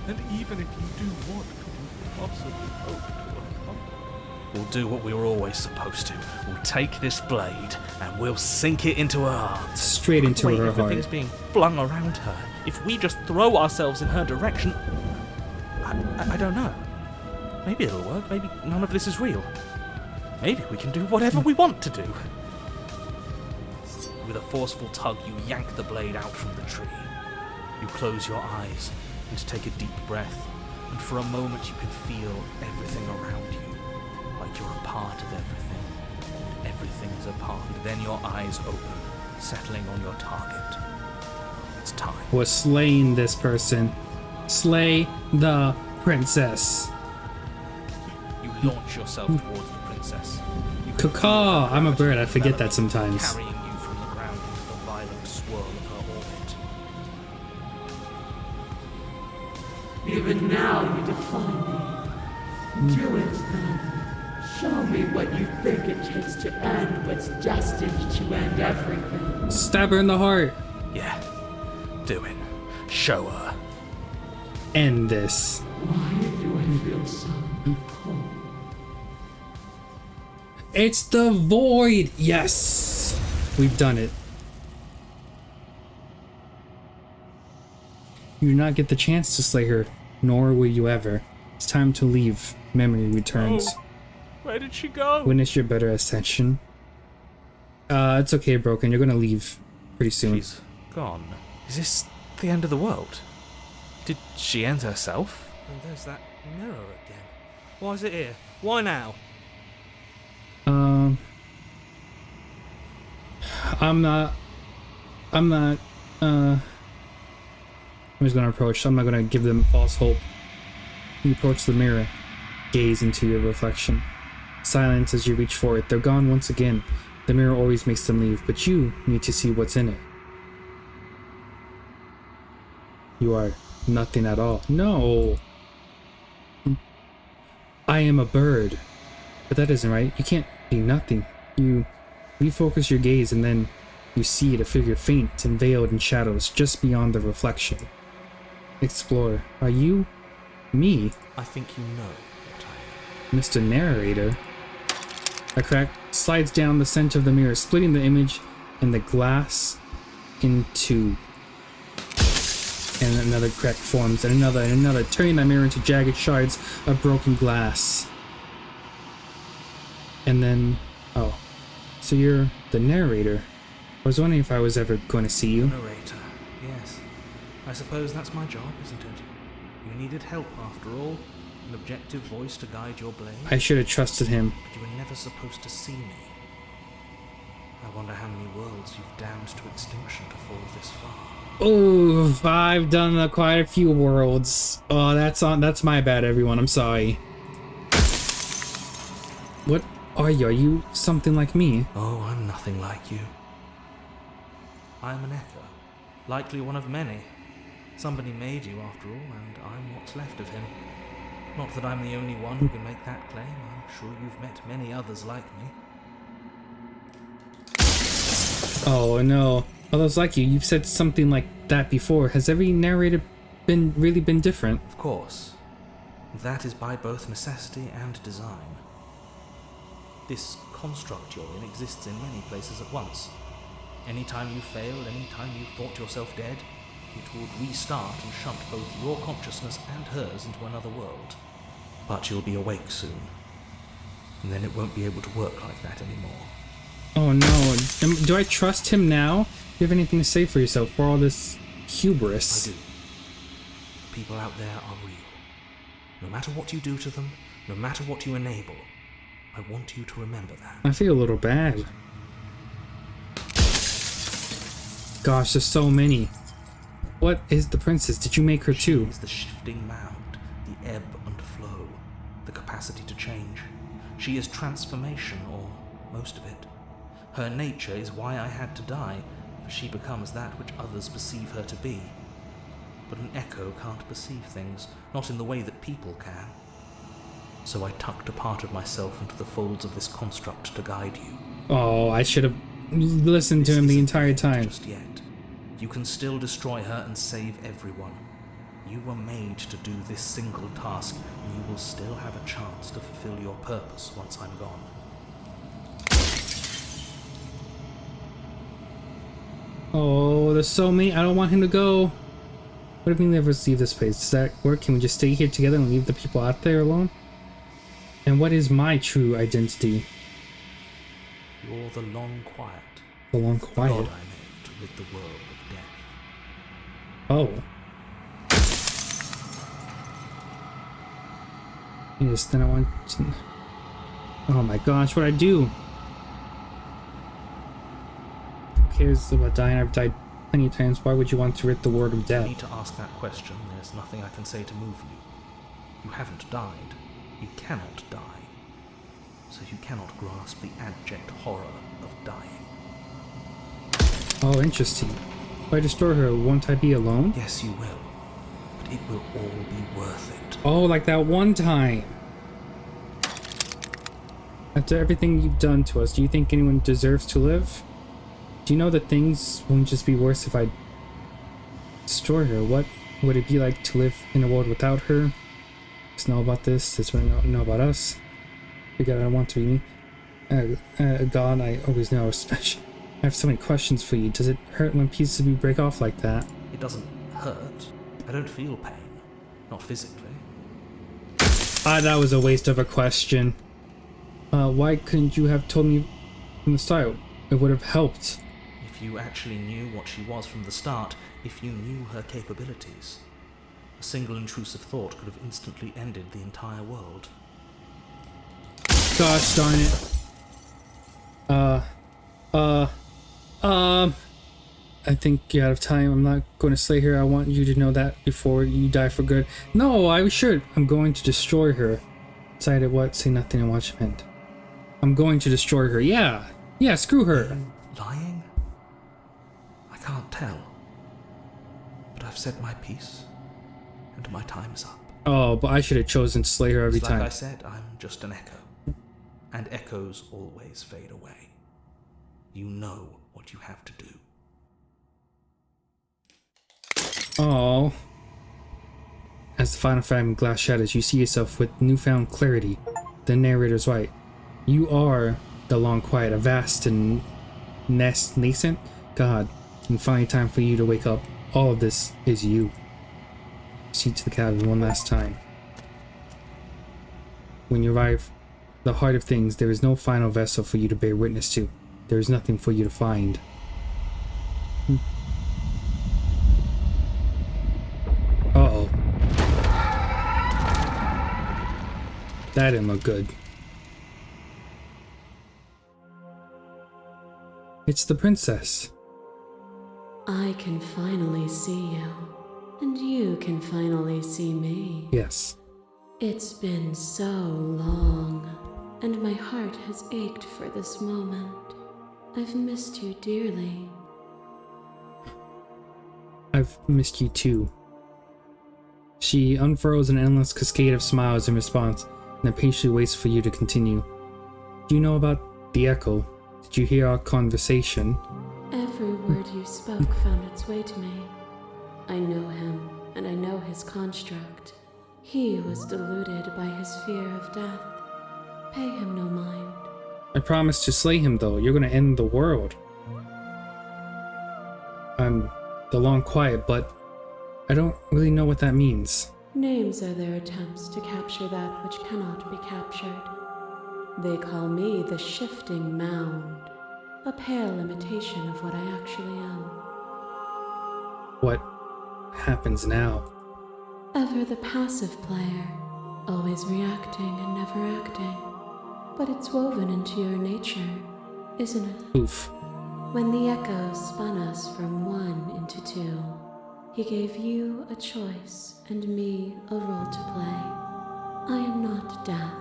it. And even if you do, what could you possibly hope to accomplish? We'll do what we were always supposed to. We'll take this blade and we'll sink it into her heart. Straight into Wait, her everything's heart. being flung around her. If we just throw ourselves in her direction, I don't know. Maybe it'll work. Maybe none of this is real. Maybe we can do whatever we want to do. With a forceful tug, you yank the blade out from the tree. You close your eyes and take a deep breath, and for a moment you can feel everything around you, like you're a part of everything, and everything is a part. Then your eyes open, settling on your target. It's time. Was slaying this person. Slay the princess. You launch yourself towards the princess. You can Caw-caw! feel I'm a her bird, I forget that enveloping, sometimes. Carrying you from the ground into the violent swirl of her orbit. Even now you defy me. Do it then. Show me what you think it takes to end what's destined to end everything. Stab her in the heart. Yeah, do it. Show her. End this. Why do I feel so cold? It's the void! Yes! We've done it. You do not get the chance to slay her, nor will you ever. It's time to leave. Memory returns. Oh, where did she go? Witness your better ascension. It's okay, Broken. You're gonna leave pretty soon. She's gone. Is this the end of the world? Did she end herself? And there's that mirror again. Why is it here? Why now? I'm just gonna approach. I'm not gonna give them false hope. You approach the mirror, gaze into your reflection. Silence as you reach for it. They're gone once again. The mirror always makes them leave, but you need to see what's in it. You are nothing at all. No! I am a bird. But that isn't right. You can't be nothing. You refocus your gaze and then you see a figure faint and veiled in shadows just beyond the reflection. Explore. Are you me? I think you know what I am. Mr. Narrator. A crack slides down the center of the mirror, splitting the image and the glass in two. And another crack forms, and another, turning that mirror into jagged shards of broken glass. And then, oh, so you're the narrator. I was wondering if I was ever going to see you. Narrator, yes. I suppose that's my job, isn't it? You needed help after all. An objective voice to guide your blade. I should have trusted him. But you were never supposed to see me. I wonder how many worlds you've damned to extinction to fall this far. Oh, I've done quite a few worlds. Oh, that's my bad, everyone. I'm sorry. What are you? Are you something like me? Oh, I'm nothing like you. I'm an echo. Likely one of many. Somebody made you after all, and I'm what's left of him. Not that I'm the only one who can make that claim. I'm sure you've met many others like me. Oh no. Others like you, you've said something like that before. Has every narrator really been different? Of course. That is by both necessity and design. This construct you're in exists in many places at once. Anytime you failed, anytime you thought yourself dead, it would restart and shunt both your consciousness and hers into another world. But you'll be awake soon, and then it won't be able to work like that anymore. Oh no. Do I trust him now? Do you have anything to say for yourself for all this hubris? I do. People out there are real. No matter what you do to them, no matter what you enable, I want you to remember that. I feel a little bad. Gosh, there's so many. What is the princess? Did you make her too? She is the shifting mound, the ebb and flow, the capacity to change. She is transformation, or most of it. Her nature is why I had to die, for she becomes that which others perceive her to be. But an echo can't perceive things, not in the way that people can. So I tucked a part of myself into the folds of this construct to guide you. Oh, I should have listened to him the entire time. Just yet. You can still destroy her and save everyone. You were made to do this single task, and you will still have a chance to fulfill your purpose once I'm gone. Oh, there's so many. I don't want him to go. What if we never leave this place? Does that work? Can we just stay here together and leave the people out there alone? And what is my true identity? You're the long quiet. The long quiet? God I made to rid the world of death. Oh. Yes, then I want to... Oh my gosh, what'd I do? Who cares about dying? I've died plenty of times. Why would you want to rid the world of You death? need to ask that question. There's nothing I can say to move you. You haven't died. You cannot die. So you cannot grasp the abject horror of dying. Oh, interesting. If I destroy her, won't I be alone? Yes, you will. But it will all be worth it. Oh, like that one time. After everything you've done to us, do you think anyone deserves to live? Do you know that things won't just be worse if I destroy her? What would it be like to live in a world without her? Just know about this. This what I know about us. Because I don't want to be me. God, I always know. Especially, I have so many questions for you. Does it hurt when pieces of you break off like that? It doesn't hurt. I don't feel pain. Not physically. That was a waste of a question. Why couldn't you have told me from the start? It would have helped. If you actually knew what she was from the start, if you knew her capabilities, a single intrusive thought could have instantly ended the entire world. Gosh darn it. I think you're out of time. I'm not going to slay her. I want you to know that before you die for good. No, I should. I'm going to destroy her. Decided what? Say nothing and watch him end. I'm going to destroy her. Yeah. Yeah, screw her. Lying? I can't tell. But I've said my piece, and my time is up. Oh, but I should have chosen to slay her every time. Like I said, I'm just an echo. And echoes always fade away. You know what you have to do. Oh. As the final fragment glass shatters, you see yourself with newfound clarity. The narrator's right. You are the long quiet, a vast and nascent God. And finally time for you to wake up. All of this is you. Proceed to the cabin one last time. When you arrive the heart of things, there is no final vessel for you to bear witness to. There is nothing for you to find. Uh-oh. That didn't look good. It's the princess. I can finally see you, and you can finally see me. Yes. It's been so long, and my heart has ached for this moment. I've missed you dearly. I've missed you too. She unfurls an endless cascade of smiles in response, and then patiently waits for you to continue. Do you know about the echo? Did you hear our conversation? Every word you spoke found its way to me. I know him, and I know his construct. He was deluded by his fear of death. Pay him no mind. I promised to slay him, though. You're gonna end the world. I'm the long quiet, but I don't really know what that means. Names are their attempts to capture that which cannot be captured. They call me the shifting mound, a pale imitation of what I actually am. What happens now? Ever the passive player, always reacting and never acting. But it's woven into your nature, isn't it? Oof. When the echo spun us from one into two, he gave you a choice and me a role to play. I am not death,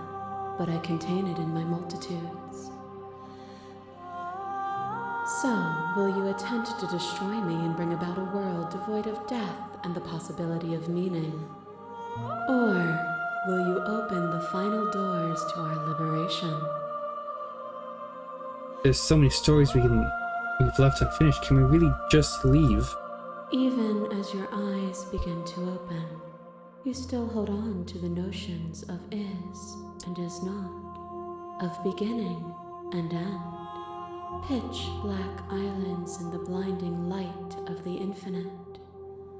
but I contain it in my multitudes. So, will you attempt to destroy me and bring about a world devoid of death and the possibility of meaning? Or will you open the final doors to our liberation? There's so many stories we've left unfinished. Can we really just leave? Even as your eyes begin to open, you still hold on to the notions of is and is not, of beginning and end, pitch black islands in the blinding light of the infinite.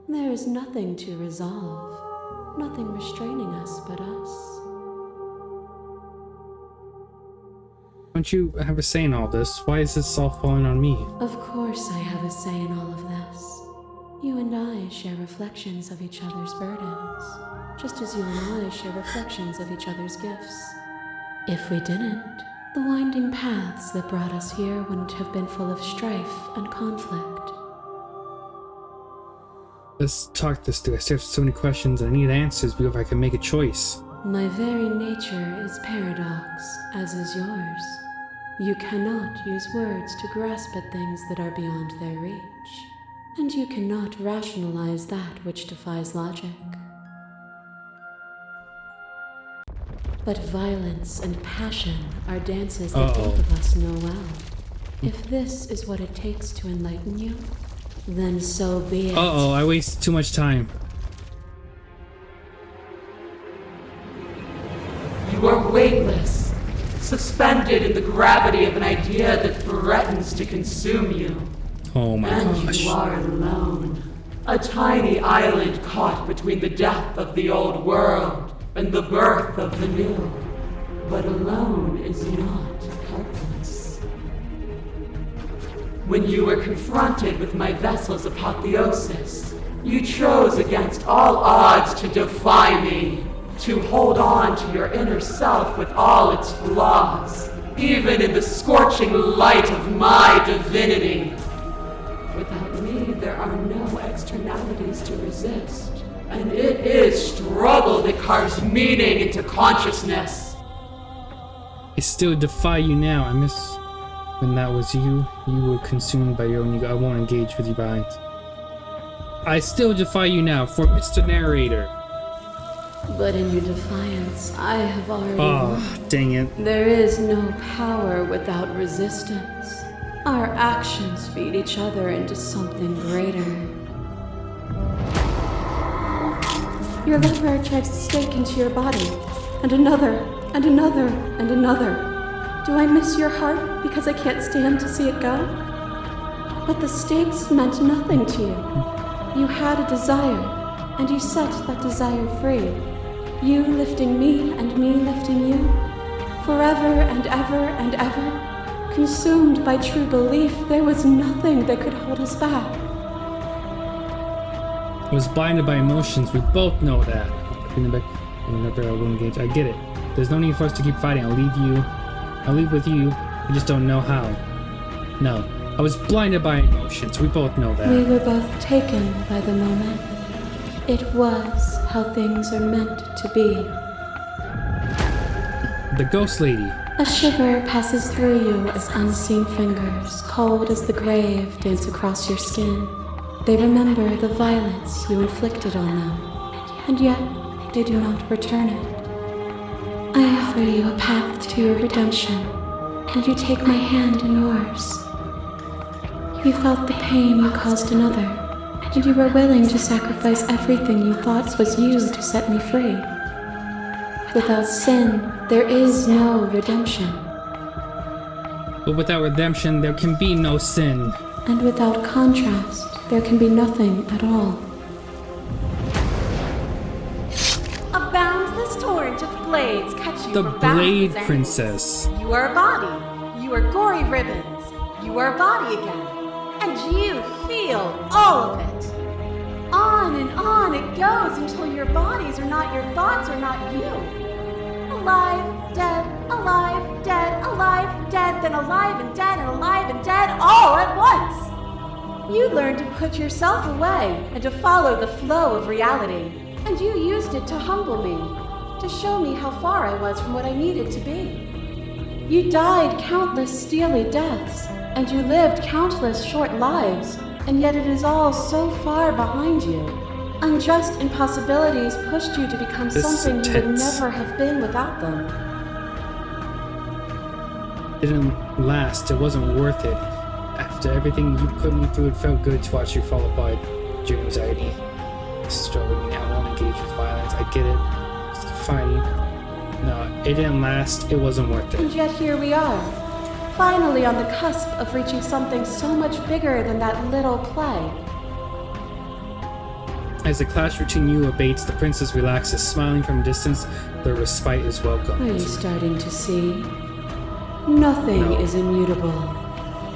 There is nothing to resolve, nothing restraining us but us. Don't you have a say in all this? Why is this all falling on me? Of course I have a say in all of this. You and I share reflections of each other's burdens, just as you and I share reflections of each other's gifts. If we didn't, the winding paths that brought us here wouldn't have been full of strife and conflict. Let's talk this through. I still have so many questions and I need answers before I can make a choice. My very nature is paradox, as is yours. You cannot use words to grasp at things that are beyond their reach, and you cannot rationalize that which defies logic. But violence and passion are dances that both of us know well. If this is what it takes to enlighten you, then so be it. I wasted too much time. You are weightless, suspended in the gravity of an idea that threatens to consume you. Oh my And gosh. you are alone. A tiny island caught between the death of the old world and the birth of the new. But alone is not helpless. When you were confronted with my vessel's apotheosis, you chose against all odds to defy me, to hold on to your inner self with all its flaws, even in the scorching light of my divinity. Without me, there are no externalities to resist, and it is struggle that carves meaning into consciousness. I still defy you now. I miss when that was you. You were consumed by your own ego. I won't engage with you behind. I still defy you now for Mr. Narrator. But in your defiance, I have already Oh, won. dang it. There is no power without resistance. Our actions feed each other into something greater. Your lover drives a stake into your body, and another, and another, and another. Do I miss your heart because I can't stand to see it go? But the stakes meant nothing to you. You had a desire, and you set that desire free. You lifting me and me lifting you. Forever and ever and ever. Consumed by true belief, there was nothing that could hold us back. I was blinded by emotions. We both know that. Whenever I will engage, I get it. There's no need for us to keep fighting. I'll leave with you. We just don't know how. No. I was blinded by emotions. We both know that. We were both taken by the moment. It was how things are meant to be. The ghost lady. A shiver passes through you as unseen fingers, cold as the grave, dance across your skin. They remember the violence you inflicted on them, and yet they do not return it. I offer you a path to your redemption, and you take my hand in yours. You felt the pain you caused another, and you were willing to sacrifice everything you thought was you to set me free. Without sin, there is no redemption. But without redemption, there can be no sin. And without contrast, there can be nothing at all. A boundless torrent of blades cut you The from boundless Blade angles. Princess. You are a body. You are gory ribbons. You are a body again. And you feel all of it. On and on it goes until your bodies are not your thoughts, are not you. Alive, dead, alive, dead, alive, dead, then alive and dead and alive and dead all at once. You learned to put yourself away and to follow the flow of reality. And you used it to humble me, to show me how far I was from what I needed to be. You died countless steely deaths, and you lived countless short lives, and yet it is all so far behind you. Unjust impossibilities pushed you to become This is something you would intense. never have been without them. It didn't last. It wasn't worth it. After everything you put me through, it felt good to watch you fall apart. Your anxiety. Struggling now. I won't engage with violence. I get it. It's fighting. No, it didn't last. It wasn't worth And it. yet here we are, finally on the cusp of reaching something so much bigger than that little play. As the clash between you abates, the princess relaxes, smiling from a distance. The respite is Are welcome. you starting to see? Nothing No. is immutable.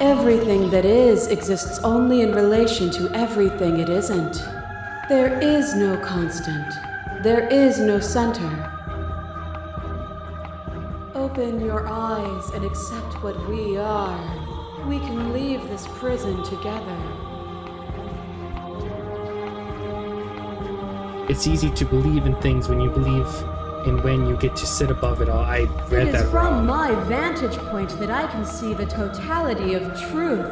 Everything that is exists only in relation to everything it isn't. There is no constant. There is no center. Open your eyes and accept what we are. We can leave this prison together. It's easy to believe in things when you believe in when you get to sit above it all. I read It is that from wrong. my vantage point that I can see the totality of truth.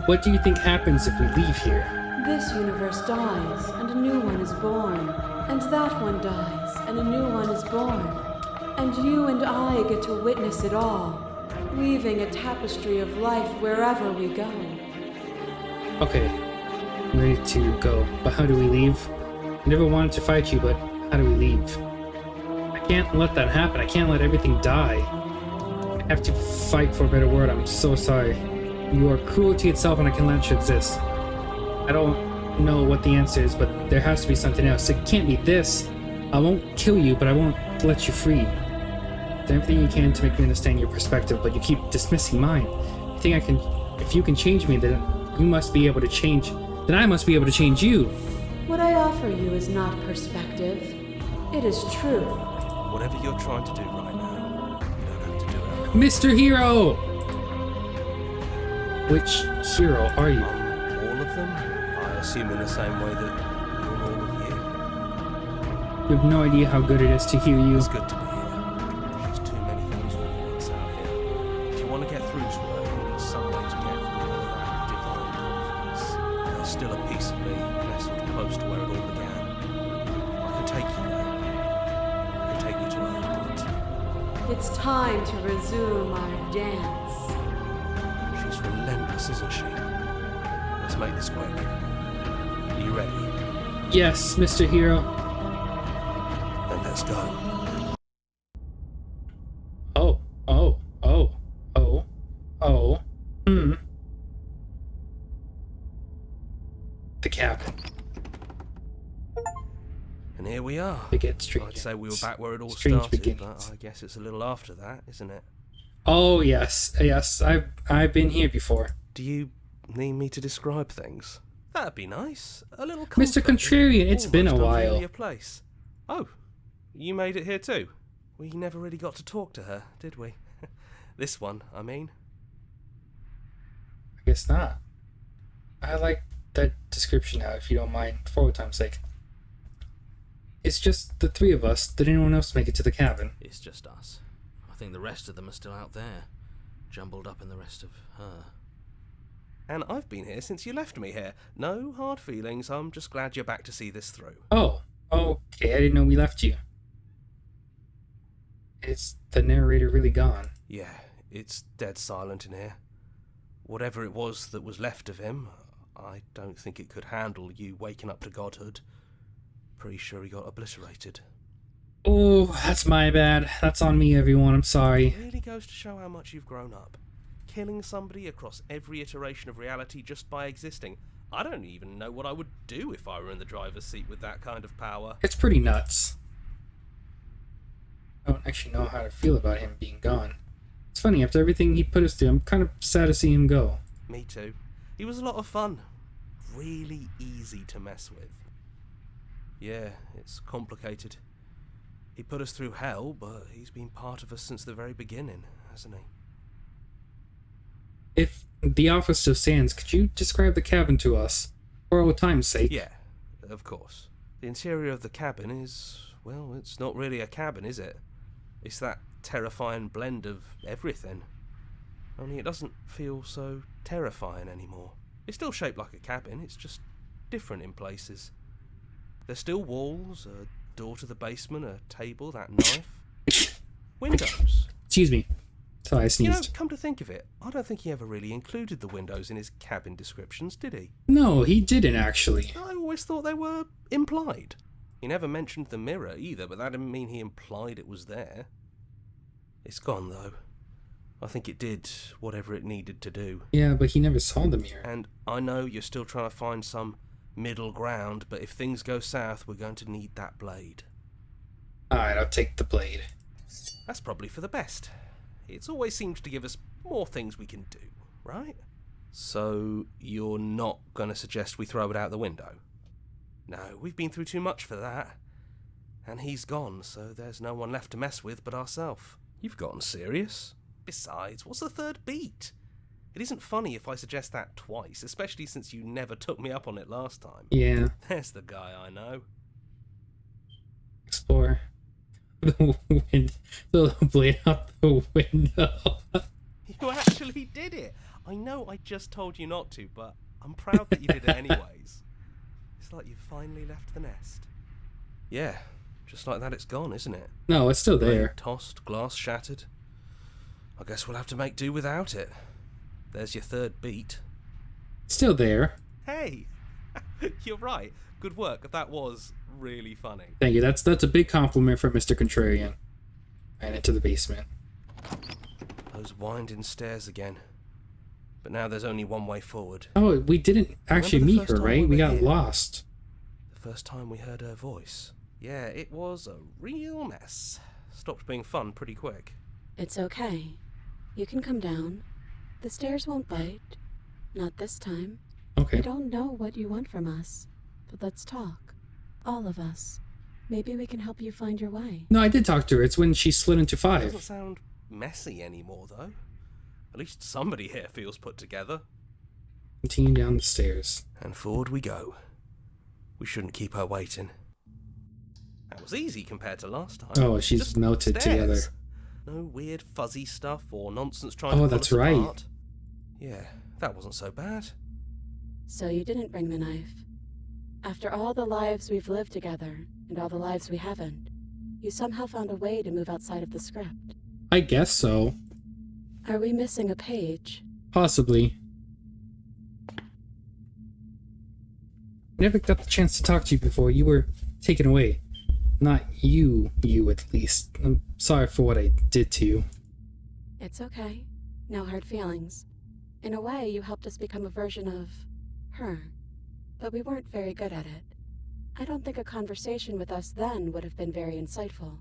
What do you think happens if we leave here? This universe dies, and a new one is born. And that one dies, and a new one is born. And you and I get to witness it all, weaving a tapestry of life wherever we go. Okay, I'm ready to go. But how do we leave? I never wanted to fight you, but how do we leave? I can't let that happen. I can't let everything die. I have to fight for a better word. I'm so sorry. You are cruelty itself, and I can let you exist. I don't know what the answer is, but there has to be something else. It can't be this. I won't kill you, but I won't let you free. Do everything you can to make me understand your perspective, but you keep dismissing mine. You think I can... If you can change me, then you must be able to change... Then I must be able to change you. What I offer you is not perspective. It is truth. Whatever you're trying to do right now, you don't have to do it. Mr. Hero! Which hero are you? All of them? I assume in the same way that you're all of you. You have no idea how good it is to hear you. It's good to be here. There's too many things all at once out here. If you want to get through to her, you need some way to get through all that divine confidence. There's still a piece of me nestled close to where it all began. I can take you there. I can take you to her heart. It's time to resume our dance. She's relentless, isn't she? Let's make this quick. Are you ready? Yes, Mr. Hero. Then let's go. Oh. The cabin. And here we are. Begin strange. I'd say we were back where it all Strange started, beginnings. but I guess it's a little after that, isn't it? Oh yes. I've been here before. Do you need me to describe things? That'd be nice. A little Mr. comfort in Contrarian, it's been a almost while. unfamiliar place. Oh, you made it here too? We never really got to talk to her, did we? This one, I mean. I guess not. I like that description now, if you don't mind, for old time's sake. It's just the three of us. Did anyone else make it to the cabin? It's just us. I think the rest of them are still out there, jumbled up in the rest of her. And I've been here since you left me here. No hard feelings, I'm just glad you're back to see this through. Oh, okay, I didn't know we left you. Is the narrator really gone? Yeah, it's dead silent in here. Whatever it was that was left of him, I don't think it could handle you waking up to godhood. Pretty sure he got obliterated. Oh, that's my bad. That's on me, everyone. I'm sorry. It really goes to show how much you've grown up. Killing somebody across every iteration of reality just by existing. I don't even know what I would do if I were in the driver's seat with that kind of power. It's pretty nuts. I don't actually know how to feel about him being gone. It's funny, after everything he put us through, I'm kind of sad to see him go. Me too. He was a lot of fun. Really easy to mess with. Yeah, it's complicated. He put us through hell, but he's been part of us since the very beginning, hasn't he? If the offer still stands, could you describe the cabin to us? For old time's sake. Yeah, of course. The interior of the cabin is, well, it's not really a cabin, is it? It's that terrifying blend of everything. Only it doesn't feel so terrifying anymore. It's still shaped like a cabin, it's just different in places. There's still walls, a door to the basement, a table, that knife. Windows. Excuse me. Sorry, I sneezed. Come to think of it, I don't think he ever really included the windows in his cabin descriptions, did he? No, he didn't actually. I always thought they were implied. He never mentioned the mirror either, but that didn't mean he implied it was there. It's gone, though. I think it did whatever it needed to do. Yeah, but he never saw the mirror. And I know you're still trying to find some middle ground, but if things go south, we're going to need that blade. Alright, I'll take the blade. That's probably for the best. It's always seems to give us more things we can do, right? So, you're not going to suggest we throw it out the window? No, we've been through too much for that. And he's gone, so there's no one left to mess with but ourselves. You've gotten serious. Besides, what's the third beat? It isn't funny if I suggest that twice, especially since you never took me up on it last time. Yeah. There's the guy I know. Explore. The blade out the window. You actually did it! I know I just told you not to, but I'm proud that you did it anyways. It's like you finally left the nest. Yeah, just like that it's gone, isn't it? No, it's still there. Blade tossed, glass shattered. I guess we'll have to make do without it. There's your third beat. Still there. Hey! You're right. Good work. That was really funny. Thank you. That's a big compliment from Mr. Contrarian. And into the basement. Those winding stairs again. but now there's only one way forward. Oh, we didn't actually Remember the meet first her, time right? we We were got here? lost. The first time we heard her voice. Yeah, it was a real mess. Stopped being fun pretty quick. It's okay. You can come down. The stairs won't bite. Not this time. Okay. We don't know what you want from us, but let's talk. All of us. Maybe we can help you find your way. No, I did talk to her. It's when she slid into Doesn't 5. sound messy anymore, though. At least somebody here feels put together. Continue down the stairs. And forward we go. We shouldn't keep her waiting. That was easy compared to last time. Oh, she's Just melted together. stairs. No weird fuzzy stuff or nonsense trying Oh, to pull that's us right. apart. Yeah, that wasn't so bad. So you didn't bring the knife. After all the lives we've lived together, and all the lives we haven't, you somehow found a way to move outside of the script. I guess so. Are we missing a page? Possibly. Never got the chance to talk to you before. You were taken away. Not you at least. I'm sorry for what I did to you. It's okay. No hard feelings. In a way, you helped us become a version of her. But we weren't very good at it. I don't think a conversation with us then would have been very insightful.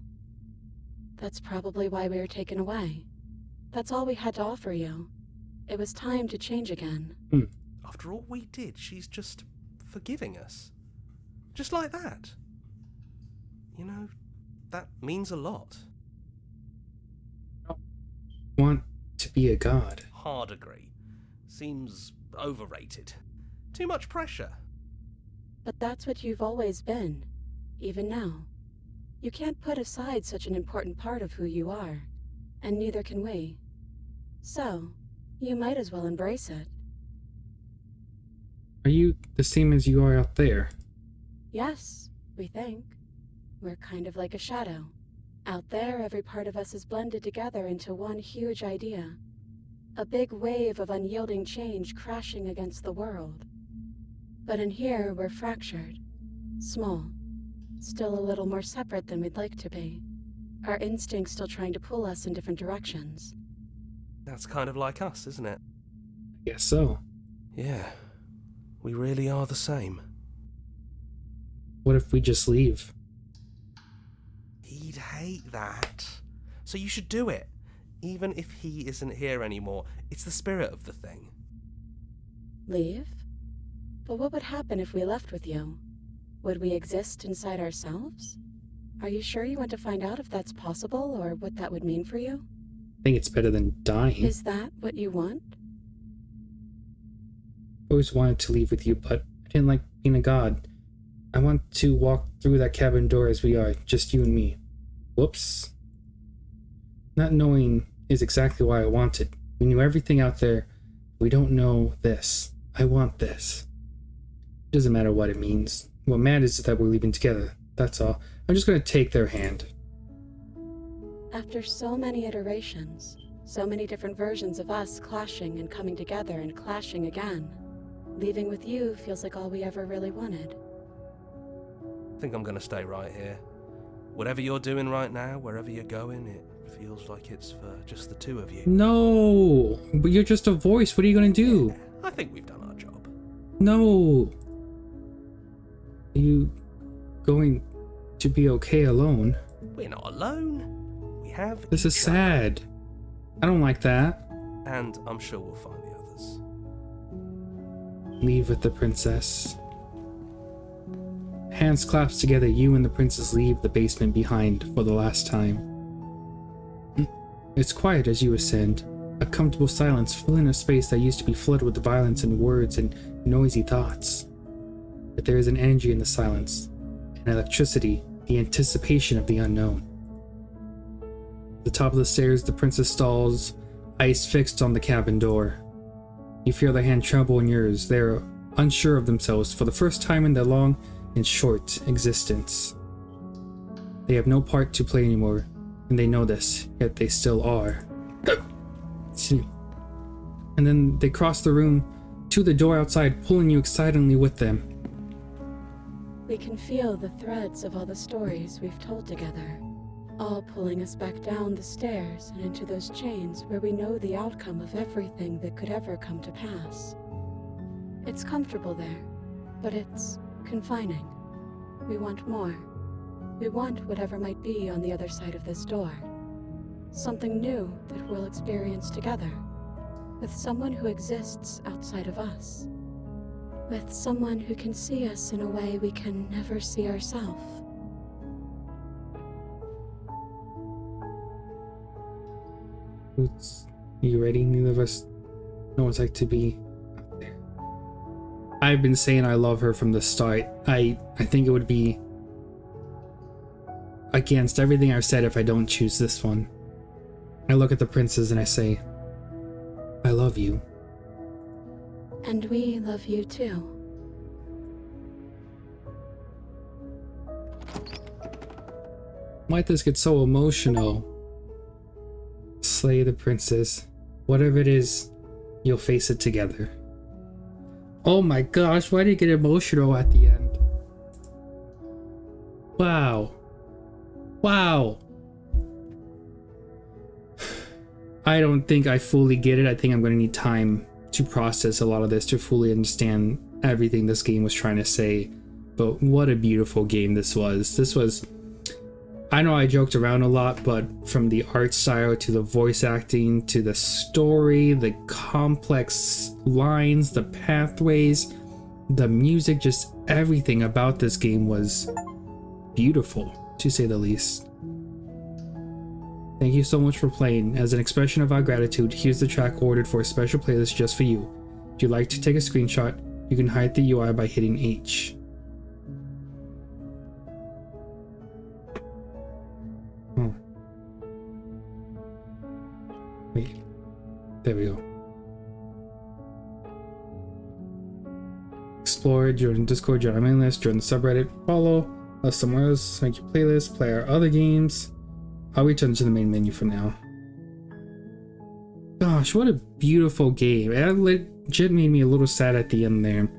That's probably why we were taken away. That's all we had to offer you. It was time to change again. After all we did, she's just forgiving us. Just like that. You know, that means a lot. Want to be a god. Hard agree. Seems overrated. Too much pressure. But that's what you've always been, even now. You can't put aside such an important part of who you are, and neither can we. So, you might as well embrace it. Are you the same as you are out there? Yes, we think. We're kind of like a shadow. Out there, every part of us is blended together into one huge idea. A big wave of unyielding change crashing against the world. But in here, we're fractured. Small. Still a little more separate than we'd like to be. Our instincts still trying to pull us in different directions. That's kind of like us, isn't it? I guess so. Yeah. We really are the same. What if we just leave? He'd hate that. So you should do it. Even if he isn't here anymore, it's the spirit of the thing. Leave? But what would happen if we left with you? Would we exist inside ourselves? Are you sure you want to find out if that's possible, or what that would mean for you? I think it's better than dying. Is that what you want? I always wanted to leave with you, but I didn't like being a god. I want to walk through that cabin door as we are, just you and me. Whoops. Not knowing is exactly why I want it. We knew everything out there. We don't know this. I want this. It doesn't matter what it means. What matters is that we're leaving together. That's all. I'm just going to take their hand. After so many iterations, so many different versions of us clashing and coming together and clashing again, leaving with you feels like all we ever really wanted. I think I'm gonna stay right here. Whatever you're doing right now, wherever you're going, it feels like it's for just the two of you. No! But you're just a voice. What are you going to do? I think we've done our job. No! Are you going to be okay alone? We're not alone. We have This is each other. sad. I don't like that. And I'm sure we'll find the others. Leave with the princess. Hands clasped together, you and the princess leave the basement behind for the last time. It's quiet as you ascend, a comfortable silence filling a space that used to be flooded with violence and words and noisy thoughts. But there is an energy in the silence, an electricity, the anticipation of the unknown. At the top of the stairs, the princess stalls, eyes fixed on the cabin door. You feel their hand tremble in yours. They are unsure of themselves for the first time in their long and short existence. They have no part to play anymore, and they know this, yet they still are. And then they cross the room to the door outside, pulling you excitedly with them. We can feel the threads of all the stories we've told together. all pulling us back down the stairs and into those chains where we know the outcome of everything that could ever come to pass. It's comfortable there, but it's confining. We want more. We want whatever might be on the other side of this door. Something new that we'll experience together, with someone who exists outside of us. With someone who can see us in a way we can never see ourselves. Are you ready? Neither of us know what it's like to be out there. I've been saying I love her from the start. I think it would be against everything I've said if I don't choose this one. I look at the princess and I say, I love you. And we love you too. Why'd this get so emotional? Slay the princess. Whatever it is, you'll face it together. Oh my gosh, why did it get emotional at the end? Wow. Wow. I don't think I fully get it. I think I'm going to need time to process a lot of this to fully understand everything this game was trying to say. But what a beautiful game this was. This was... I know I joked around a lot, but from the art style to the voice acting to the story, the complex lines, the pathways, the music, just everything about this game was beautiful, to say the least. Thank you so much for playing. As an expression of our gratitude, here's the track ordered for a special playlist just for you. If you'd like to take a screenshot, you can hide the UI by hitting H. Wait, there we go. Explore, join Discord, join our mailing list, join the subreddit, follow us somewhere else, make your playlist, play our other games. I'll return to the main menu for now. Gosh, what a beautiful game. It legit made me a little sad at the end there.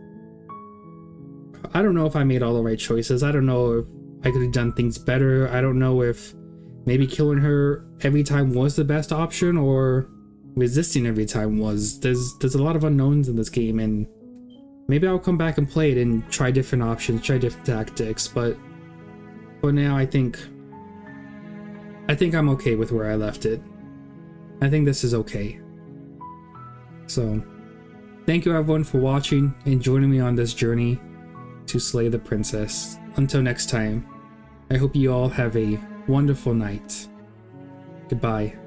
I don't know if I made all the right choices. I don't know if I could have done things better. I don't know if maybe killing her every time was the best option or resisting every time was. There's a lot of unknowns in this game, and maybe I'll come back and play it and try different options, try different tactics, but for now I think I'm okay with where I left it. I think this is okay. So, thank you everyone for watching and joining me on this journey to slay the princess. Until next time, I hope you all have a wonderful night. Goodbye.